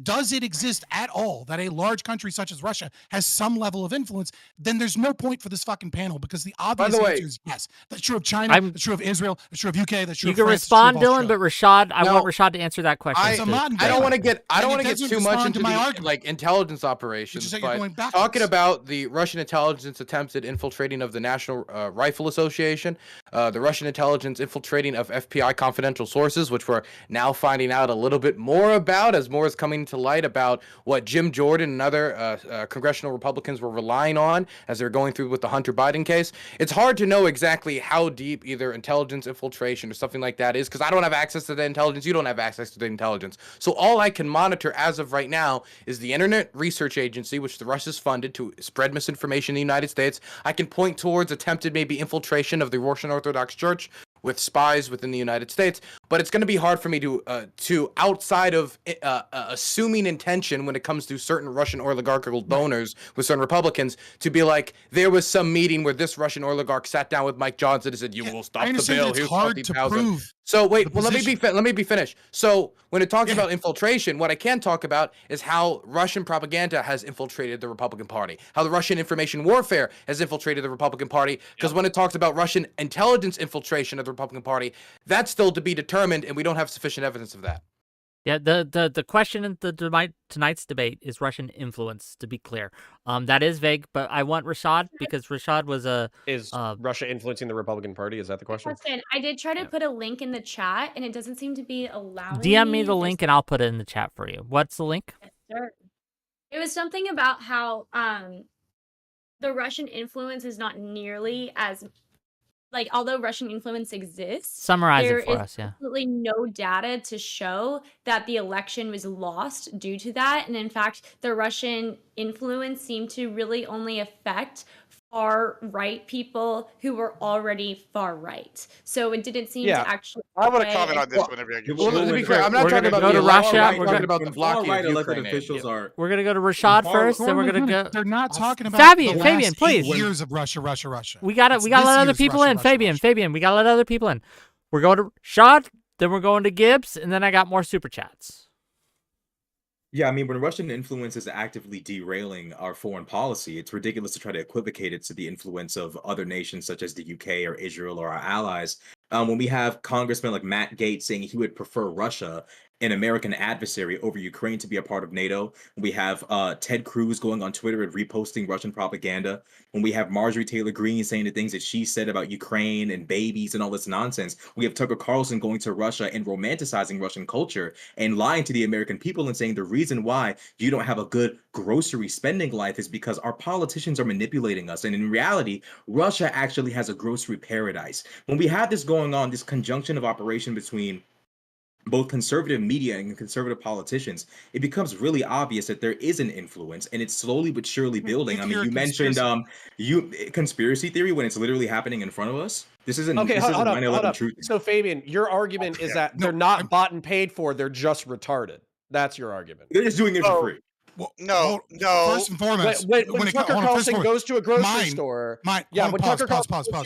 does it exist at all that a large country such as Russia has some level of influence, then there's no point for this fucking panel, because the obvious the way- answer is yes. That's true of China, I'm- that's true of Israel, that's true of UK, that's true You of can France, that's true respond, of Dylan, but Australia. Rashad, I No, want Rashad to answer that question. It's a too. Mott and I don't Bailey. want to get And it get doesn't too much respond into to my the argument. like intelligence Which operations, is that you're but going backwards. talking about the Russian intelligence attempted infiltrating of the National Rifle Association, the Russian intelligence infiltrating of FBI confidential sources, which we're now finding out a little bit more about as more is coming to light about what Jim Jordan and other congressional Republicans were relying on as they're going through with the Hunter Biden case. It's hard to know exactly how deep either intelligence infiltration or something like that is, because I don't have access to the intelligence. You don't have access to the intelligence. So all I can monitor as of right now is the Internet Research Agency, which the Russians funded to spread misinformation in the United States. I can point towards attempted maybe infiltration of the Russian Orthodox Church with spies within the United States, but it's going to be hard for me to outside of assuming intention when it comes to certain Russian oligarchical donors with certain Republicans to be like, there was some meeting where this Russian oligarch sat down with Mike Johnson and said, you will stop I the understand bill. that it's Here's hard to 50,000. prove. So wait, the well, let me position. be finished. So when it talks Yeah. about infiltration, what I can talk about is how Russian propaganda has infiltrated the Republican Party, how the Russian information warfare has infiltrated the Republican Party. Because when it talks about Russian intelligence infiltration of the Republican Party, that's still to be determined, and we don't have sufficient evidence of that. Yeah, the question in tonight's debate is Russian influence, to be clear. That is vague, but I want Rashad, because Rashad was a Is Russia influencing the Republican Party? Is that the question? Question. I did try to Yeah. put a link in the chat, and it doesn't seem to be allowing DM me the There's- link and I'll put it in the chat for you. What's the link? Sure. It was something about how the Russian influence is not nearly as although Russian influence exists, Summarize there it for is us, yeah. absolutely no data to show that the election was lost due to that. And in fact, the Russian influence seemed to really only affect far right people who were already far right. So it didn't seem Yeah. to actually. I want to sway comment on this Well, whenever I get Well, to be We're clear, I'm not gonna talking about go the to election, Russia, I'm we're talking gonna- about the When blockade far-right of elected Ukraine. officials are We're gonna go to Rashad Far- first, then we're gonna go. They're not talking about Fabian, the Fabian, last please. 8 years of Russia. We gotta It's let this other year's people Russia, in. Russia, Fabian, Russia. Fabian, we gotta let other people in. We're going to Rashad, then we're going to Gibbs, and then I got more super chats. Yeah, I mean, when Russian influence is actively derailing our foreign policy, it's ridiculous to try to equivocate it to the influence of other nations such as the UK or Israel or our allies. When we have congressmen like Matt Gaetz saying he would prefer Russia, an American adversary over Ukraine to be a part of NATO. We have Ted Cruz going on Twitter and reposting Russian propaganda. When we have Marjorie Taylor Greene saying the things that she said about Ukraine and babies and all this nonsense. We have Tucker Carlson going to Russia and romanticizing Russian culture and lying to the American people and saying the reason why you don't have a good grocery spending life is because our politicians are manipulating us. And in reality, Russia actually has a grocery paradise. When we have this going on, this conjunction of operation between both conservative media and conservative politicians, it becomes really obvious that there is an influence, and it's slowly but surely building. I mean, you mentioned conspiracy theory when it's literally happening in front of us. This isn't okay. this Hold isn't up, 9/11 truth. So Fabian, your argument is that they're not bought and paid for; they're just retarded. That's your argument. They're just doing it for free. Well, No. First and foremost, when Tucker Carlson goes to a grocery store, when Tucker pause. But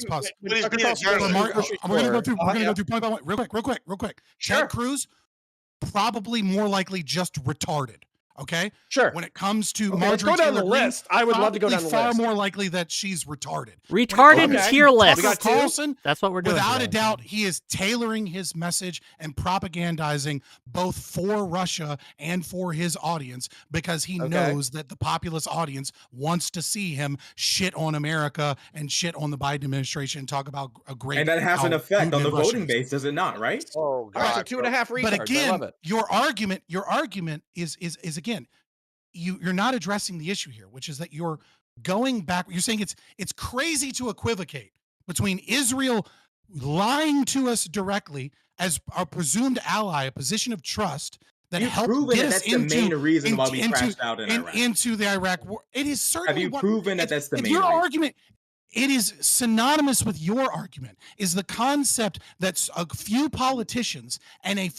he's We're being a journalist. gonna go through point by point, real quick. Sure. Ted Cruz, probably more likely just retarded. Okay. Sure. When it comes to let's Marjorie go down Taylor the Greene, list. I would love to go down the far list. more likely that she's retarded. Retarded Okay. tier list. We got two. Carlson, That's what we're doing. without today. a doubt, he is tailoring his message and propagandizing both for Russia and for his audience because he knows that the populist audience wants to see him shit on America and shit on the Biden administration and talk about a great. And that has an how effect Putin on the and Russia voting is. base, does it not? Right? Oh, All right, so God. 2.5 retards. But I love again, it. your argument is again, you're not addressing the issue here, which is that you're going back. You're saying it's crazy to equivocate between Israel lying to us directly as our presumed ally, a position of trust that You've helped proven get that us that's the main reason why we crashed out in Iraq. into the Iraq war. It is certainly. Have you proven that that's the main your reason? argument? It is synonymous with your argument, is the concept that a few politicians and a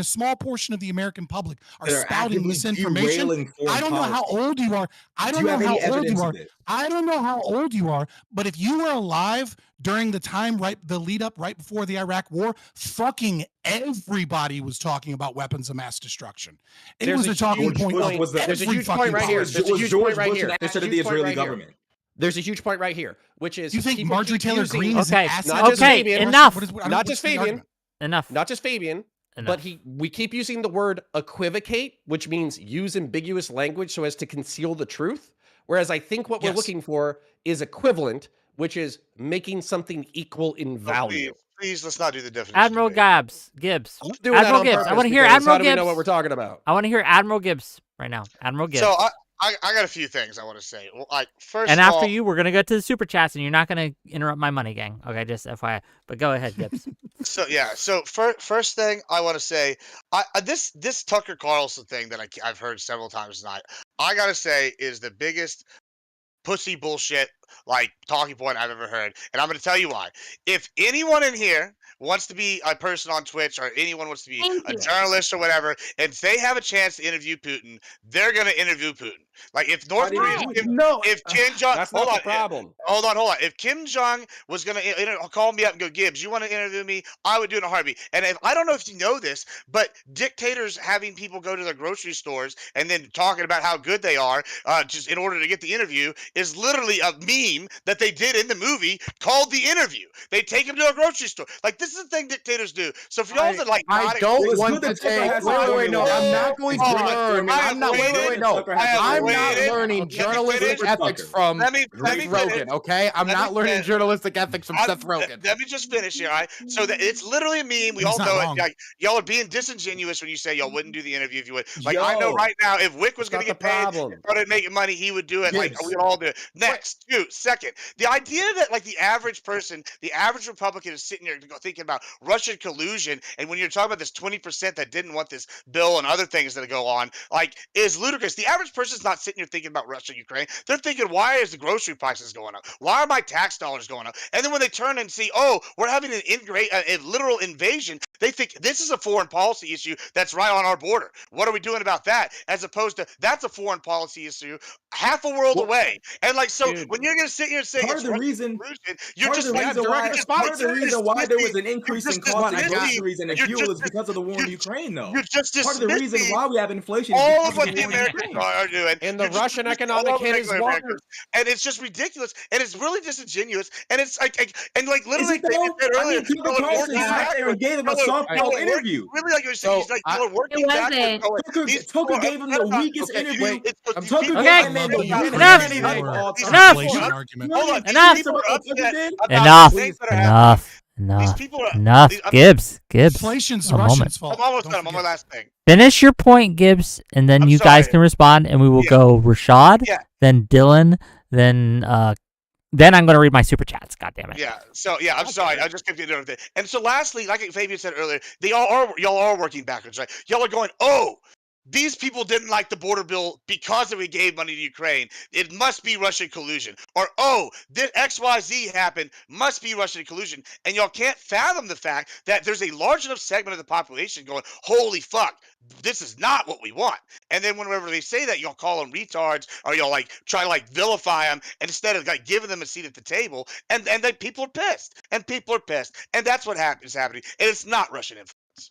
small portion of the American public are They're spouting actively misinformation. derailing foreign I don't know how policy. old you are. I Do don't you know have how any old evidence you of are. this? I don't know how old you are, but if you were alive during the time the lead up right before the Iraq war, fucking everybody was talking about weapons of mass destruction. It There's was a a talking huge point. point. of There's a every huge point fucking right here. politician. There's a huge George point right Bush here. an There's a asset of huge the point Israeli right here. government? There's a huge point right here, which is You think people Marjorie keep Taylor using- Greene is Okay, an asset? not just Okay, Fabian. enough. Not just Fabian. Enough. Not just Fabian, Enough. but we keep using the word equivocate, which means use ambiguous language so as to conceal the truth. Whereas I think what we're Yes. looking for is equivalent, which is making something equal in value. Please, let's not do the definition. Admiral debate. Gibbs. I'm doing that Admiral on Gibbs. I purpose want to hear because Admiral how do we Gibbs. know what we're talking about? I want to hear Admiral Gibbs right now. Admiral Gibbs. So I got a few things I want to say. Well, first and of after all, you, we're gonna go to the super chats, and you're not gonna interrupt my money, gang. Okay, just FYI. But go ahead, Gibbs. So first thing I want to say, this Tucker Carlson thing that I've heard several times tonight, I gotta say is the biggest pussy bullshit talking point I've ever heard, and I'm gonna tell you why. If anyone in here wants to be a person on Twitch, or anyone wants to be Thank a you. journalist or whatever, and they have a chance to interview Putin, they're gonna interview Putin. Like if North Korea, if Kim Jong, That's hold not on, the problem. hold on. If Kim Jong was gonna call me up and go, Gibbs, you want to interview me? I would do it in a heartbeat. And if I don't know if you know this, but dictators having people go to their grocery stores and then talking about how good they are, just in order to get the interview, is literally a meme that they did in the movie called The Interview. They take him to a grocery store. Like this is the thing dictators do. So for y'all to I not don't Well, it's want good to that Tucker take. has Wait, a wait, no, I'm not going to Hold on. learn. I I'm not. have Wait, no. Tucker has I have I'm not waited. learning Let me journalistic finish. ethics Tucker. from Let me Seth finish. Rogen. Okay, I'm Let not me learning finish. journalistic ethics from Seth Rogen. Let me just finish here, all right? So that it's literally a meme. We He's all not know wrong. it. Like, y'all are being disingenuous when you say y'all wouldn't do the interview if you would. Like, I know Yo. right now, if Wick was That's going to not get the paid, problem. started making money, he would do it. Like, Gibbs. we would all do it. Next, second, the idea that the average person, the average Republican is sitting here thinking about Russian collusion, and when you're talking about this 20% that didn't want this bill and other things that go on, is ludicrous. The average person's not sitting here thinking about Russia, Ukraine. They're thinking, why is the grocery prices going up? Why are my tax dollars going up? And then when they turn and see, oh, we're having a literal invasion, they think this is a foreign policy issue that's right on our border. What are we doing about that? As opposed to that's a foreign policy issue half a world away. And so Dude. when you're going to sit here and say Part it's of the Russian reason- collusion, you're Part of just the reason why, you're just part of the reason why there was an You're increase in just cost of dismissing- groceries and you're fuel just- is because of the war in Ukraine, though. You're just Part of the reason dismissing why we have inflation is all of because what of the the war in Americans Ukraine. are doing. And the You're just Russian dismissing economic all of hit is regular one. Americans. And it's just ridiculous. And it's really disingenuous. And it's literally, Is it though? they said I earlier, mean, Tucker well, Carlson sat there and gave him a softball interview. Really, like you're saying, he's like you're working It backwards. wasn't. Going, Tucker gave him the weakest interview. Tucker gave Okay. that man the Enough. weakest Enough. interview of all time. Enough. Hold on. Enough. These people are upset about Enough. the things that are happening. Enough. These people are Enough. Gibbs. Inflation's A moment. Russians' fault. I'm almost Don't done. I'm on my forget. last thing. Finish your point, Gibbs, and then I'm you guys sorry. can respond, and we will Yeah. go Rashad, Yeah. then Dylan, then I'm gonna read my super chats. God damn it. Yeah. So yeah, I'm sorry. I just kept getting everything. And so lastly, like Fabian said earlier, y'all are working backwards, right? Y'all are going, oh, these people didn't like the border bill because we gave money to Ukraine. It must be Russian collusion. Or, oh, this XYZ happened, must be Russian collusion. And y'all can't fathom the fact that there's a large enough segment of the population going, holy fuck, this is not what we want. And then whenever they say that, y'all call them retards, or y'all like try to like vilify them instead of like giving them a seat at the table. And then people are pissed. And people are pissed. And that's what is happening. And it's not Russian influence.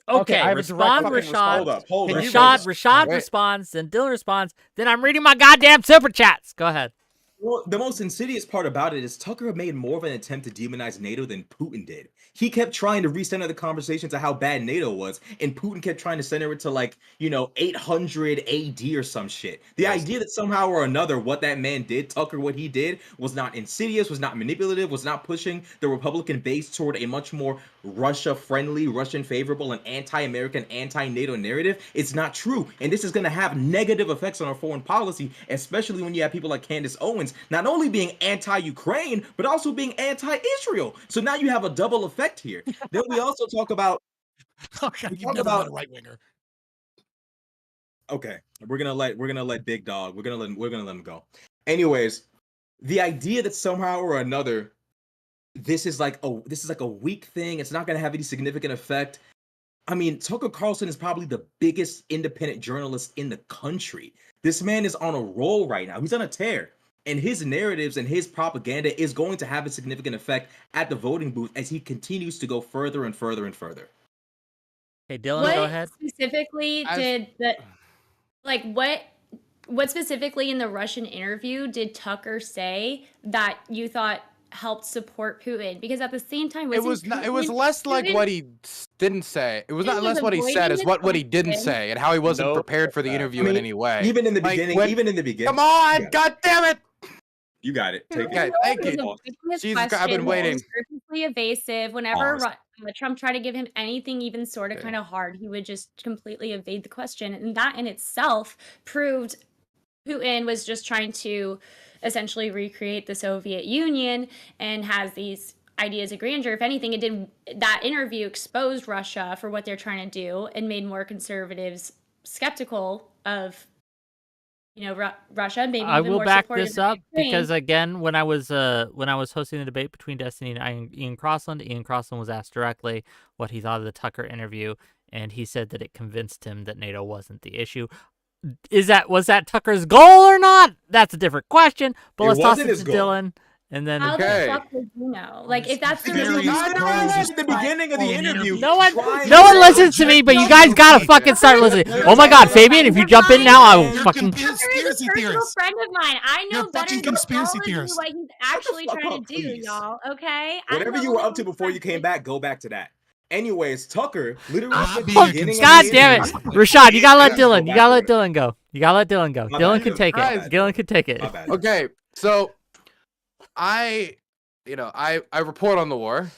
Okay, I have a direct respond, fucking Rashad. Hold up. Rashad Wait. responds, then Dylan responds, then I'm reading my goddamn super chats. Go ahead. Well, the most insidious part about it is Tucker made more of an attempt to demonize NATO than Putin did. He kept trying to recenter the conversation to how bad NATO was, and Putin kept trying to center it to 800 AD or some shit. The idea that somehow or another what that man did, Tucker, what he did, was not insidious, was not manipulative, was not pushing the Republican base toward a much more Russia-friendly, Russian-favorable, and anti-American, anti-NATO narrative, it's not true. And this is going to have negative effects on our foreign policy, especially when you have people like Candace Owens not only being anti-Ukraine, but also being anti-Israel. So now you have a double effect here. Then we also talk about Okay, We you've talk never about- met a right winger. okay, we're gonna let Big Dog, we're gonna let him go. Anyways, the idea that somehow or another this is like a weak thing, it's not gonna have any significant effect. I mean, Tucker Carlson is probably the biggest independent journalist in the country. This man is on a roll right now. He's on a tear. And his narratives and his propaganda is going to have a significant effect at the voting booth as he continues to go further and further and further. Okay, Dylan, go ahead. Specifically did the what specifically in the Russian interview did Tucker say that you thought helped support Putin? Because at the same time, It was not. It was less like Putin- what he didn't say. It was He not was less what he said, avoiding as the what he didn't question. say, and how he wasn't Nope. prepared for the interview in any way. Even in the Like, beginning. Come on, Yeah. God damn it! You got it. Take Okay, it. thank It you. was a ridiculous Jesus Christ, I've been question. waiting. It was purposely evasive. Whenever Pause. Trump tried to give him anything even sort of Okay. kind of hard, he would just completely evade the question. And that in itself proved Putin was just trying to essentially recreate the Soviet Union and has these ideas of grandeur. If anything, that interview exposed Russia for what they're trying to do and made more conservatives skeptical of Russia, maybe I even will more back supportive this of up Ukraine. because again, when I was hosting the debate between Destiny and Ian Crossland was asked directly what he thought of the Tucker interview, and he said that it convinced him that NATO wasn't the issue. Was that Tucker's goal or not? That's a different question. But It let's toss wasn't it his to goal. Dylan, and then How Okay. the fuck would you know? Like, if that's the Because reason he why started at the beginning of the interview. no one trying listens to me, but you guys gotta fucking start listening. Oh my God, Fabian, if you jump in now, I will You're fucking. Tucker is a conspiracy personal theorist. friend of mine. I know You're better fucking than conspiracy all of you theorist. what he's actually fuck trying up, to do, please. y'all. Okay? I Whatever know you a were up little to before you came back, go back to that. Anyways, Tucker literally Not at the being a beginning of God the damn it, interview- Rashad, you gotta let Yeah, Dylan. go You gotta let back to Dylan go. You gotta let Dylan go. My Dylan bad, can take my it. bad. Dylan can take it. My bad. Okay, so I report on the war.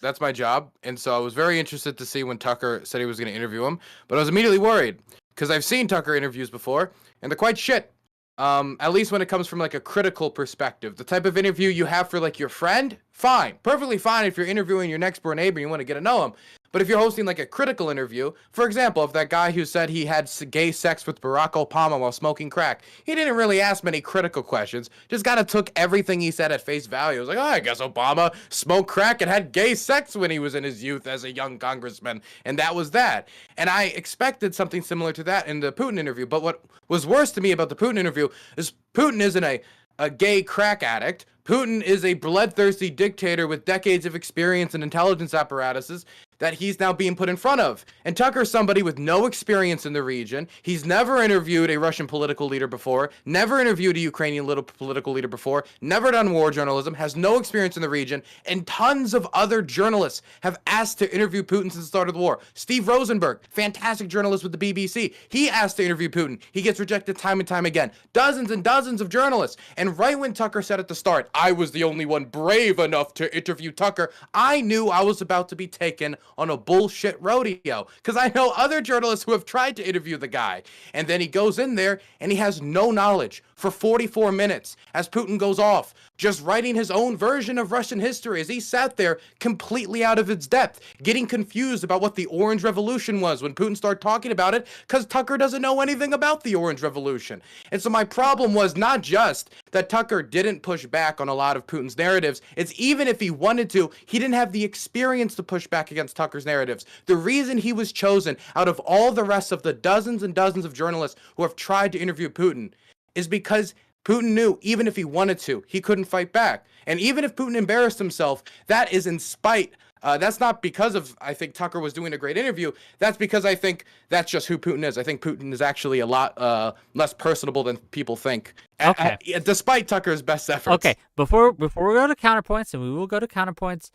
That's my job, and so I was very interested to see when Tucker said he was going to interview him, but I was immediately worried because I've seen Tucker interviews before, and they're quite shit. At least when it comes from like a critical perspective, the type of interview you have for like your friend, fine, perfectly fine if you're interviewing your next door neighbor and you want to get to know him. But if you're hosting like a critical interview, for example, if that guy who said he had gay sex with Barack Obama while smoking crack, he didn't really ask many critical questions, just kind of took everything he said at face value. It was like, oh, I guess Obama smoked crack and had gay sex when he was in his youth as a young congressman, and that was that. And I expected something similar to that in the Putin interview, but what was worse to me about the Putin interview is Putin isn't a gay crack addict. Putin is a bloodthirsty dictator with decades of experience in intelligence apparatuses. that he's now being put in front of. And Tucker's somebody with no experience in the region. He's never interviewed a Russian political leader before, never interviewed a Ukrainian political leader before, never done war journalism, has no experience in the region, and tons of other journalists have asked to interview Putin since the start of the war. Steve Rosenberg, fantastic journalist with the BBC, he asked to interview Putin. He gets rejected time and time again. Dozens and dozens of journalists. And right when Tucker said at the start, I was the only one brave enough to interview Tucker, I knew I was about to be taken on a bullshit rodeo, because I know other journalists who have tried to interview the guy. And then he goes in there and he has no knowledge for 44 minutes as Putin goes off, just writing his own version of Russian history as he sat there completely out of its depth, getting confused about what the Orange Revolution was when Putin started talking about it, because Tucker doesn't know anything about the Orange Revolution. And so my problem was not just that Tucker didn't push back on a lot of Putin's narratives, it's even if he wanted to, he didn't have the experience to push back against Tucker's narratives. The reason he was chosen out of all the rest of the dozens and dozens of journalists who have tried to interview Putin is because Putin knew even if he wanted to, he couldn't fight back. And even if Putin embarrassed himself, that is in spite. That's not because of, I think Tucker was doing a great interview. That's because I think that's just who Putin is. I think Putin is actually a lot less personable than people think. Okay. Despite Tucker's best efforts. Okay, before we go to counterpoints, and we will go to counterpoints,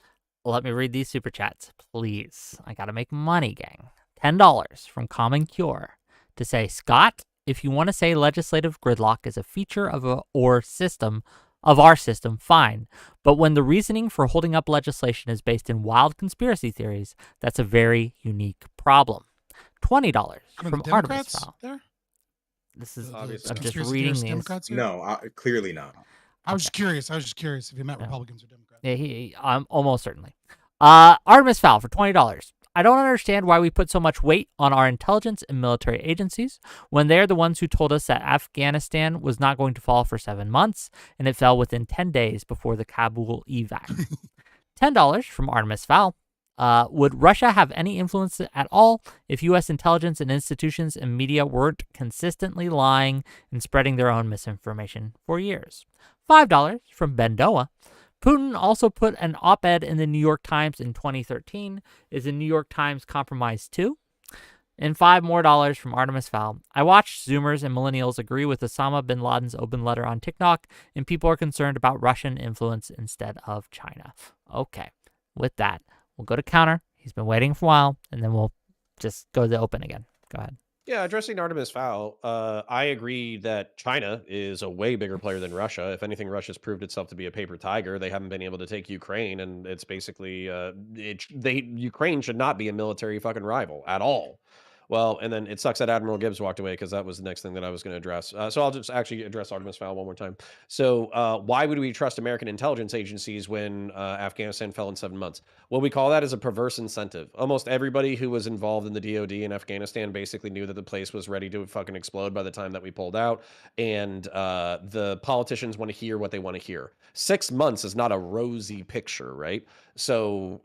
let me read these super chats, please. I gotta make money, gang. $10 from Common Cure to say, Scott, if you want to say legislative gridlock is a feature of our system, fine. But when the reasoning for holding up legislation is based in wild conspiracy theories, that's a very unique problem. $20 from Artemis Fowl. There? This is Obviously. I'm just Conspiracy reading theorists, these. Democrats here? No, clearly not. I was just curious. if you meant Republicans or Democrats. Yeah, almost certainly. Artemis Fowl for $20. I don't understand why we put so much weight on our intelligence and military agencies when they're the ones who told us that Afghanistan was not going to fall for 7 months, and it fell within 10 days before the Kabul evac. $10 from Artemis Fowl. Would Russia have any influence at all if U.S. intelligence and institutions and media weren't consistently lying and spreading their own misinformation for years? $5 from Bendoa. Putin also put an op-ed in the New York Times in 2013. Is the New York Times compromised too? And $5 more from Artemis Fowl. I watched Zoomers and millennials agree with Osama bin Laden's open letter on TikTok, and people are concerned about Russian influence instead of China. Okay, with that, we'll go to counter. He's been waiting for a while, and then we'll just go to the open again. Go ahead. Yeah, addressing Artemis Fowl, I agree that China is a way bigger player than Russia. If anything, Russia's proved itself to be a paper tiger. They haven't been able to take Ukraine, and it's basically Ukraine should not be a military fucking rival at all. Well, and then it sucks that Admiral Gibbs walked away because that was the next thing that I was going to address. So I'll just actually address Artemis Fowl one more time. So why would we trust American intelligence agencies when Afghanistan fell in 7 months? What we call that is a perverse incentive. Almost everybody who was involved in the DOD in Afghanistan basically knew that the place was ready to fucking explode by the time that we pulled out. And the politicians want to hear what they want to hear. 6 months is not a rosy picture, right? So,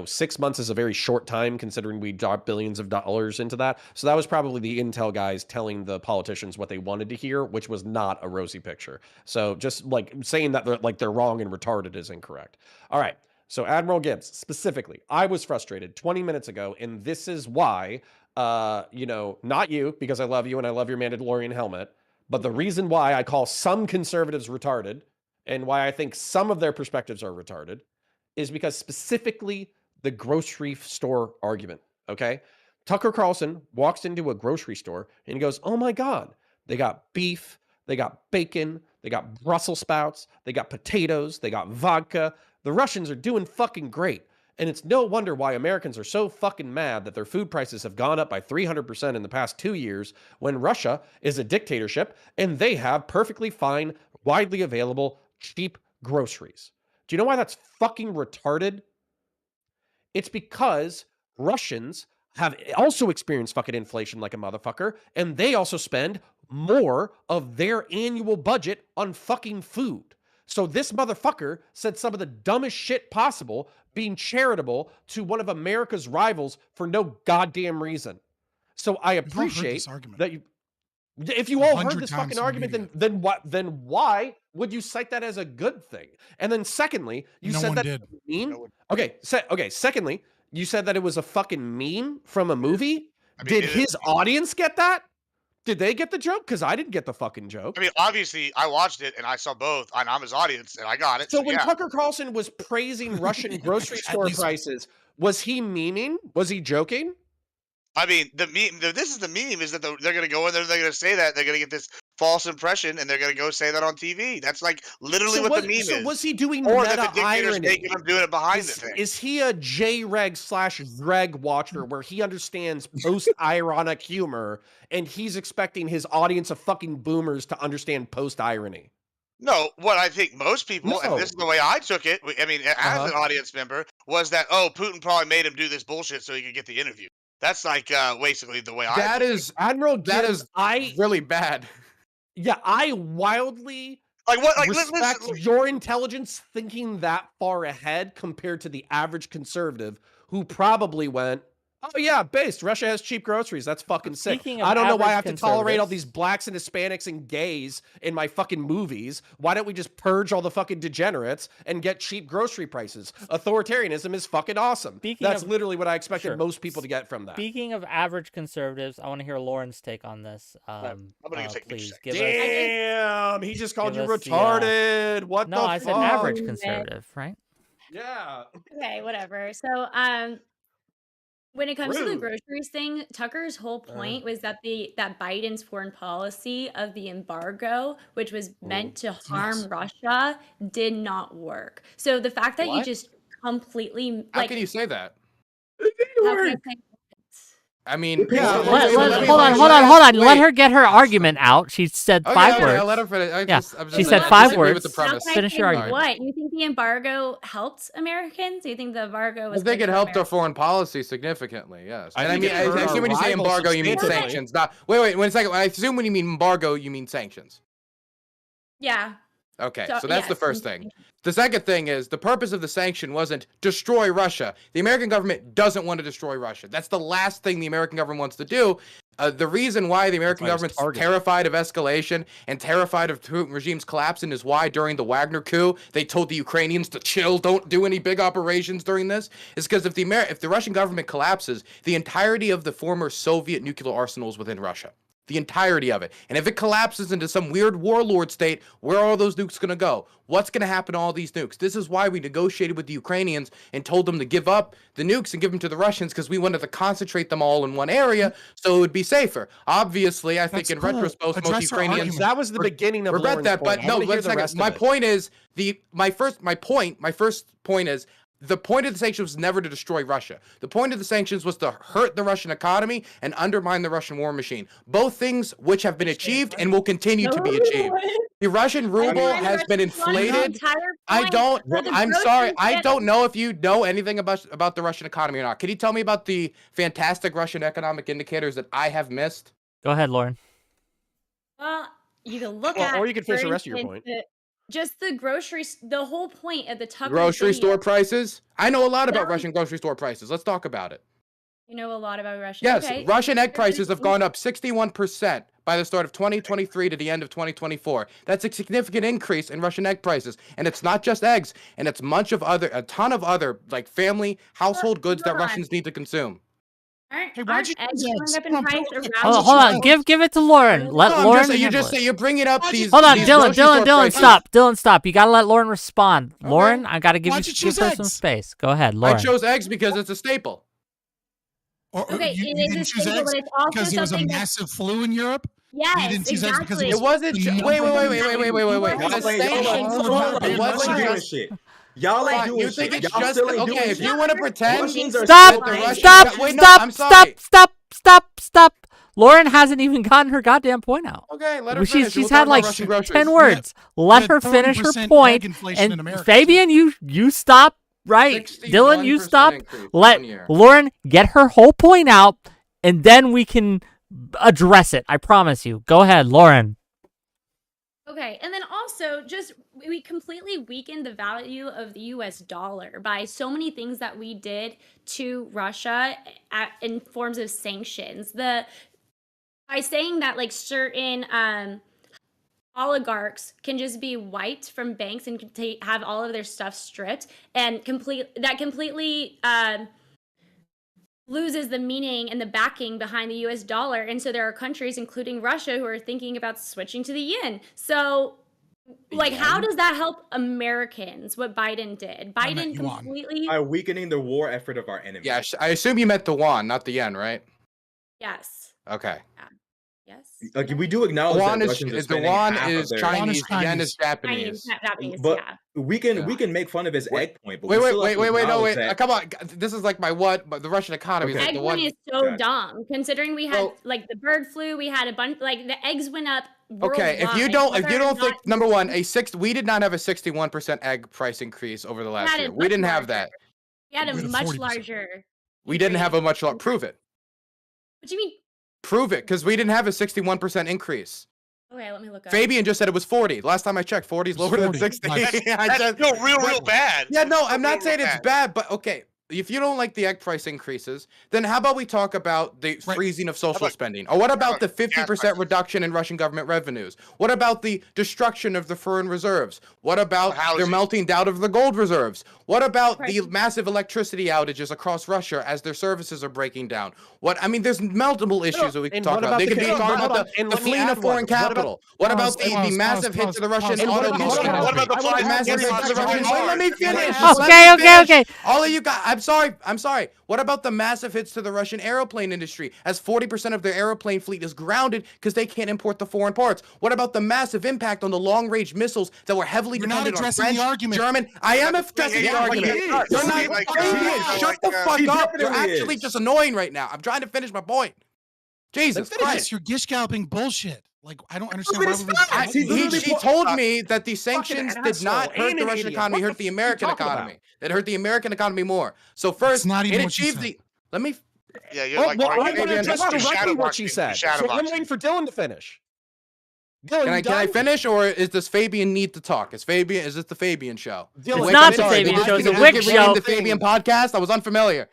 6 months is a very short time considering we dropped billions of dollars into that. So that was probably the intel guys telling the politicians what they wanted to hear, which was not a rosy picture. So just like saying that they're wrong and retarded is incorrect. All right. So Admiral Gibbs, specifically, I was frustrated 20 minutes ago, and this is why, not you, because I love you and I love your Mandalorian helmet, but the reason why I call some conservatives retarded and why I think some of their perspectives are retarded is because specifically the grocery store argument, okay? Tucker Carlson walks into a grocery store and he goes, oh my God, they got beef, they got bacon, they got Brussels sprouts, they got potatoes, they got vodka. The Russians are doing fucking great. And it's no wonder why Americans are so fucking mad that their food prices have gone up by 300% in the past 2 years when Russia is a dictatorship and they have perfectly fine, widely available, cheap groceries. Do you know why that's fucking retarded? It's because Russians have also experienced fucking inflation like a motherfucker, and they also spend more of their annual budget on fucking food. So this motherfucker said some of the dumbest shit possible, being charitable to one of America's rivals for no goddamn reason. So I appreciate that you... If you all heard this fucking argument, then why would you cite that as a good thing? And then secondly, you said that mean. Okay, secondly, You said that it was a fucking meme from a movie. I mean, Did his audience get that? Did they get the joke? Because I didn't get the fucking joke. I mean, obviously, I watched it and I saw both, and I'm his audience, and I got it. So So when yeah, Tucker Carlson was praising Russian grocery At store least- prices, was he memeing? Was he joking? I mean, the meme. This is the meme: is that they're going to go in there, they're going to say that, they're going to get this false impression, and they're going to go say that on TV. That's like literally what the meme is. So was he doing Or that meta the dictator's irony? making him doing it behind the thing. Is he a /Greg watcher where he understands post-ironic humor and he's expecting his audience of fucking boomers to understand post-irony? No, what I think most people, and this is the way I took it, I mean, as an audience member, was that, oh, Putin probably made him do this bullshit so he could get the interview. That's like basically the way I That took it. is Admiral that Gibbs, is really bad. I wildly Like what? Like respect listen, your intelligence thinking that far ahead compared to the average conservative who probably went, oh yeah, based. Russia has cheap groceries. That's fucking sick. Speaking of I don't know why I have average to tolerate all conservatives- these blacks and Hispanics and gays in my fucking movies. Why don't we just purge all the fucking degenerates and get cheap grocery prices? Authoritarianism is fucking awesome. Speaking That's of- literally what I expected Sure. most people to get from that. Speaking of average conservatives, I want to hear Lauren's take on this. I'm gonna take Please a give us. Damn, he just called give you us the, retarded. What No, the I fuck? said average Yeah. conservative, right? Yeah. Okay, whatever. So, when it comes to the Rude. groceries thing, Tucker's whole point was that that Biden's foreign policy of the embargo, which was meant to harm Yes. Russia, did not work. So the fact that you What? just completely How like can you say that? how can I say I mean, Yeah, wait, let- wait, let- let me- hold on, wait, hold on, wait, hold on. Let wait. her get her argument out. She said Okay, 5 okay, words. I'll let her finish. Yeah, I'm she said I 5 disagree with the words. How premise. can I Finish say your argument. what? You think the embargo helped Americans? Do you think the embargo I was think good it for helped our Americans? foreign policy significantly, yes. I And I think mean, it I hurt assume our when you say rivals embargo, you mean substantially. sanctions. Not wait, one second. I assume when you mean embargo, you mean sanctions. Yeah. Okay, So, so that's the yes, first thing. The second thing is the purpose of the sanction wasn't destroy Russia. The American government doesn't want to destroy Russia. That's the last thing the American government wants to do. The reason why the American why it was government's targeted. terrified of escalation and terrified of Putin regime's collapsing is why during the Wagner coup they told the Ukrainians to chill, don't do any big operations during this. Is because if the Russian government collapses, the entirety of the former Soviet nuclear arsenals within Russia. The entirety of it. And if it collapses into some weird warlord state, where are all those nukes going to go? What's going to happen to all these nukes? This is why we negotiated with the Ukrainians and told them to give up the nukes and give them to the Russians, because we wanted to concentrate them all in one area so it would be safer. Obviously, I think That's in cool. retrospect, most Address our Ukrainians argument. That was the beginning of regret Lauren's that, point. but I no, wanna hear one the second. rest of My it. point is my first point is the point of the sanctions was never to destroy Russia. The point of the sanctions was to hurt the Russian economy and undermine the Russian war machine. Both things which have been achieved and will continue to be achieved. The Russian ruble has been inflated. I'm sorry. I don't know if you know anything about the Russian economy or not. Can you tell me about the fantastic Russian economic indicators that I have missed? Go ahead, Lauren. Well, you can look Well, at, or you can finish for the rest of your instance, point. just the the whole point of the Tucker Grocery video, store prices? I know a lot about That was- Russian grocery store prices. Let's talk about it. You know a lot about Russia. Yes, Okay. Russian egg prices have gone up 61% by the start of 2023 to the end of 2024. That's a significant increase in Russian egg prices, and it's not just eggs, and it's a ton of other like family household goods that hold on. Russians need to consume. Aren't, Hey, why'd aren't you eggs choose going eggs? up in Hold on, price hold on. around Hold on. the Give it to Lauren. Let No, I'm Lauren just saying, handle it. you're bringing up Why'd you- these. Hold on, these Dylan, grocery store Dylan, prices. stop. Dylan, stop. You gotta let Lauren respond. Lauren, I gotta give Why'd you give choose her some eggs? space. Go ahead, I Lauren. chose eggs because it's a staple. Or Okay, you it is didn't a choose staple, eggs but it's also because there was a something that- massive flu in Europe? Yes, didn't choose eggs because exactly. It wasn't. The Wait. number one The sanctions. It wasn't doing just. shit. Y'all ain't Fine, doing you think shit. it's Y'all just still ain't doing okay? If shit. you want to pretend, Russians are Stop! still the buying Russians- shit. Stop! Wait, no, Stop! I'm sorry. Stop! Lauren hasn't even gotten her goddamn point out. Okay, let her She's finish. she's We'll had talk about like Russian groceries. 10 words. Let had her finish her 30% point. egg inflation in And America, Fabian, you stop. Right, Dylan, you 61% stop. increase Let 1 year. Lauren get her whole point out, and then we can address it. I promise you. Go ahead, Lauren. Okay, and then also just we completely weakened the value of the US dollar by so many things that we did to Russia in forms of sanctions. By saying that like certain oligarchs can just be wiped from banks and have all of their stuff stripped and completely loses the meaning and the backing behind the US dollar. And so there are countries, including Russia, who are thinking about switching to the yen. So, like, how does that help Americans, what Biden did? Biden completely... By weakening the war effort of our enemies. Yeah, I assume you meant the yuan, not the yen, right? Yes. Okay. Yeah. Yes. Like, we do acknowledge that Russians are the spending yuan half is of their... Chinese, the yen Chinese. is Japanese. Japanese, But yeah. we can make fun of his egg point, but Wait, we still have to no, acknowledge wait. that- Come on, this is like but the Russian economy is like Egg the one one. is so dumb, considering we had Well- like the bird flu, we had a bunch, like the eggs went up worldwide. Okay, if you don't think, number one, we did not have a 61% egg price increase over the last year. We didn't have that. We had a We had a much 40%. larger. We didn't have a much larger. Prove it. What do you mean? Prove it, because we didn't have a 61% increase. Okay, let me look up. Fabian just said it was 40. Last time I checked, 40 is lower than 60. That's still real bad. Yeah, no, I'm not Real saying it's bad, but okay. If you don't like the egg price increases, then how about we talk about the freezing of social spending? Or what about the 50% reduction in Russian government revenues? What about the destruction of the foreign reserves? What about their melting down of the gold reserves? What about the massive electricity outages across Russia as their services are breaking down? I mean, there's multiple issues that we can talk about. They could be talking about the fleeing of foreign capital. What about the massive hit to the Russian automobile industry? What about the massive hit to the Russian? Wait, let me finish. Okay. All of you guys, I'm sorry. What about the massive hits to the Russian airplane industry as 40% of their airplane fleet is grounded because they can't import the foreign parts? What about the massive impact on the long-range missiles that were heavily dependent on French, German? I am addressing the argument. You're not shut the fuck up. You're actually just annoying right now. I'm trying to finish my point. Jesus Christ. You're gish-galloping bullshit. Like, I don't understand why She told me that the sanctions did not hurt the Russian economy, hurt the American economy. It hurt the American economy more. So first, it achieved the... Let me... Yeah, you're like... I'm going to address directly what she said. So I'm waiting for Dylan to finish. Dylan, can I finish, or is this Fabian need to talk? Is this the Fabian show? It's not the Fabian show, it's the Wick show. The Fabian podcast? I was unfamiliar.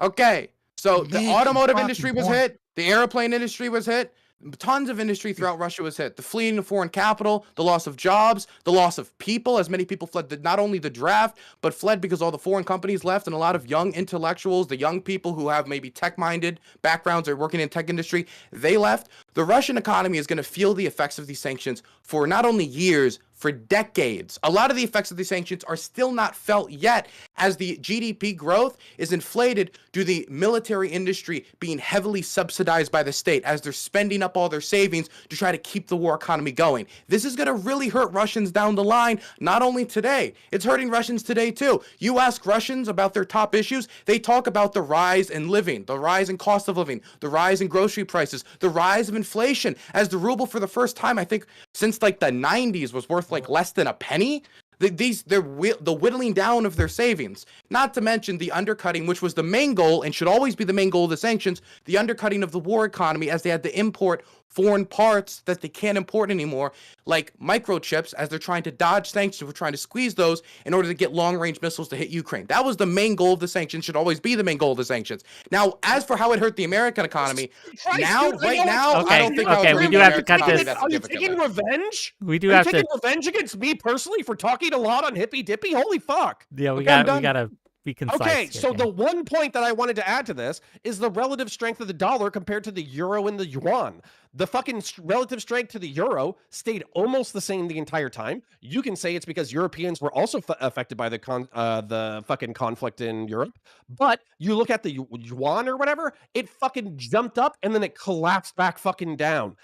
Okay, so the automotive industry was hit. The airplane industry was hit. Tons of industry throughout Russia was hit. The fleeing of foreign capital, the loss of jobs, the loss of people, as many people fled not only the draft, but fled because all the foreign companies left, and a lot of young intellectuals, the young people who have maybe tech-minded backgrounds or working in tech industry, they left. The Russian economy is going to feel the effects of these sanctions for not only years, for decades. A lot of the effects of these sanctions are still not felt yet, as the GDP growth is inflated due to the military industry being heavily subsidized by the state as they're spending up all their savings to try to keep the war economy going. This is going to really hurt Russians down the line, not only today. It's hurting Russians today too. You ask Russians about their top issues, they talk about the rise in living, the rise in cost of living, the rise in grocery prices, the rise of inflation, as the ruble for the first time, I think, since like the 90s was worth like less than a penny. The whittling down of their savings, not to mention the undercutting, which was the main goal and should always be the main goal of the sanctions, the undercutting of the war economy as they had to import foreign parts that they can't import anymore, like microchips, as they're trying to dodge sanctions. We're trying to squeeze those in order to get long-range missiles to hit Ukraine. That was the main goal of the sanctions, should always be the main goal of the sanctions. Now, as for how it hurt the American economy, right now, I don't think we do have to cut this. Are you taking revenge? We do have to taking revenge against me personally for talking a lot on Hippy Dippy? Holy fuck. Yeah, we gotta be concise. Okay, so the one point that I wanted to add to this is the relative strength of the dollar compared to the euro and the yuan. The fucking relative strength to the euro stayed almost the same the entire time. You can say it's because Europeans were also affected by the fucking conflict in Europe. But you look at the yuan or whatever, it fucking jumped up and then it collapsed back fucking down.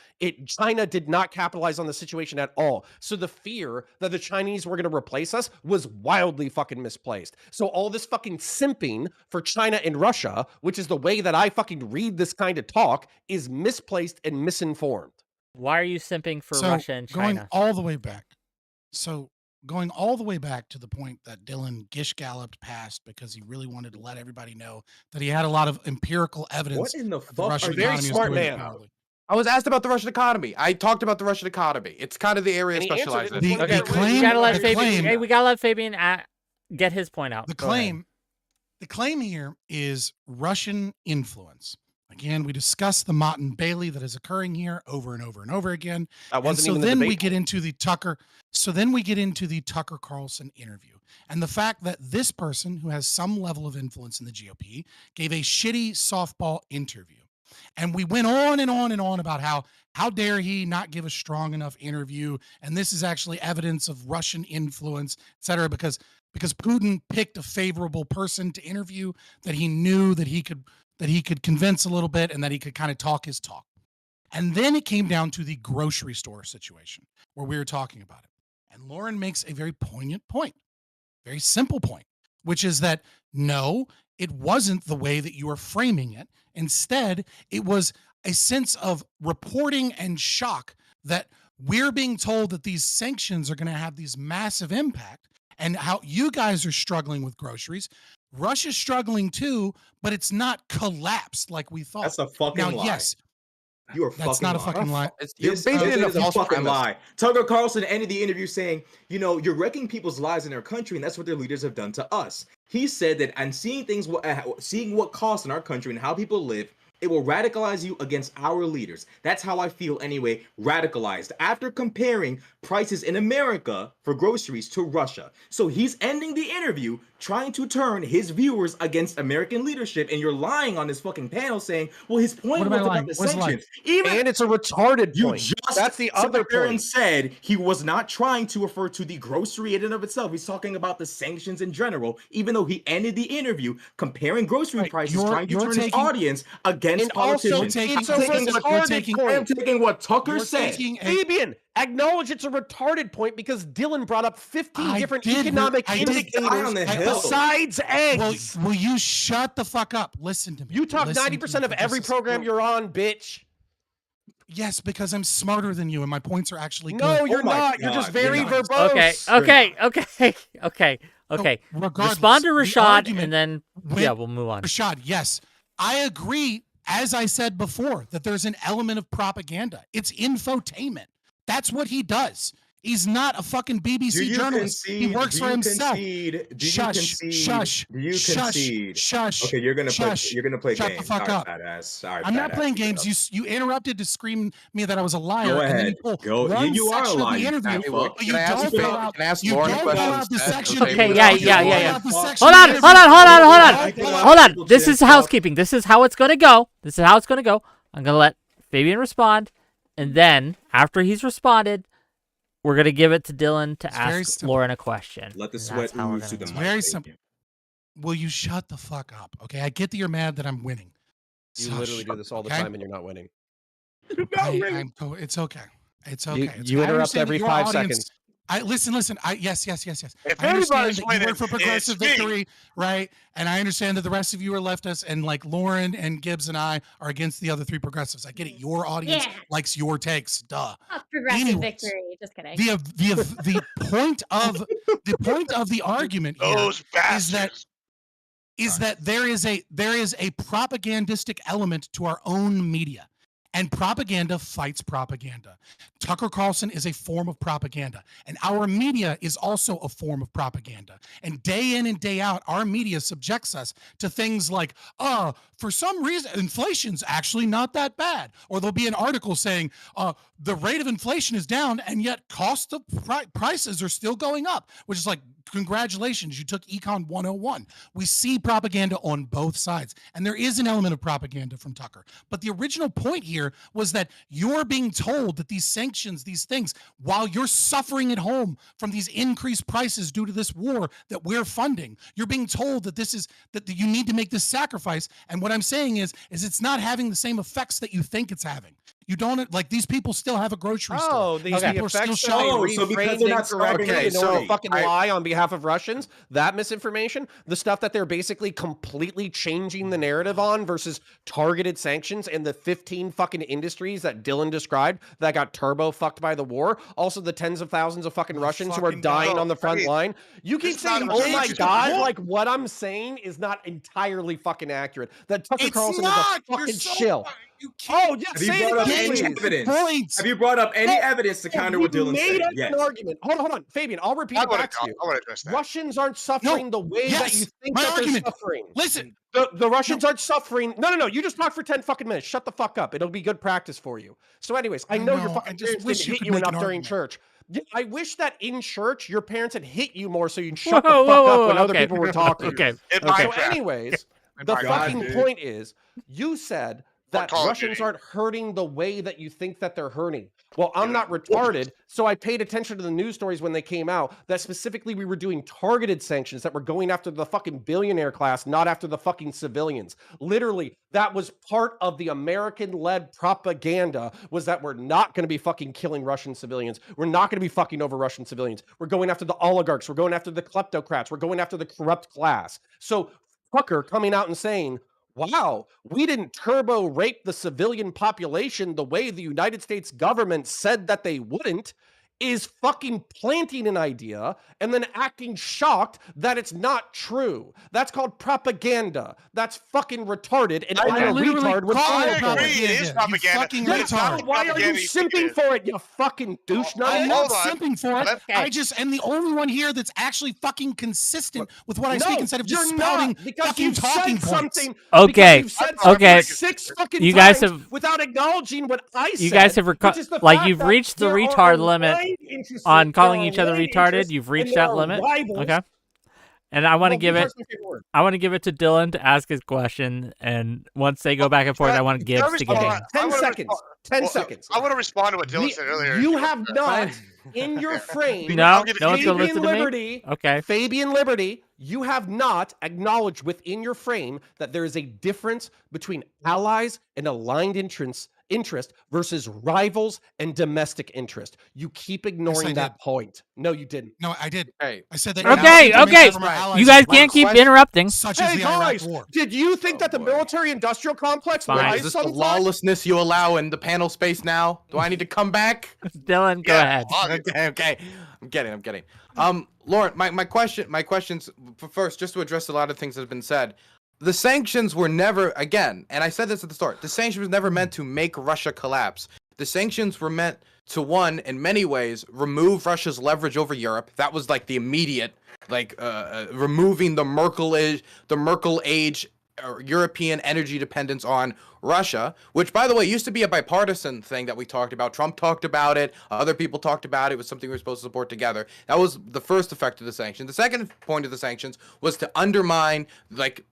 China did not capitalize on the situation at all. So the fear that the Chinese were going to replace us was wildly fucking misplaced. So all this fucking simping for China and Russia, which is the way that I fucking read this kind of talk, is misplaced and misinformed. Why are you simping for Russia and China? Going all the way back. So going all the way back to the point that Dylan gish-galloped past because he really wanted to let everybody know that he had a lot of empirical evidence. What in the that fuck? Russian Are you economy is smart doing man? poorly. I was asked about the Russian economy. I talked about the Russian economy. It's kind of the area I specialize in. We gotta let Fabian get his point out. The claim here is Russian influence. Like, Again, we discussed the Mott and Bailey that is occurring here over and over and over again. That wasn't and so even then the we debate. get into the Tucker. So then we get into the Tucker Carlson interview and the fact that this person who has some level of influence in the GOP gave a shitty softball interview. And we went on and on and on about how dare he not give a strong enough interview. And this is actually evidence of Russian influence, et cetera, because Putin picked a favorable person to interview that he knew that he could convince a little bit and that he could kind of talk his talk. And then it came down to the grocery store situation where we were talking about it. And Lauren makes a very poignant point, very simple point, which is that no, it wasn't the way that you are framing it. Instead, it was a sense of reporting and shock that we're being told that these sanctions are going to have these massive impact and how you guys are struggling with groceries. Russia's struggling too, but it's not collapsed like we thought. That's a fucking lie. Yes, You are that's fucking not a lying. fucking lie. You're This basing it is on a false fucking premise. lie. Tucker Carlson ended the interview saying, you know, you're wrecking people's lives in their country, and that's what their leaders have done to us. He said that, and seeing what costs in our country and how people live, it will radicalize you against our leaders. That's how I feel anyway, radicalized. After comparing prices in America for groceries to Russia. So he's ending the interview trying to turn his viewers against American leadership, and you're lying on this fucking panel saying, well, his point What am was I about lying? the What's sanctions. Even And it's a retarded you point. just That's the sat other there and point. said he was not trying to refer to the grocery in and of itself. He's talking about the sanctions in general, even though he ended the interview comparing grocery Right, prices, you're- trying to you're turn his taking- audience against And also, politicians. it's you're a taking- you're retarded taking- I am point. taking what Tucker You're said. taking a- Fabian, acknowledge it's a retarded point because Dylan brought up 15 I different did, economic I did. indicators Die on the hill. besides eggs. Will you shut the fuck up? Listen to me. You talk Listen to 90% me of for every just a program second. you're on, bitch. Yes, because I'm smarter than you and my points are actually good. No, you're my not. You're just God, you're very not. verbose. Okay. Regardless, Respond to the Rashad, argument and then with- we'll move on. Rashad, yes, I agree. As I said before, that there's an element of propaganda. It's infotainment. That's what he does. He's not a fucking Do BBC you journalist. He concede? works Do for you himself. concede? Do you Shush, concede? shush, Do you shush, concede? shush. Okay, you're gonna shush. play Shut games. the fuck All up. right, badass. All right, I'm not badass. playing Keep it games. up. You interrupted to scream me that I was a liar. Go And then ahead. you pull Go. one You are a section of liar, the you interview, fat fuck. but you Can I ask don't you- pull out. can I ask You Lauren a don't pull question out the instead? section. Okay, Okay, you yeah. don't pull out the section Hold of on, the hold on. interview. Hold on. This is housekeeping. This is how it's gonna go. I'm gonna let Fabian respond, and then after he's responded, we're gonna give it to Dylan to It's very ask simple. Lauren a question. Let the And sweat that's how we're ooze to gonna the do mic. it. very baby. simple. Will you shut the fuck up? Okay, I get that you're mad that I'm winning. You Shush, literally do this all the okay? time and you're not winning. It's okay. It's okay. It's You okay. I interrupt understand every that your 5 audience- seconds. Listen. Yes. If I understand anybody's that you winning, work for Progressive it's me. Victory, right? And I understand that the rest of you are leftists, and like Lauren and Gibbs and I are against the other 3 progressives. I get it. Your audience Yeah. likes your takes. Duh. Progressive Anyways, victory. Just kidding. The point of the argument here Those bastards. is that there is a propagandistic element to our own media. And propaganda fights propaganda. Tucker Carlson is a form of propaganda. And our media is also a form of propaganda. And day in and day out, our media subjects us to things like, for some reason, inflation's actually not that bad. Or there'll be an article saying, the rate of inflation is down, and yet cost of prices are still going up, which is like, congratulations, you took Econ 101. We see propaganda on both sides. And there is an element of propaganda from Tucker. But the original point here was that you're being told that these sanctions, these things, while you're suffering at home from these increased prices due to this war that we're funding, you're being told that that you need to make this sacrifice. And what I'm saying is it's not having the same effects that you think it's having. You don't, like, these people still have a grocery store. Oh, these people are still effects that shopping. they so because reframed they're not starving incorrectly in order so to fucking I- lie on behalf of Russians, that misinformation, the stuff that they're basically completely changing the narrative on versus targeted sanctions and the 15 fucking industries that Dylan described that got turbo fucked by the war, also the tens of thousands of fucking Oh, Russians who are fucking dying God. on the front I mean, line. You keep it's not saying, a oh change, my it's a God, war. like what I'm saying is not entirely fucking accurate. That Tucker It's Carlson not! is a You're fucking so shill. right. You can't. Oh, yeah, Have you say it brought up again, any please. evidence? Points. Have you brought up any evidence to counter what You've Dylan made said? up Yes. an argument. Hold on, Fabian. I'll repeat I it want back to you. to address that. Russians aren't suffering the way that you Yes, think my that argument. they're suffering. Listen, The Russians aren't suffering. No. You just talk for 10 fucking minutes. Shut the fuck up. It'll be good practice for you. So, anyways, I know your know, fucking I just parents wish didn't you hit could you make an enough during argument. church. Yeah, I wish that in church your parents had hit you more so you'd shut Whoa, the fuck whoa, up when whoa, other okay. people were talking. Okay. In Okay. So, Minecraft. anyways, In the Minecraft. fucking dude. point is, you said that Call of Russians Duty. aren't hurting the way that you think that they're hurting. Well, I'm not retarded, so I paid attention to the news stories when they came out that specifically we were doing targeted sanctions that were going after the fucking billionaire class, not after the fucking civilians. Literally, that was part of the American-led propaganda, was that we're not going to be fucking killing Russian civilians. We're not going to be fucking over Russian civilians. We're going after the oligarchs. We're going after the kleptocrats. We're going after the corrupt class. So Tucker coming out and saying, wow, we didn't turbo rape the civilian population the way the United States government said that they wouldn't, is fucking planting an idea and then acting shocked that it's not true. That's called propaganda. That's fucking retarded. And I'm a literally retard with call I it all of agree. it. It is propaganda. You propaganda. fucking but it's not retard. Why are you propaganda think it simping is. for it, you fucking douche Oh, I'm nut? not hold on. simping for it. Okay. And the only one here that's actually fucking consistent with what I speak instead of just you're spouting not, because fucking you've talking said points. something. Okay. Because you've said Okay. something 6 fucking You guys times have- without acknowledging what I said. You guys have which is the like fact you've that reached the there are retard limit aligned interests, on calling there are each other aligned retarded. interests, You've and reached there that are limit. rivals. Okay. And I want to Well, give it. retards my favorite word. I want to give it to Dylan to ask his question, and once they go back and forth, I want Can I Gibbs to get respond? in. I 10 wanna seconds. respond- 10 well, seconds. I want to respond to what Dylan said earlier. You have not, in your frame, No, I'll give it no to one's you. gonna listen to me. Liberty, Okay. Fabian Liberty, you have not acknowledged within your frame that there is a difference between allies and aligned interest versus rivals and domestic interest. You keep ignoring I that did. point. No, you didn't. No, I did. Hey, I said that. Okay, now okay. from our allies You guys and can't keep rivals, interrupting. such as Hey the Iraq guys, War. did you think Oh, that the boy. military-industrial complex Fine. lies is this the sometimes? lawlessness you allow in the panel space now? Do I need to come back? Dylan, go Yeah, ahead. obviously. Okay. I'm kidding. Lauren, my questions first, just to address a lot of things that have been said. The sanctions were never, again, and I said this at the start, the sanctions were never meant to make Russia collapse. The sanctions were meant to, one, in many ways, remove Russia's leverage over Europe. That was like the immediate, removing the Merkel age European energy dependence on Russia, which, by the way, used to be a bipartisan thing that we talked about. Trump talked about it. Other people talked about it. It was something we were supposed to support together. That was the first effect of the sanctions. The second point of the sanctions was to undermine, like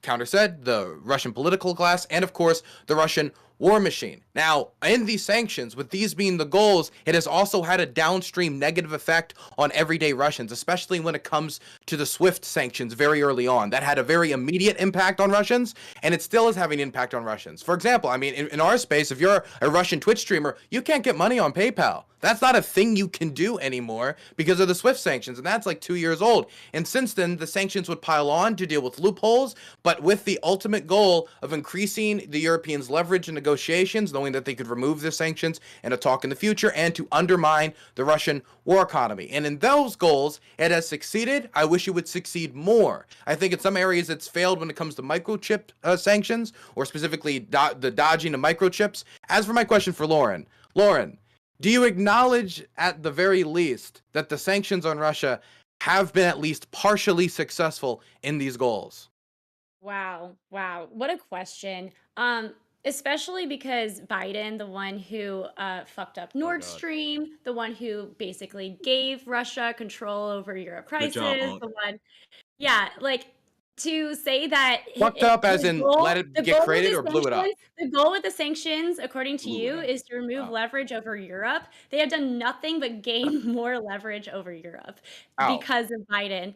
Counter said, the Russian political class and, of course, the Russian war machine. Now, in these sanctions, with these being the goals, it has also had a downstream negative effect on everyday Russians, especially when it comes to the SWIFT sanctions very early on. That had a very immediate impact on Russians, and it still is having an impact on Russians. For example, I mean, in our space, if you're a Russian Twitch streamer, you can't get money on PayPal. That's not a thing you can do anymore because of the SWIFT sanctions, and that's like 2 years old. And since then, the sanctions would pile on to deal with loopholes, but with the ultimate goal of increasing the Europeans' leverage in negotiations, knowing that they could remove the sanctions in a talk in the future, and to undermine the Russian war economy. And in those goals, it has succeeded. I wish it would succeed more. I think in some areas it's failed when it comes to microchip sanctions, or specifically the dodging of microchips. As for my question for Lauren, do you acknowledge at the very least that the sanctions on Russia have been at least partially successful in these goals? Wow. What a question. Especially because Biden, the one who fucked up Nord Stream, the one who basically gave Russia control over Europe crisis, Unc. the one, yeah, like to say that Fucked up as in let it get created or blew it up? The goal with the sanctions, according to Blew you, it up. is to remove leverage over Europe. They have done nothing but gain more leverage over Europe Ow. because of Biden.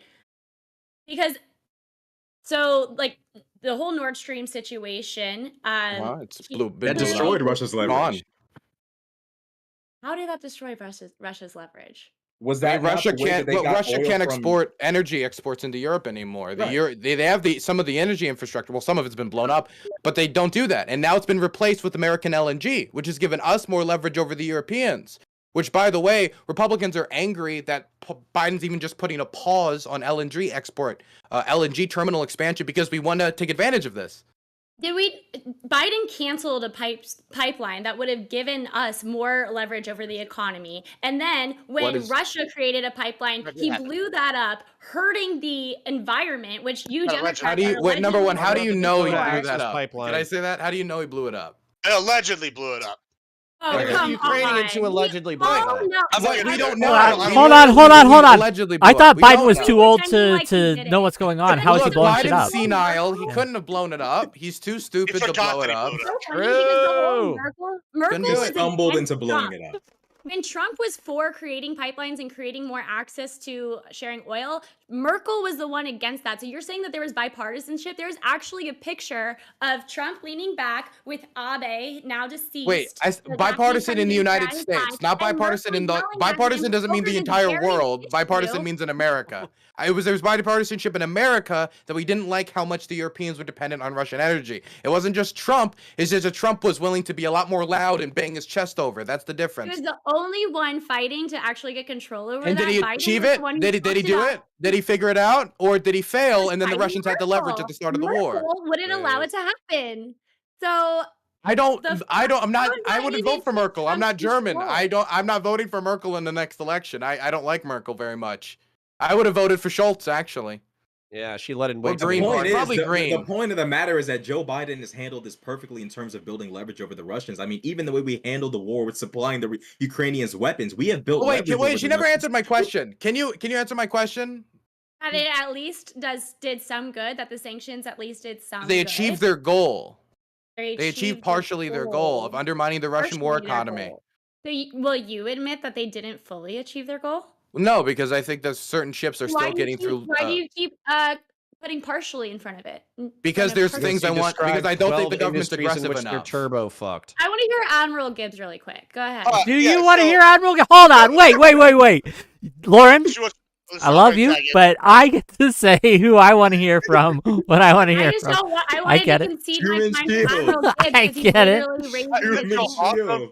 So, like, the whole Nord Stream situation, It's been That blew it destroyed up. Russia's Gone. leverage. how did that destroy Russia's leverage? Was I that mean, not Russia the way that can't. they got Russia oil can't from- export energy exports into Europe anymore. Right. They have some of the energy infrastructure. Well, some of it's been blown up, but they don't do that. And now it's been replaced with American LNG, which has given us more leverage over the Europeans. Which, by the way, Republicans are angry that Biden's even just putting a pause on LNG export, LNG terminal expansion, because we want to take advantage of this. Biden canceled a pipeline that would have given us more leverage over the economy. And then when Russia created a pipeline, he blew that up, hurting the environment, which you Democrats How do you, are wait, number one, allegedly how do you know he blew for. that up? Pipeline. Can I say that? How do you know he blew it up? It allegedly blew it up. Oh, Look at come the Ukrainians who on. allegedly blew Oh, it up. no. We don't know. Hold on. Allegedly blew I up. thought We Biden don't was know. too old Pretending like he to did know it. what's going on. How is he Look, blowing shit Biden's up? senile. He couldn't have blown it up. He's too stupid to forgot blow that it he up. blew it So up. funny because the whole True. Merkel He was stumbled against into blowing Trump. it up. When Trump was for creating pipelines and creating more access to sharing oil, Merkel was the one against that. So you're saying that there was bipartisanship? There's actually a picture of Trump leaning back with Abe, now deceased. Wait, the bipartisan Japanese in the United president at his States, side, not and bipartisan in Merkel the yelling at bipartisan him doesn't mean over the this entire very world. issue. Bipartisan means in America. There's bipartisanship in America that we didn't like how much the Europeans were dependent on Russian energy. It wasn't just Trump. It's just that Trump was willing to be a lot more loud and bang his chest over. That's the He difference. was the only one fighting to actually get control over And that. did he Biden achieve was it? the one who Did he talked do about it? Did he figure it out? Or did he fail and then the fighting Russians had the leverage at the start of the war? Merkel wouldn't allow it to happen. So I wouldn't vote for Merkel. I'm not German. Control. I'm not voting for Merkel in the next election. I don't like Merkel very much. I would have voted for Schultz, actually. Yeah, she let in Or way too Green many Party. parties. Probably green. The point of the matter is that Joe Biden has handled this perfectly in terms of building leverage over the Russians. I mean, even the way we handled the war with supplying the Ukrainians weapons, we have built. Wait, leverage she over never the answered my question. Can you answer my question? That it at least did some good. That the sanctions at least did some. They achieved their goal. They achieved partially their goal of undermining the Russian war economy. So will you admit that they didn't fully achieve their goal? No, because I think that certain ships are still getting through. Why do you keep putting partially in front of it? Because there's things I want. Because I don't think the government's aggressive enough. They're turbo fucked. I want to hear Admiral Gibbs really quick. Go ahead. Do you want to hear Admiral Gibbs? Hold on. Wait. Lauren, I love you, but I get to say who I want to hear from, what I want to hear from. I get it. I get it.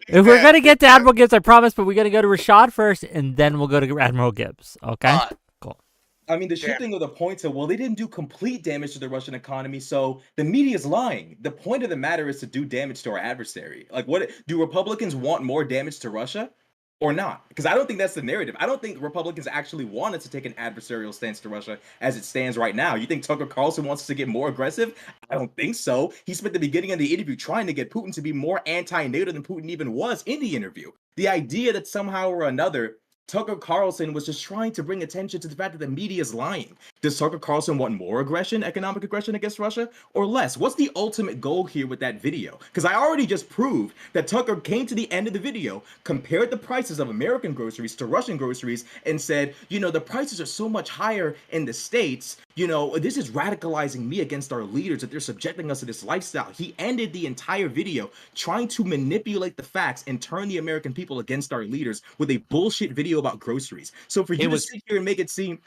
If we're going to get to Admiral Gibbs, I promise, but we're going to go to Rashad first, and then we'll go to Admiral Gibbs. Okay? Cool. I mean, the shifting of the point to, well, they didn't do complete damage to the Russian economy, so the media is lying. The point of the matter is to do damage to our adversary. Like, what do Republicans want more damage to Russia? Or not? Because I don't think that's the narrative. I don't think Republicans actually wanted to take an adversarial stance to Russia as it stands right now. You think Tucker Carlson wants us to get more aggressive? I don't think so. He spent the beginning of the interview trying to get Putin to be more anti-NATO than Putin even was in the interview. The idea that somehow or another Tucker Carlson was just trying to bring attention to the fact that the media is lying. Does Tucker Carlson want more aggression, economic aggression against Russia, or less? What's the ultimate goal here with that video? Because I already just proved that Tucker came to the end of the video, compared the prices of American groceries to Russian groceries, and said, you know, the prices are so much higher in the States, you know, this is radicalizing me against our leaders, that they're subjecting us to this lifestyle. He ended the entire video trying to manipulate the facts and turn the American people against our leaders with a bullshit video about groceries. So for you to sit here and make it seem,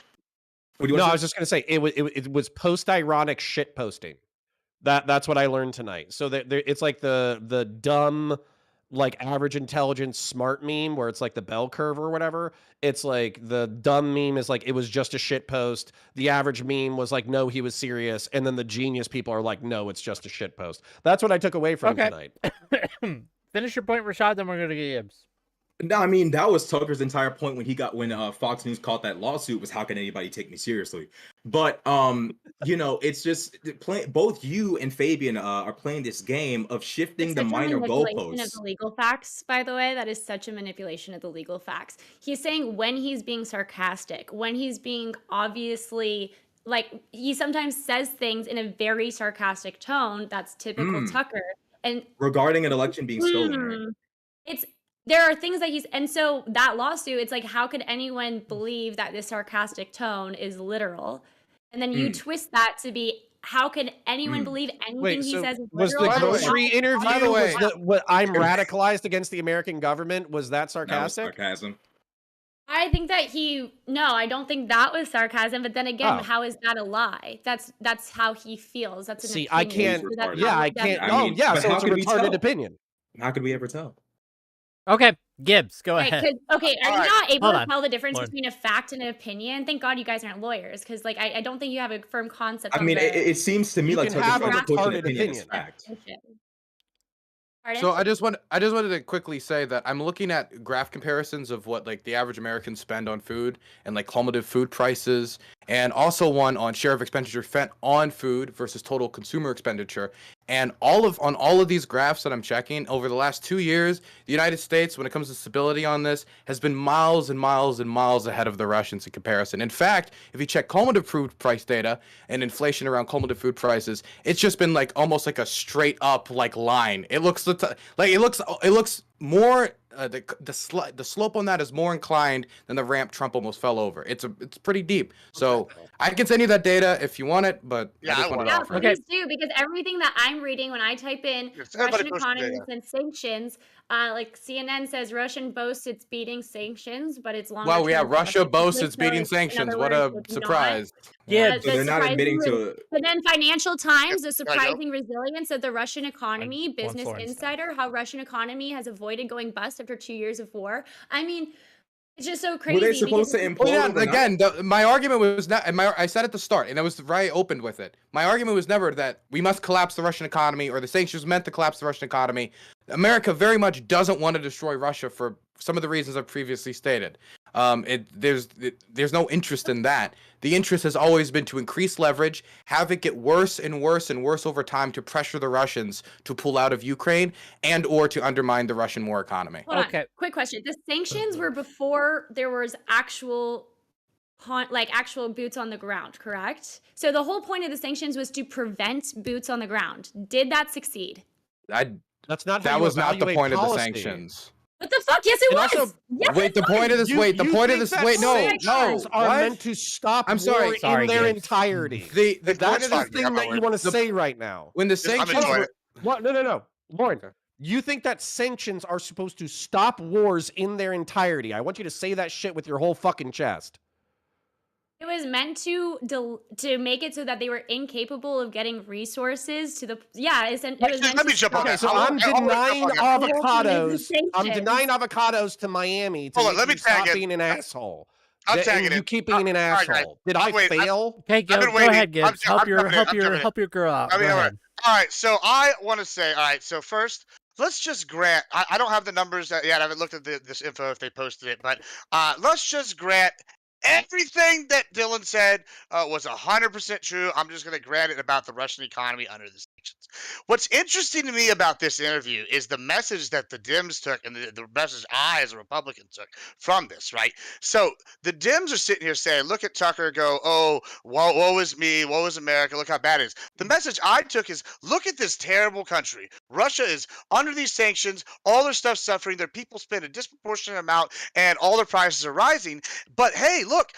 I was just gonna say it was post-ironic shit posting. That's what I learned tonight. So that it's like the dumb, like average intelligence smart meme where it's like the bell curve or whatever. It's like the dumb meme is like it was just a shit post. The average meme was like, no, he was serious, and then the genius people are like, no, it's just a shit post. That's what I took away from tonight. Finish your point, Rashad, then we're gonna get Gibbs. No, I mean, that was Tucker's entire point when Fox News caught that lawsuit was, how can anybody take me seriously? But you know, it's just both you and Fabian are playing this game of shifting the minor goalposts. Of the legal facts, by the way, that is such a manipulation of the legal facts. He's saying when he's being sarcastic, when he's being obviously, like, he sometimes says things in a very sarcastic tone. That's typical Tucker. And regarding an election being stolen, right? There are things that and so that lawsuit, it's like, how could anyone believe that this sarcastic tone is literal? And then you twist that to be, how could anyone believe anything he says is literal? Was the grocery interview, what I'm radicalized against the American government, was that sarcastic? That was sarcasm. I think that I don't think that was sarcasm, but then again, how is that a lie? That's how he feels. That's an opinion. I can't, so I can't, so it's a retarded opinion. How could we ever tell? Okay, Gibbs, go Right, ahead. 'cause okay, are you Alright, not able hold to on, tell the difference Lauren. between a fact and an opinion? Thank God you guys aren't lawyers, because like I don't think you have a firm concept I on mean, the it seems to me You like can Tucker's have a trying to push an retarded opinion as opinion. fact. Pardon? So I just wanted to quickly say that I'm looking at graph comparisons of what like the average American spend on food and like cumulative food prices, and also one on share of expenditure spent on food versus total consumer expenditure. And on all of these graphs that I'm checking over the last 2 years, the United States, when it comes to stability on this, has been miles and miles and miles ahead of the Russians in comparison. In fact, if you check cumulative food price data and inflation around cumulative food prices, it's just been like almost like a straight up like line. It looks more the slope on that is more inclined than the ramp Trump almost fell over. It's pretty deep. So I can send you that data if you want it, but Yeah, I just I wanted want to Yeah, offer it. Okay. please do, because everything that I'm reading when I type in Yes, everybody Russian post the economy data. and sanctions, like CNN says Russian boasts it's beating sanctions, but it's longer Wow, yeah, term Russia boasts consequences, it's so beating it's, in sanctions. other What words, a it's not. surprise. Yeah, But So they're not admitting to. but then Financial Times, the Can I go? surprising resilience of the Russian economy, once Business Lauren's done. Insider, how Russian economy has avoided going bust after 2 years of war. I mean, it's just so crazy. Were they supposed to because- implode Well, yeah, overnight? again, my argument was not. I said at the start, and I was right opened with it. My argument was never that we must collapse the Russian economy or the sanctions meant to collapse the Russian economy. America very much doesn't want to destroy Russia for some of the reasons I've previously stated. There's no interest in that. The interest has always been to increase leverage, have it get worse and worse and worse over time to pressure the Russians to pull out of Ukraine and or to undermine the Russian war economy. Hold Okay. on. Quick question. The sanctions were before there was actual boots on the ground, correct? So the whole point of the sanctions was to prevent boots on the ground. Did that succeed? That's not how That you was not the evaluate point of the policy. sanctions. What the fuck? Yes, it And was. also- Yes, Wait, it the point of was. this. Wait, the point of think this. that Wait, no, sanctions are what? meant to stop I'm sorry. war Sorry, in their Gibbs. entirety. The That's point the of this fine. thing Yeah, that you word. want to say right now. when the I'm sanctions enjoying were, it. What? No. Lauren, Okay. you think that sanctions are supposed to stop wars in their entirety? I want you to say that shit with your whole fucking chest. It was meant to make it so that they were incapable of getting resources to the. Yeah, it was meant Let me to jump on stop- Okay, that. so I I'm wanna jump denying on that. avocados. I'm Sanctions. denying avocados to Miami to Hold on, make let me you stop tag it. being an asshole. I'm And tagging you it. keep being an All right, guys. asshole. Did I Wait, fail? Okay, I've go been waiting. ahead, Gibbs. I'm jumping in. I'm jumping in. Help your girl out. I mean, Go all right. ahead. All right. So I want to say, all right. So first, let's just grant. I don't have the numbers yet. I haven't looked at this info if they posted it, but let's just grant everything that Dylan said was 100% true. I'm just going to grant it about the Russian economy under the sanctions. What's interesting to me about this interview is the message that the Dems took and the message I, as a Republican, took from this, right? So the Dems are sitting here saying, look at Tucker, go, oh, woe is me, woe is America, look how bad it is. The message I took is, look at this terrible country. Russia is under these sanctions, all their stuff's suffering, their people spend a disproportionate amount, and all their prices are rising. But hey, look,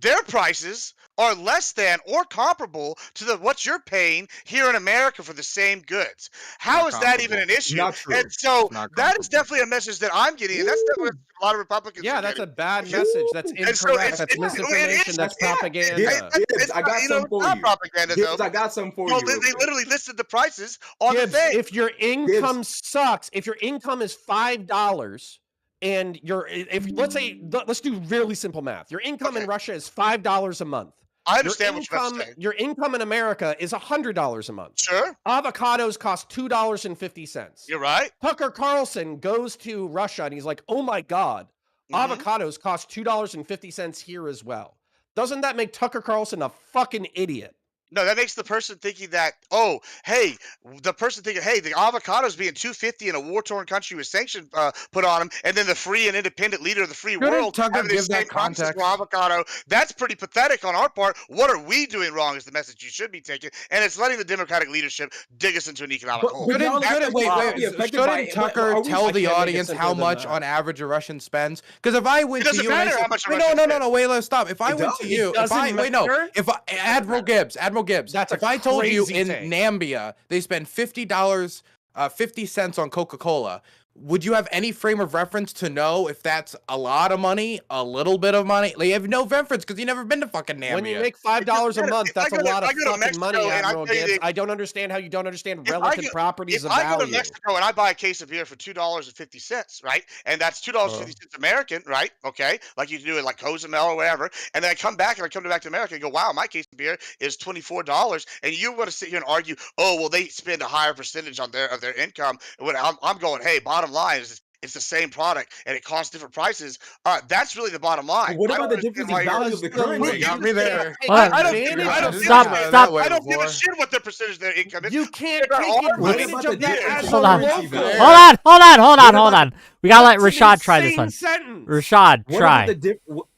their prices are less than or comparable to what you're paying here in America for the same goods. How Not is that even comparable. an issue? Not true. And so It's not that is comparable. definitely a message that I'm getting, and that's definitely a lot of Republicans Yeah, are that's a getting. bad message. That's And so incorrect. That's it misinformation. is. That's Yeah, propaganda. Gibbs, I got you some know, for it's not you. propaganda, Gibbs, though. I got some for No, you. they real quick. literally listed the prices on Gibbs, the thing. if your income sucks, if your income is $5 and let's do really simple math. Your income in Okay. Russia is $5 a month. I understand what you're about to say. Your income in America is $100 a month. Sure, Avocados cost $2.50. you're right. Tucker Carlson goes to Russia and he's like, oh my God, Mhm. avocados cost $2.50 here as well. Doesn't that make Tucker Carlson a fucking idiot? No, that makes the person thinking that, oh, hey, the person thinking, hey, the avocados being $2.50 in a war-torn country with sanctions put on them, and then the free and independent leader of the free Couldn't world Tucker having the give that same prices context? for avocado. That's pretty pathetic on our part. What are we doing wrong is the message you should be taking, and it's letting the Democratic leadership dig us into an economic hole. But y'all That's shouldn't the problem. be affected by Shouldn't it. But Tucker are we- tell I the can't make it audience simpler how than much that. on average a Russian spends? Because if I went It to doesn't you and I matter said, how much a wait, Russian no, wait, let's stop. If I It went to does. you, It doesn't matter. if Admiral Gibbs, That's if a I told you crazy in take. Nambia they spend $50, 50 cents on Coca-Cola, would you have any frame of reference to know if that's a lot of money, a little bit of money? Like, you have no reference because you've never been to fucking Namibia. When you make $5 a month, that's a lot of fucking money, Admiral Gibbs. I don't understand how you don't understand relative properties of value. If I go to Mexico and I buy a case of beer for $2.50, right, and that's $2.50 American, right? Okay, like you do it like 𝕾𝖎𝖎 or whatever, and then I come back to America and go, wow, my case of beer is $24, and you want to sit here and argue, oh, well, they spend a higher percentage on their income. When I'm going, hey, bottom line is it's the same product and it costs different prices. That's really the bottom line. What about the difference in value of the currency? You got me there. I don't Stop. I don't give a shit what their percentage of their income is. You can't take advantage of that as a Hold on. local. Hold on. We gotta let That's Rashad an try this one. insane sentence. Rashad, try.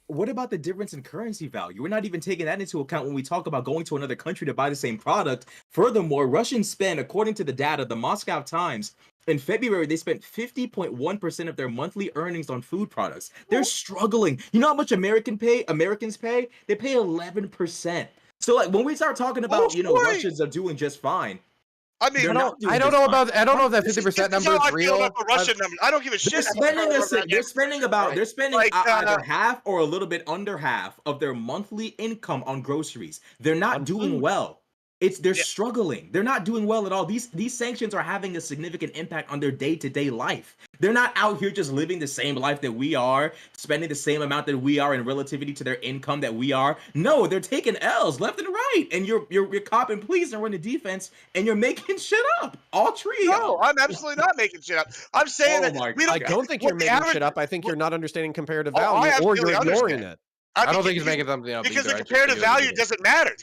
What about the difference in currency value? We're not even taking that into account when we talk about going to another country to buy the same product. Furthermore, Russians spend, according to the data, the Moscow Times, in February, they spent 50.1% of their monthly earnings on food products. They're struggling. You know how much Americans pay? They pay 11%. So, like, when we start talking about, Russians are doing just fine. I mean, I don't know if that 50% number is real. The Russian number. I don't give a shit. They're spending either half or a little bit under half of their monthly income on groceries. They're not doing well. They're struggling. They're not doing well at all. These sanctions are having a significant impact on their day-to-day life. They're not out here just living the same life that we are, spending the same amount that we are in relativity to their income that we are. No, they're taking L's left and right, and you're copping pleas and running defense, and you're making shit up. All three. No, I'm absolutely not making shit up. I'm saying I don't think you're making shit up. I think you're not understanding comparative value, or you're ignoring it. I don't think he's making something up. Because the comparative value doesn't matter.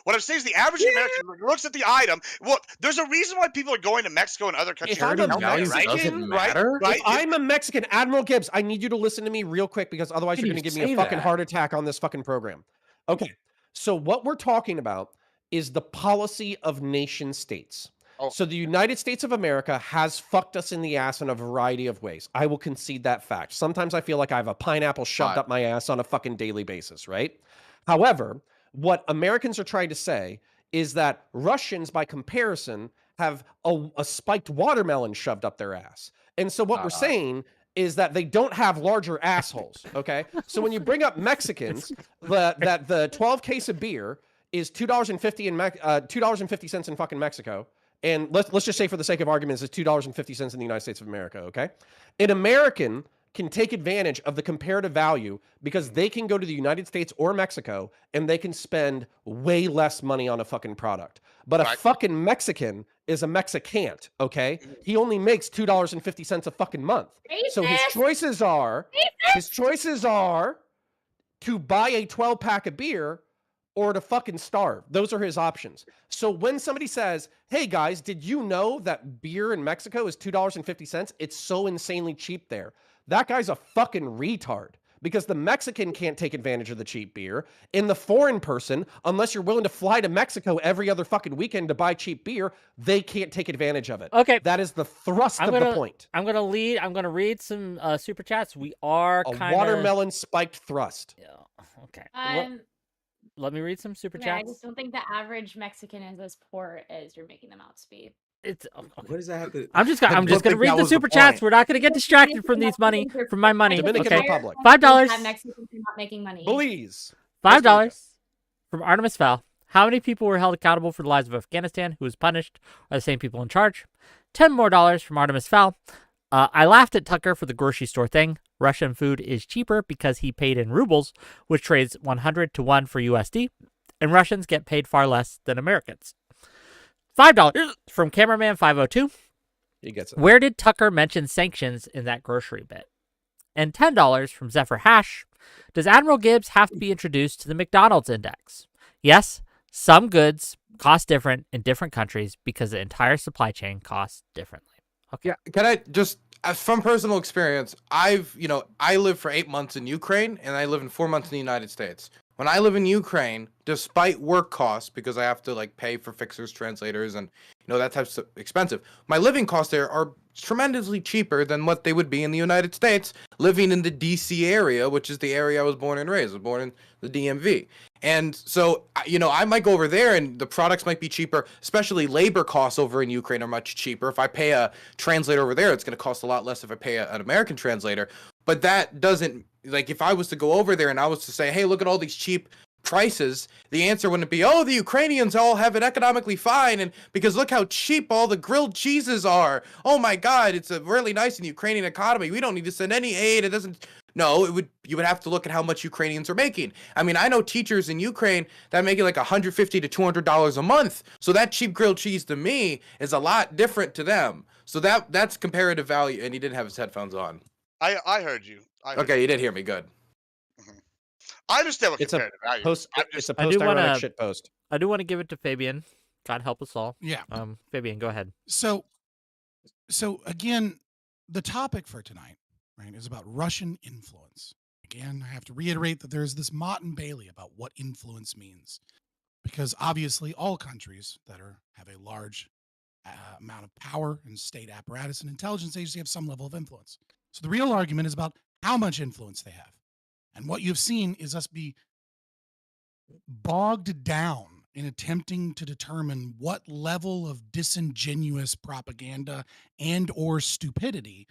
What I'm saying is the average American looks at the item. Well, there's a reason why people are going to Mexico and other countries. If I'm a Mexican, if I'm a Mexican, Admiral Gibbs, I need you to listen to me real quick because otherwise you're going to give me a fucking heart attack on this fucking program. Okay, so what we're talking about is the policy of nation states. So the United States of America has fucked us in the ass in a variety of ways. I will concede that fact. Sometimes I feel like I have a pineapple shoved up my ass on a fucking daily basis, right? However, what Americans are trying to say is that Russians, by comparison, have a spiked watermelon shoved up their ass. And so what we're saying is that they don't have larger assholes, okay? So when you bring up Mexicans, that the 12 case of beer is $2.50 in fucking Mexico. And let's just say, for the sake of arguments, it's $2.50 in the United States of America, okay? An American can take advantage of the comparative value because they can go to the United States or Mexico and they can spend way less money on a fucking product. But a fucking Mexican is a Mexicant, okay? He only makes $2.50 a fucking month. So his choices are to buy a 12-pack of beer or to fucking starve. Those are his options. So when somebody says, hey guys, did you know that beer in Mexico is $2.50? It's so insanely cheap there. That guy's a fucking retard because the Mexican can't take advantage of the cheap beer. And the foreign person, unless you're willing to fly to Mexico every other fucking weekend to buy cheap beer, they can't take advantage of it. Okay. That is the thrust of the point. I'm going to read some super chats. We are a watermelon spiked thrust. Yeah. Okay. Let me read some super chats. I just don't think the average Mexican is as poor as you're making them out to be. It's what does that have to? I'm just going to read the super chats. We're not going to get distracted from my money. Dominican Republic. $5. Mexicans are not making money. Please. $5 from 𝕻𝖎𝖎. How many people were held accountable for the lives of Afghanistan? Who was punished? Are the same people in charge? $10 more from 𝕻𝖎𝖎. I laughed at Tucker for the grocery store thing. Russian food is cheaper because he paid in rubles, which trades 100 to 1 for USD, and Russians get paid far less than Americans. $5 from Cameraman 502. He gets it. Where did Tucker mention sanctions in that grocery bit? And $10 from 𝕍𝖎. Does Admiral Gibbs have to be introduced to the McDonald's index? Yes, some goods cost different in different countries because the entire supply chain costs differently. Okay. Yeah, can I just, from personal experience, I lived for 8 months in Ukraine and I live in 4 months in the United States. When I live in Ukraine, despite work costs, because I have to pay for fixers, translators, and that type's expensive, my living costs there are tremendously cheaper than what they would be in the United States, living in the DC area, which is the area I was born and raised. I was born in the DMV. And so, I might go over there and the products might be cheaper, especially labor costs over in Ukraine are much cheaper. If I pay a translator over there, it's going to cost a lot less if I pay an American translator. But that doesn't, like, if I was to go over there and I was to say, hey, look at all these cheap prices, the answer wouldn't be, oh, the Ukrainians all have it economically fine, and because look how cheap all the grilled cheeses are. Oh my God, it's a really nice in the Ukrainian economy. We don't need to send any aid. It doesn't. No, you would have to look at how much Ukrainians are making. I mean, I know teachers in Ukraine that are making like $150 to $200 a month. So that cheap grilled cheese to me is a lot different to them. So that's comparative value. And he didn't have his headphones on. I heard you. Okay, you did hear me. Good. I understand what It's a comparative value is. post. I'm It's just, a I do post-ironic wanna- shit post. I do want to give it to Fabian. God help us all. Yeah. Fabian, go ahead. So again, the topic for tonight, right, is about Russian influence. Again, I have to reiterate that there's this Mott and Bailey about what influence means, because obviously all countries that have a large amount of power and state apparatus and intelligence agency have some level of influence. So the real argument is about how much influence they have. And what you've seen is us be bogged down in attempting to determine what level of disingenuous propaganda and or stupidity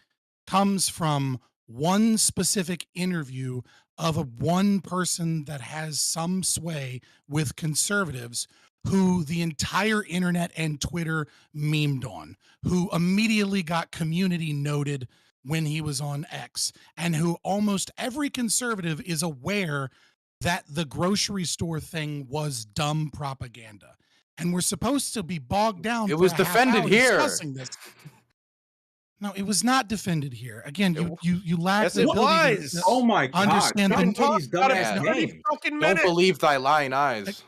comes from one specific interview of one person that has some sway with conservatives who the entire internet and Twitter memed on, who immediately got community noted when he was on X, and who almost every conservative is aware that the grocery store thing was dumb propaganda. And we're supposed to be bogged down. It was defended here. Discussing this. No, it was not defended here. Again, you lack Yes, the it ability was. to Oh my God! understand Stop the talking these dumbass about names. Don't believe thy lying eyes.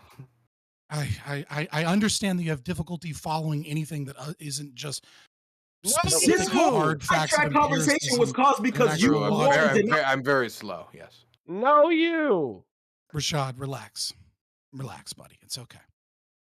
I understand that you have difficulty following anything that isn't just This specific whole hard facts of sidetrack conversation empiricism was caused because and you actual I'm logic. wanted to. I'm very slow. Yes. No, you. Rashad, relax, buddy. It's okay.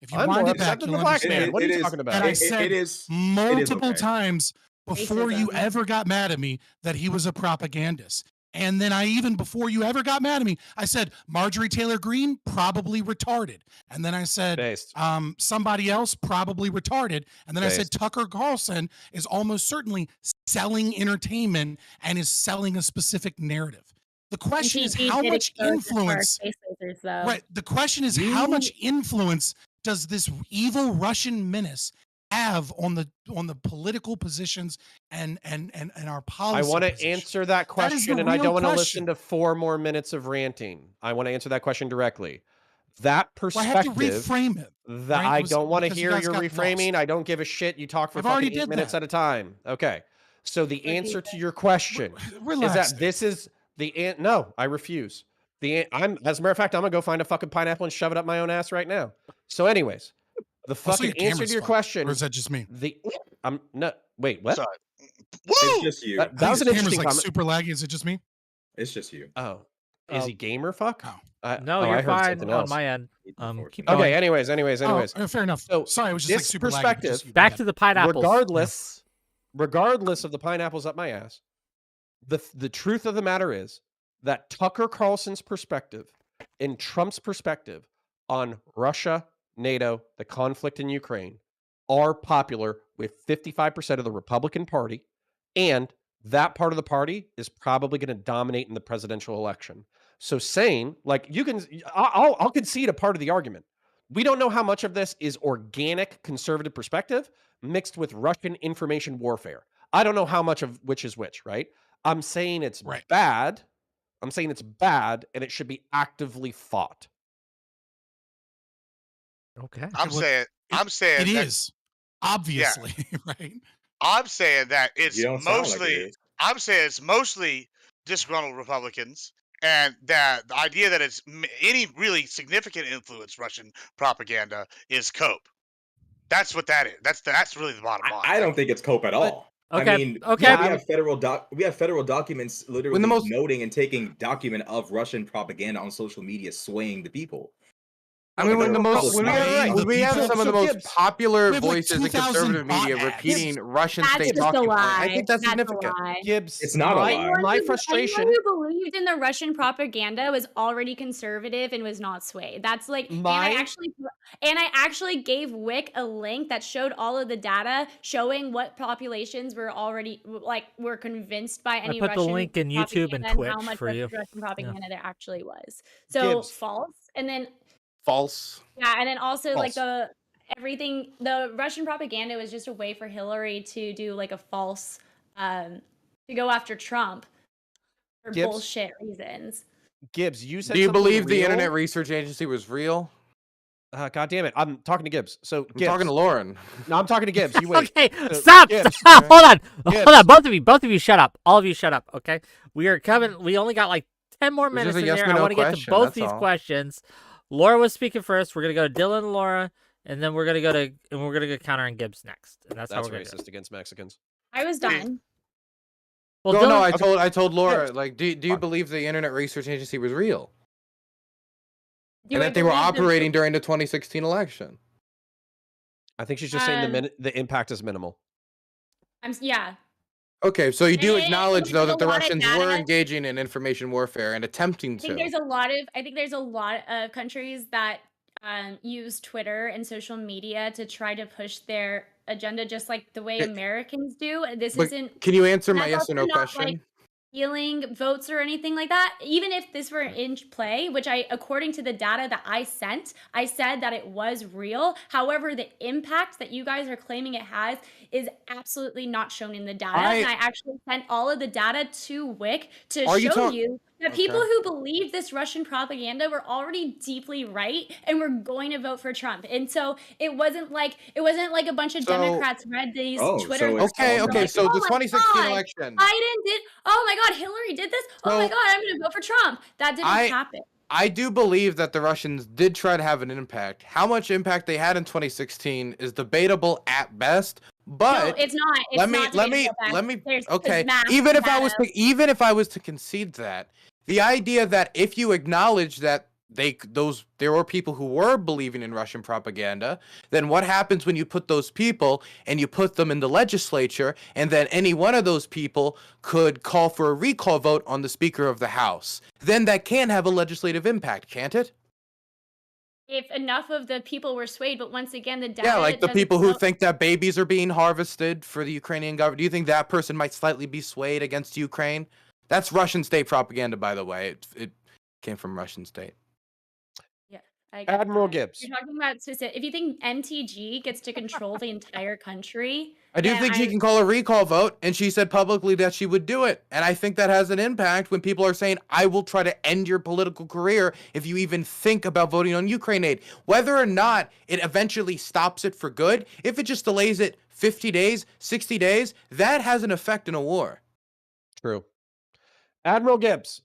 If you I'm wind more it back, upset than you'll the black understand. man. What are It you is- talking And about? I It- said it is multiple okay. times before you Racism. ever got mad at me that he was a propagandist. And then before you ever got mad at me, I said Marjorie Taylor Greene probably retarded. And then I said Based. somebody else probably retarded. And then I said Based. Tucker Carlson is almost certainly selling entertainment and is selling a specific narrative. The question is he how did much expose us for our influence, face lasers, though. right? The question is how much influence does this evil Russian menace have on the political positions and our policy? I want to positions? answer that That is the question, and I real don't want to question. listen to 4 more minutes of ranting. I want to answer that question directly. That Well, I have to perspective, reframe it. that right? I It was don't want to because you hear guys your got reframing. lost. I don't give a shit. You talk for I've already fucking 8 did minutes that. at a time. Okay. So the What do you answer to think? your question Relax. is that this is no, I refuse. As a matter of fact, I'm gonna go find a fucking pineapple and shove it up my own ass right now. So, anyways, the Also, fucking answer camera's to your fucked. question. Or is that just me? No, wait, what? Sorry. It's Woo! just you. I That think was his an camera's interesting like comment. super laggy. Is it just me? It's just you. Oh, is he gamer? Fuck. Oh. No, I you're heard fine something on else. my end. Keep Unfortunately. going. Okay. Anyways. Oh, fair enough. So, Sorry, it was just like this super laggy. perspective- Just you. Back to the pineapples. Regardless of the pineapples up my ass, the truth of the matter is that Tucker Carlson's perspective and Trump's perspective on Russia, NATO, the conflict in Ukraine are popular with 55% of the Republican Party, and that part of the party is probably going to dominate in the presidential election. So saying, like, I'll concede a part of the argument. We don't know how much of this is organic conservative perspective mixed with Russian information warfare. I don't know how much of which is which, right? I'm saying it's Right. bad. I'm saying it's bad and it should be actively fought. Okay. I'm Well, saying It that, is obviously right. I'm saying that it's You don't sound like mostly. it is. I'm saying it's mostly disgruntled Republicans, and that the idea that it's any really significant influence Russian propaganda is cope. That's what that is. That's really the bottom line. I don't think it's cope at all. Okay, I mean, okay. we have federal documents literally When the most- noting and taking document of Russian propaganda on social media swaying the people. I mean, when Right. we have some of the most popular We have, like, voices in 2,000 conservative media bot ads. repeating Russian That's state just a talking points. lie. I think that's significant. A lie. Gibbs, It's not a lie. my frustration. Anyone who believed in the Russian propaganda was already conservative and was not swayed. That's like, and I actually gave Wick a link that showed all of the data showing what populations were already were convinced by any put the Russian link in YouTube and propaganda and how Twitch much for you. Russian propaganda there actually was. So Gibbs. false, and then False. yeah, and then also like False. the Russian propaganda was just a way for Hillary to do like a false to go after Trump for Gibbs? bullshit reasons. Gibbs, you said Do you something believe the real? Internet Research Agency was real? God damn it! I'm talking to Gibbs. So I'm Gibbs. talking to Lauren. No, I'm talking to Gibbs. You wait. Okay, So, stop! Gibbs. Stop! Hold on! Gibbs. Hold on! Both of you, shut up! All of you, shut up! Okay, we are coming. We only got like 10 more It's minutes just a in yes there. or I no want to get to question, both that's these all. questions. Laura was speaking first. We're gonna go to Dylan and Laura, and then we're gonna go countering Gibbs next. And that's how That's we're gonna do racist it. against Mexicans. I was done. Well, No, Dylan, no, I told Laura, Gibbs. like, do you believe the Internet Research Agency was real? Do And I that they were believe the- operating during the 2016 election? I think she's just saying the impact is minimal. Yeah. Okay, so you do And acknowledge, though, there's that a the lot of Russians were data. engaging in information warfare and attempting I think to. there's a lot of countries that use Twitter and social media to try to push their agenda just like the way Okay. Americans do. This But isn't can you answer my that's yes or also no not, question? stealing votes or anything like that. Even if this were in play, which according to the data that I sent, I said that it was real. However, the impact that you guys are claiming it has is absolutely not shown in the data. And I actually sent all of the data to Wick to Are you show talk- you that Okay. people who believe this Russian propaganda were already deeply right and were going to vote for Trump. And so it wasn't like a bunch of So- Democrats read these Oh, Twitter. so it's Okay, all okay, not- so "Oh the my 2016 God, election. Biden did. Oh my God, Hillary did this. Oh my So, God, I'm going to vote for Trump. That didn't happen. I do believe that the Russians did try to have an impact. How much impact they had in 2016 is debatable at best. But No, it's not. It's let me not debatable let me back. There's okay. massive Even if I was to concede that, the idea that if you acknowledge that there were people who were believing in Russian propaganda, then what happens when you put those people and you put them in the legislature, and then any one of those people could call for a recall vote on the Speaker of the House? Then that can have a legislative impact, can't it? if enough of the people were swayed, but once again, the data. Yeah, like the doesn't people who show- think that babies are being harvested for the Ukrainian government. Do you think that person might slightly be swayed against Ukraine? That's Russian state propaganda, by the way. It came from Russian state. Yeah, I get Admiral that. Gibbs. You're talking about specific. If you think MTG gets to control the entire country, I do then think she can call a recall vote, and she said publicly that she would do it. And I think that has an impact when people are saying, I will try to end your political career if you even think about voting on Ukraine aid. Whether or not it eventually stops it for good, if it just delays it 50 days, 60 days, that has an effect in a war. True. Admiral Gibbs,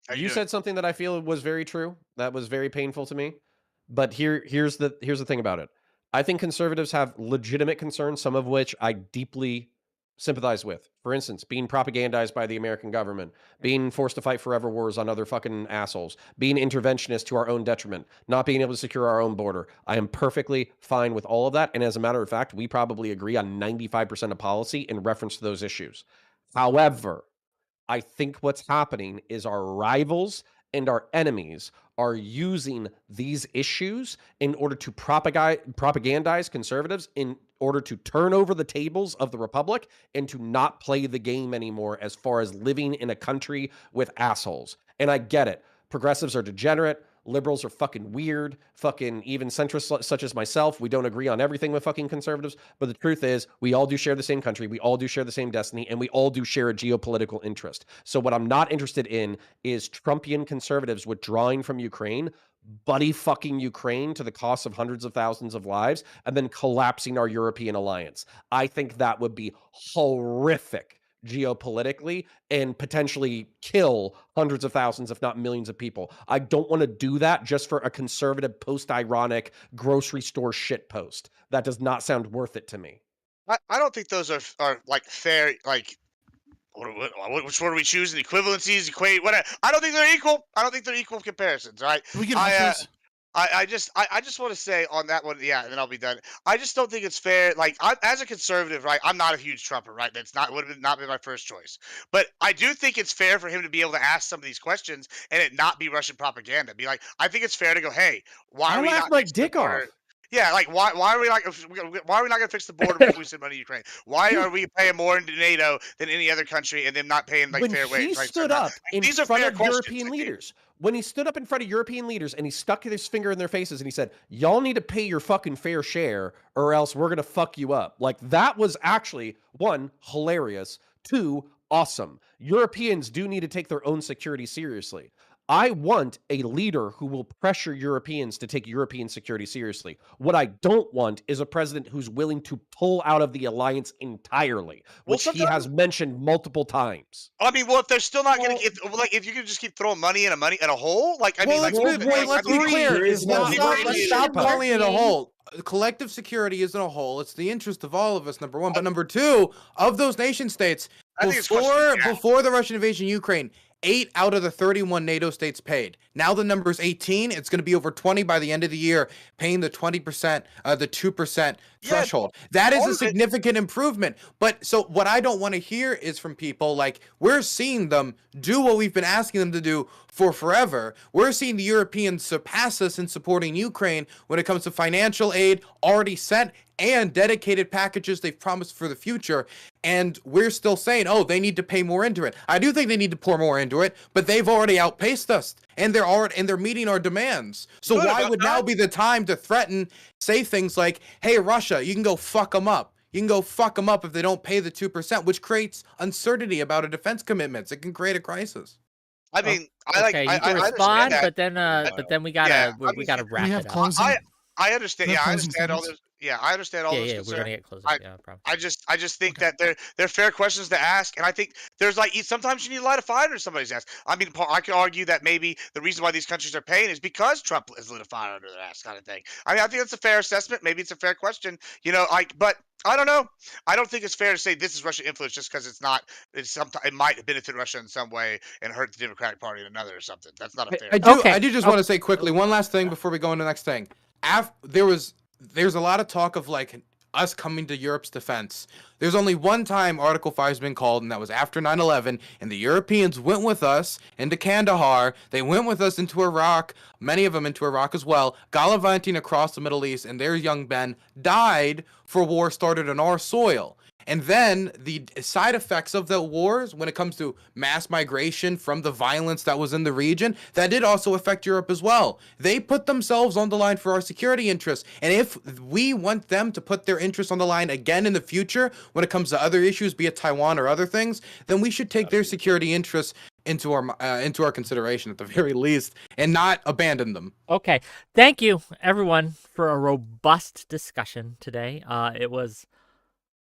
How you doing? said something that I feel was very true. That was very painful to me. But here's the thing about it. I think conservatives have legitimate concerns, some of which I deeply sympathize with. For instance, being propagandized by the American government, being forced to fight forever wars on other fucking assholes, being interventionist to our own detriment, not being able to secure our own border. I am perfectly fine with all of that. And as a matter of fact, we probably agree on 95% of policy in reference to those issues. However, I think what's happening is our rivals and our enemies are using these issues in order to propagandize conservatives, in order to turn over the tables of the republic and to not play the game anymore as far as living in a country with assholes. And I get it. Progressives are degenerate. Liberals are fucking weird. Fucking even centrists such as myself, we don't agree on everything with fucking conservatives. But the truth is, we all do share the same country. We all do share the same destiny. And we all do share a geopolitical interest. So what I'm not interested in is Trumpian conservatives withdrawing from Ukraine, buddy fucking Ukraine to the cost of hundreds of thousands of lives, and then collapsing our European alliance. I think that would be horrific geopolitically and potentially kill hundreds of thousands, if not millions of people. I don't want to do that just for a conservative, post-ironic grocery store shit post. That does not sound worth it to me. I don't think those are like fair. Like, which one are we choosing? Equivalencies, equate, whatever. I don't think they're equal. I don't think they're equal comparisons. Right? Can we get I, answers? I just want to say on that one, yeah, and then I'll be done. I just don't think it's fair. Like, as a conservative, right? I'm not a huge Trumper, right? That's not would have not been my first choice. But I do think it's fair for him to be able to ask some of these questions and it not be Russian propaganda. Be like, I think it's fair to go, hey, why I are we laughed not my fixing the dick off. border? Yeah, like why are we like why are we not going to fix the border before we send money to Ukraine? Why are we paying more into NATO than any other country and them not paying like When fair he wage? Right? stood up in These are front fair of questions. European I think. leaders, when he stood up in front of European leaders and he stuck his finger in their faces and he said, y'all need to pay your fucking fair share or else we're going to fuck you up. Like, that was actually, one, hilarious, two, awesome. Europeans do need to take their own security seriously. I want a leader who will pressure Europeans to take European security seriously. What I don't want is a president who's willing to pull out of the alliance entirely, Well, which he has mentioned multiple times. I mean, well, if they're still not Well- going to, like, if you can just keep throwing money in a hole, like, I mean, Well, like, let's be clear. There is no Let's stop hole. calling it a hole. Collective security isn't a hole. It's the interest of all of us, number one. But number two, of those nation states, I think it's questionable, yeah. before the Russian invasion of Ukraine, 8 out of the 31 NATO states paid. Now the number's 18. It's going to be over 20 by the end of the year, paying the 20%, the 2% threshold. That is a significant improvement. But so what I don't want to hear is from people like, we're seeing them do what we've been asking them to do for forever. We're seeing the Europeans surpass us in supporting Ukraine when it comes to financial aid already sent and dedicated packages they've promised for the future. And we're still saying, oh, they need to pay more into it. I do think they need to pour more into it, but they've already outpaced us and they're meeting our demands. So Good why about would that. now be the time to threaten, say things like, hey, Russia, you can go fuck them up. You can go fuck them up if they don't pay the 2%, which creates uncertainty about a defense commitments. It can create a crisis. I mean, I like, Okay, I you can understand respond, that. but then we Yeah, gotta we gotta wrap we it have up. closing. I understand. We have Yeah, I closing understand all statements? those. Yeah, I understand all those Yeah, we're concerns. gonna get closing. I- Yeah, I promise. I just think Okay. that they're fair questions to ask, and I think there's like sometimes you need to light a fire under somebody's ass. I mean, I could argue that maybe the reason why these countries are paying is because Trump has lit a fire under their ass, kind of thing. I mean, I think that's a fair assessment. Maybe it's a fair question, but I don't know. I don't think it's fair to say this is Russian influence just because it's not. It might benefit Russia in some way and hurt the Democratic Party in another or something. That's not a fair. I do Okay. just want to say quickly one last thing before we go on to the next thing. There's a lot of talk of like us coming to Europe's defense. There's only one time Article 5 has been called, and that was after 9/11, and the Europeans went with us into Kandahar. They went with us into Iraq, many of them into Iraq as well, gallivanting across the Middle East, and their young men died for war started on our soil. And then the side effects of the wars, when it comes to mass migration from the violence that was in the region, that did also affect Europe as well. They put themselves on the line for our security interests. And if we want them to put their interests on the line again in the future, when it comes to other issues, be it Taiwan or other things, then we should take their security interests into our consideration at the very least, and not abandon them. Okay. Thank you, everyone, for a robust discussion today. It was.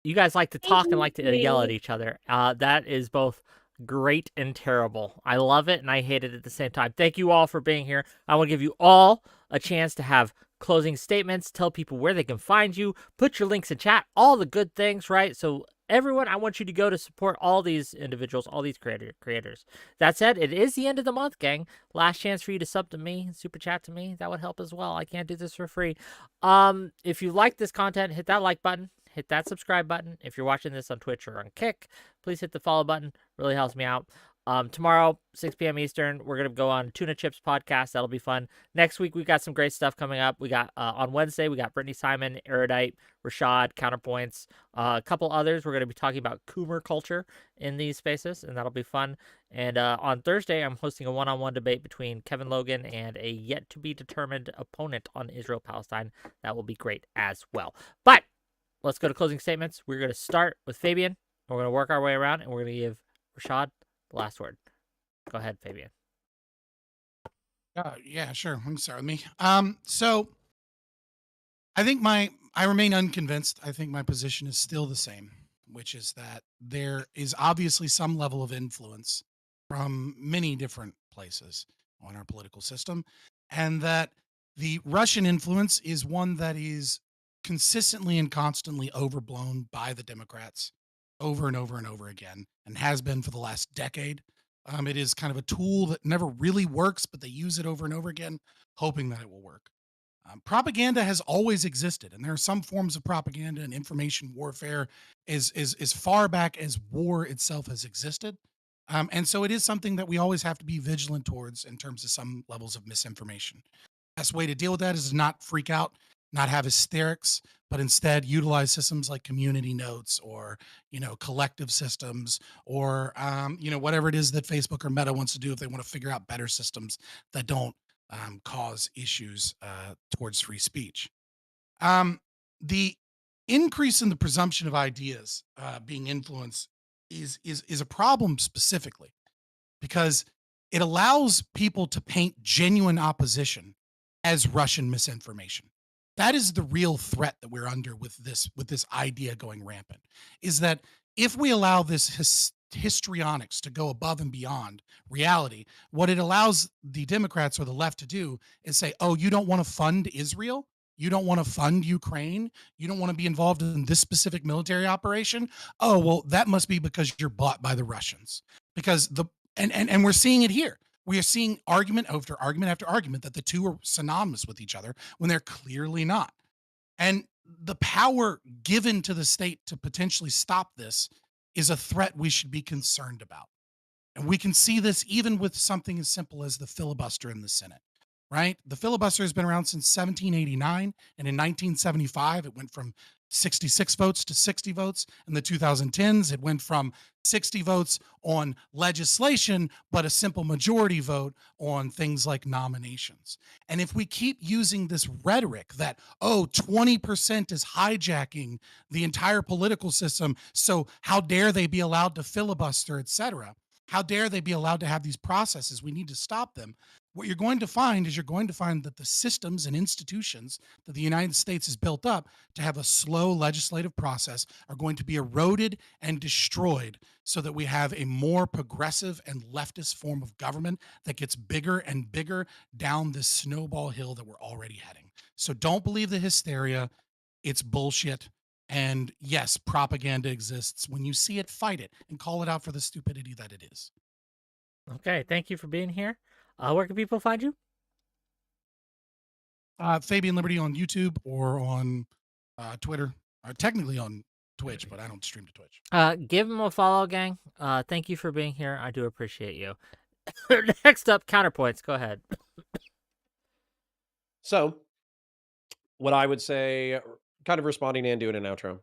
You guys like to talk and like to yell at each other. That is both great and terrible. I love it and I hate it at the same time. Thank you all for being here. I want to give you all a chance to have closing statements, tell people where they can find you, put your links in chat, all the good things, right? So everyone, I want you to go to support all these individuals, all these creators. That said, it is the end of the month, gang. Last chance for you to sub to me, super chat to me. That would help as well. I can't do this for free. If you like this content, hit that like button. Hit that subscribe button. If you're watching this on Twitch or on Kick, please hit the follow button. Really helps me out. Tomorrow, 6 p.m. Eastern, we're going to go on Tuna Chips podcast. That'll be fun. Next week, we've got some great stuff coming up. We got, on Wednesday, we got Brittany Simon, Erudite, Rashad, Counterpoints, a couple others. We're going to be talking about Coomer culture in these spaces, and that'll be fun. And on Thursday, I'm hosting a one-on-one debate between Kevin Logan and a yet-to-be-determined opponent on Israel-Palestine. That will be great as well. But let's go to closing statements. We're going to start with Fabian. We're going to work our way around, and we're going to give Rashad the last word. Go ahead, Fabian. Yeah, sure. I'm sorry with me. So I think I remain unconvinced. I think my position is still the same, which is that there is obviously some level of influence from many different places on our political system, and that the Russian influence is one that is consistently and constantly overblown by the Democrats over and over and over again, and has been for the last decade. It is kind of a tool that never really works, but they use it over and over again, hoping that it will work. Propaganda has always existed, and there are some forms of propaganda and information warfare as far back as war itself has existed. And so it is something that we always have to be vigilant towards in terms of some levels of misinformation. Best way to deal with that is to not freak out, not have hysterics, but instead utilize systems like community notes or, collective systems or, whatever it is that Facebook or Meta wants to do if they want to figure out better systems that don't cause issues towards free speech. The increase in the presumption of ideas being influenced is a problem specifically because it allows people to paint genuine opposition as Russian misinformation. That is the real threat that we're under with this idea going rampant. Is that if we allow this histrionics to go above and beyond reality, what it allows the Democrats or the left to do is say, "Oh, you don't want to fund Israel? You don't want to fund Ukraine? You don't want to be involved in this specific military operation? Oh, well, that must be because you're bought by the Russians." Because and we're seeing it here. We are seeing argument after argument after argument that the two are synonymous with each other when they're clearly not. And the power given to the state to potentially stop this is a threat we should be concerned about. And we can see this even with something as simple as the filibuster in the Senate, right? The filibuster has been around since 1789. And in 1975, it went from 66 votes to 60 votes. In the 2010s, it went from 60 votes on legislation, but a simple majority vote on things like nominations. And if we keep using this rhetoric that, 20% is hijacking the entire political system, so how dare they be allowed to filibuster, et cetera, how dare they be allowed to have these processes? We need to stop them. What you're going to find is that the systems and institutions that the United States has built up to have a slow legislative process are going to be eroded and destroyed so that we have a more progressive and leftist form of government that gets bigger and bigger down this snowball hill that we're already heading. So don't believe the hysteria. It's bullshit. And yes, propaganda exists. When you see it, fight it and call it out for the stupidity that it is. Okay, thank you for being here. Where can people find you? 𝕾𝖎𝖙 Liberty on YouTube or on Twitter. Technically on Twitch, but I don't stream to Twitch. Give him a follow, gang. Thank you for being here. I do appreciate you. Next up, Counterpoints. Go ahead. So, what I would say, kind of responding and doing an outro.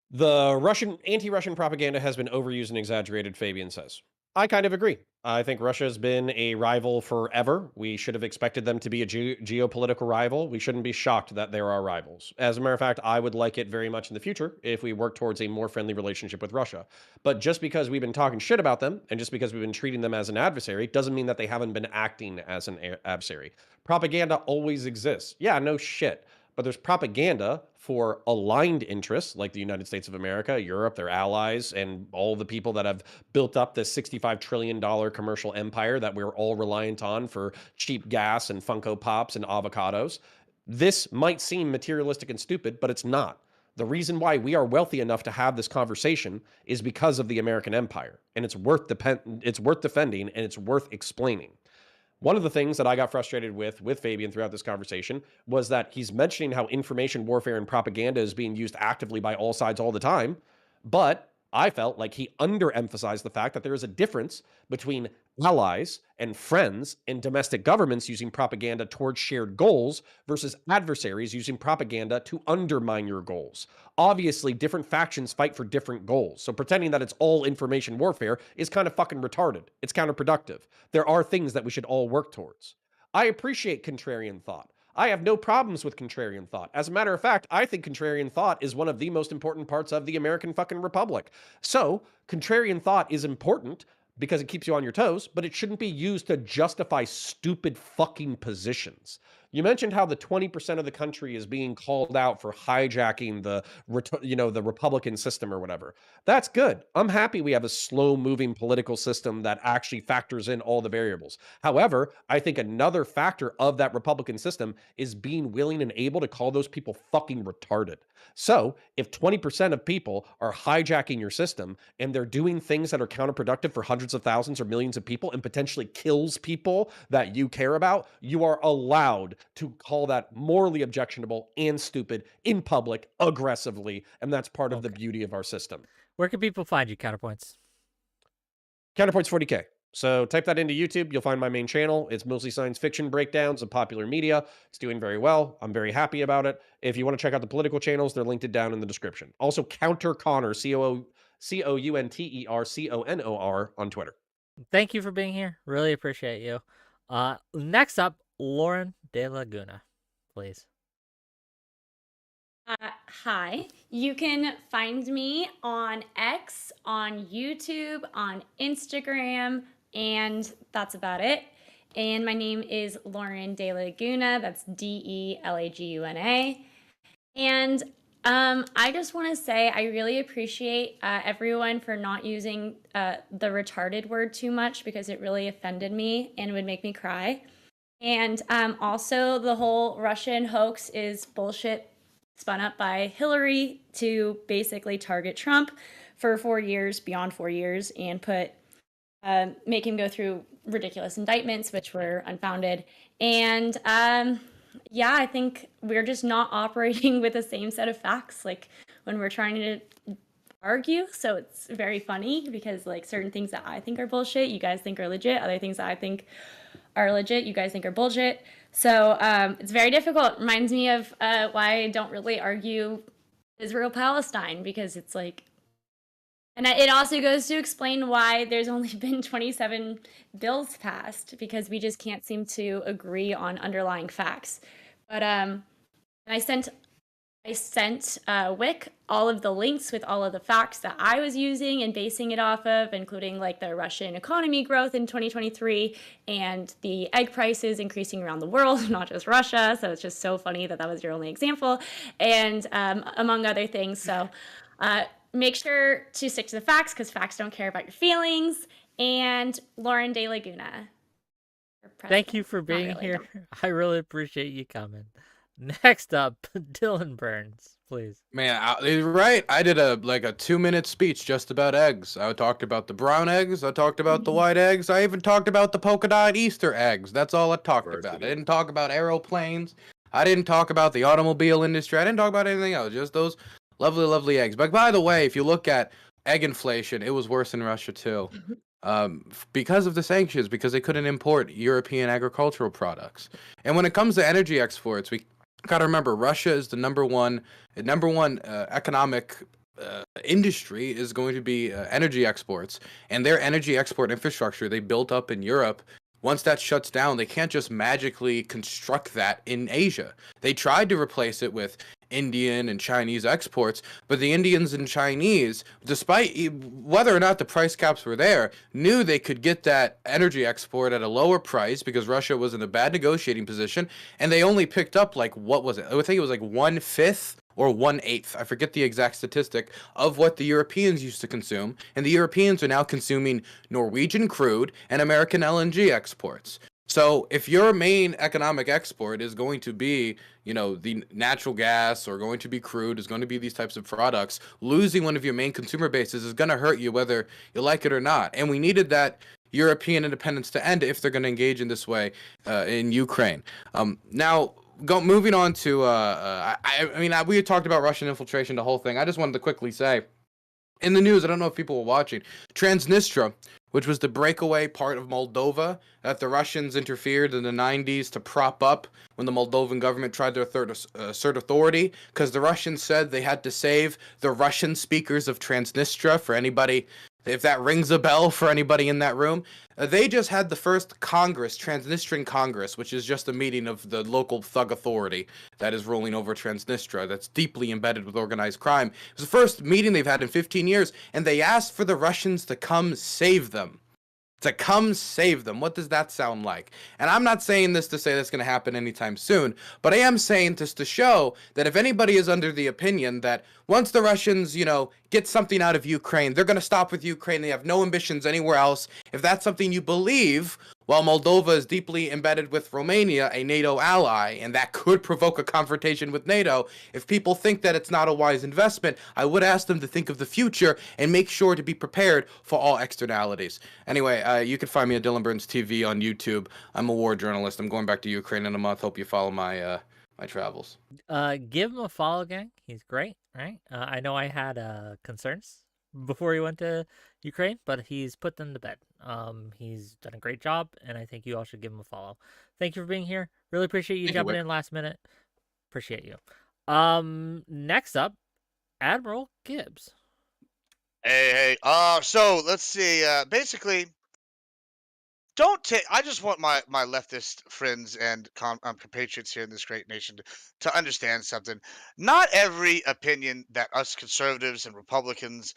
The anti-Russian propaganda has been overused and exaggerated, Fabian says. I kind of agree. I think Russia has been a rival forever. We should have expected them to be a geopolitical rival. We shouldn't be shocked that there are rivals. As a matter of fact, I would like it very much in the future if we work towards a more friendly relationship with Russia. But just because we've been talking shit about them and just because we've been treating them as an adversary doesn't mean that they haven't been acting as an adversary. Propaganda always exists. Yeah, no shit. But there's propaganda for aligned interests like the United States of America, Europe, their allies, and all the people that have built up this $65 trillion commercial empire that we're all reliant on for cheap gas and Funko Pops and avocados. This might seem materialistic and stupid, but it's not. The reason why we are wealthy enough to have this conversation is because of the American empire, and it's worth defending and it's worth explaining. One of the things that I got frustrated with Fabian throughout this conversation was that he's mentioning how information warfare and propaganda is being used actively by all sides all the time, but I felt like he underemphasized the fact that there is a difference between allies and friends and domestic governments using propaganda towards shared goals versus adversaries using propaganda to undermine your goals. Obviously, different factions fight for different goals, so pretending that it's all information warfare is kind of fucking retarded. It's counterproductive. There are things that we should all work towards. I appreciate contrarian thought. I have no problems with contrarian thought. As a matter of fact, I think contrarian thought is one of the most important parts of the American fucking republic. So, contrarian thought is important because it keeps you on your toes, but it shouldn't be used to justify stupid fucking positions. You mentioned how the 20% of the country is being called out for hijacking the Republican system or whatever. That's good. I'm happy we have a slow-moving political system that actually factors in all the variables. However, I think another factor of that Republican system is being willing and able to call those people fucking retarded. So, if 20% of people are hijacking your system and they're doing things that are counterproductive for hundreds of thousands or millions of people and potentially kills people that you care about, you are allowed to call that morally objectionable and stupid in public aggressively. And that's part of the beauty of our system. Where can people find you, Counterpoints? Counterpoints 40K. So type that into YouTube. You'll find my main channel. It's mostly science fiction breakdowns of popular media. It's doing very well. I'm very happy about it. If you want to check out the political channels, they're linked down in the description. Also, Counter Connor, COUNTERCONOR on Twitter. Thank you for being here. Really appreciate you. Next up, 𝕾𝖍𝖎𝖙𝖘𝖍𝖔𝖜, please. Hi. You can find me on X, on YouTube, on Instagram, and that's about it. And my name is 𝕾𝖍𝖎𝖙𝖘𝖍𝖔𝖜. That's DELAGUNA. And I just want to say I really appreciate everyone for not using the retarded word too much, because it really offended me and would make me cry. And also, the whole Russian hoax is bullshit spun up by Hillary to basically target Trump for 4 years, beyond 4 years, and make him go through ridiculous indictments, which were unfounded. And yeah, I think we're just not operating with the same set of facts, like when we're trying to argue. So it's very funny because like certain things that I think are bullshit, you guys think are legit. Other things that I think are legit, you guys think are bullshit. So it's very difficult. Reminds me of why I don't really argue Israel-Palestine, because it's like, and it also goes to explain why there's only been 27 bills passed, because we just can't seem to agree on underlying facts. But I sent Wick all of the links with all of the facts that I was using and basing it off of, including like the Russian economy growth in 2023 and the egg prices increasing around the world, not just Russia. So it's just so funny that that was your only example, and among other things. So make sure to stick to the facts, because facts don't care about your feelings. And 𝕾𝖍𝖎𝖙𝖘𝖍𝖔𝖜. Thank you for being here. I really appreciate you coming. Next up, Dylan Burns, please. Man, you're right. I did a 2-minute speech just about eggs. I talked about the brown eggs. I talked about the white eggs. I even talked about the polka dot Easter eggs. That's all I talked about. I didn't talk about aeroplanes. I didn't talk about the automobile industry. I didn't talk about anything else. Just those lovely, lovely eggs. But by the way, if you look at egg inflation, it was worse in Russia too. Because of the sanctions, because they couldn't import European agricultural products. And when it comes to energy exports, we got to remember Russia is the number one economic industry is going to be energy exports, and their energy export infrastructure they built up in Europe. Once that shuts down, they can't just magically construct that in Asia. They tried to replace it with Indian and Chinese exports, but the Indians and Chinese, despite whether or not the price caps were there, knew they could get that energy export at a lower price because Russia was in a bad negotiating position, and they only picked up like, what was it? I think it was like 1/5 or 1/8, I forget the exact statistic, of what the Europeans used to consume, and the Europeans are now consuming Norwegian crude and American LNG exports. So if your main economic export is going to be, the natural gas, or going to be crude, is going to be these types of products, losing one of your main consumer bases is going to hurt you whether you like it or not. And we needed that European independence to end if they're going to engage in this way in Ukraine. Now, moving on to, we had talked about Russian infiltration, the whole thing. I just wanted to quickly say, in the news, I don't know if people were watching, Transnistria, which was the breakaway part of Moldova that the Russians interfered in the 90s to prop up when the Moldovan government tried to assert authority, because the Russians said they had to save the Russian speakers of Transnistria. For anybody, if that rings a bell for anybody in that room, they just had the first Congress, Transnistrian Congress, which is just a meeting of the local thug authority that is ruling over Transnistria, that's deeply embedded with organized crime. It was the first meeting they've had in 15 years, and they asked for the Russians to come save them. To come save them. What does that sound like? And I'm not saying this to say that's going to happen anytime soon, but I am saying this to show that if anybody is under the opinion that once the Russians, get something out of Ukraine, they're going to stop with Ukraine, they have no ambitions anywhere else. If that's something you believe, While Moldova is deeply embedded with Romania, a NATO ally, and that could provoke a confrontation with NATO, if people think that it's not a wise investment, I would ask them to think of the future and make sure to be prepared for all externalities. Anyway, you can find me at Dylan Burns TV on YouTube. I'm a war journalist. I'm going back to Ukraine in a month. Hope you follow my my travels. Give him a follow, gang. He's great, right? I know I had concerns before he went to Ukraine, but he's put them to bed. He's done a great job, and I think you all should give him a follow. Thank you for being here. Really appreciate you jumping in last minute. Appreciate you. Next up, Admiral Gibbs. Hey. So let's see. Basically, don't take. I just want my leftist friends and compatriots here in this great nation to understand something. Not every opinion that us conservatives and Republicans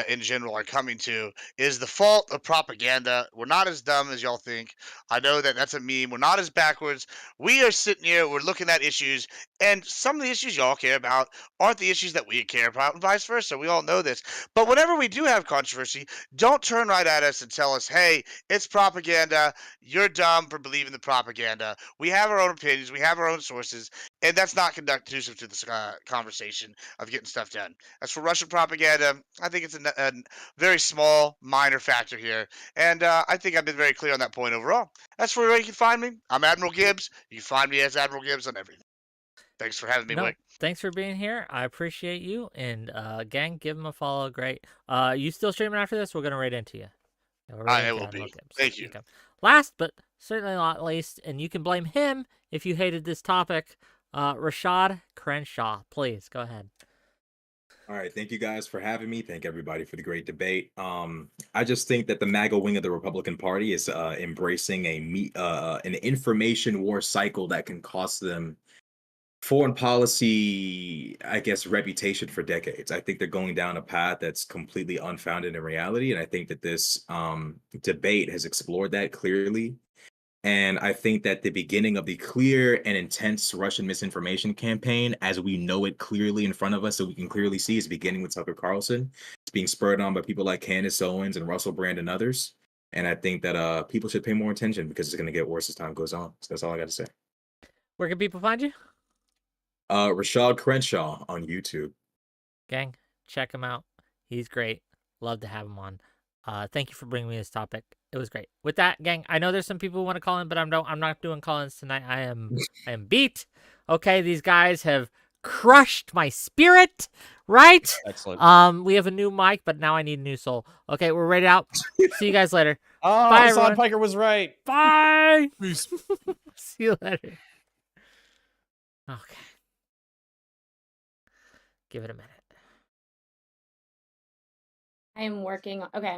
in general are coming to is the fault of propaganda. We're not as dumb as y'all think. I know that that's a meme. We're not as backwards. We are sitting here. We're looking at issues, and some of the issues y'all care about aren't the issues that we care about, and vice versa. We all know this. But whenever we do have controversy, don't turn right at us and tell us, "Hey, it's propaganda. You're dumb for believing the propaganda." We have our own opinions. We have our own sources, and that's not conducive to this conversation of getting stuff done. As for Russian propaganda, I think it's a very small, minor factor here, and I think I've been very clear on that point overall. As for where you can find me, I'm Admiral Gibbs. You can find me as Admiral Gibbs on everything. Thanks for having me, Wick. Thanks for being here. I appreciate you, and gang, give him a follow. Great. You still streaming after this? We're gonna raid into you. I will be. Thank you. Okay. Last but certainly not least, and you can blame him if you hated this topic, Rashad Crenshaw. Please go ahead. All right, thank you guys for having me. Thank everybody for the great debate. I just think that the MAGA wing of the Republican Party is embracing an information war cycle that can cost them foreign policy, I guess, reputation for decades. I think they're going down a path that's completely unfounded in reality, and I think that this debate has explored that clearly. And I think that the beginning of the clear and intense Russian misinformation campaign, as we know it clearly in front of us, so we can clearly see, is beginning with Tucker Carlson. It's being spurred on by people like Candace Owens and Russell Brand and others. And I think that people should pay more attention because it's going to get worse as time goes on. So that's all I got to say. Where can people find you? Rashad Crenshaw on YouTube. Gang, check him out. He's great. Love to have him on. Thank you for bringing me this topic. It was great. With that, gang, I know there's some people who want to call in, but I'm not doing call-ins tonight. I am beat. Okay, these guys have crushed my spirit, right? Excellent. We have a new mic, but now I need a new soul. Okay, we're ready out. See you guys later. Oh, Bye, Hassan everyone. Piker was right. Bye. Peace. See you later. Okay. Give it a minute. I am working. Okay.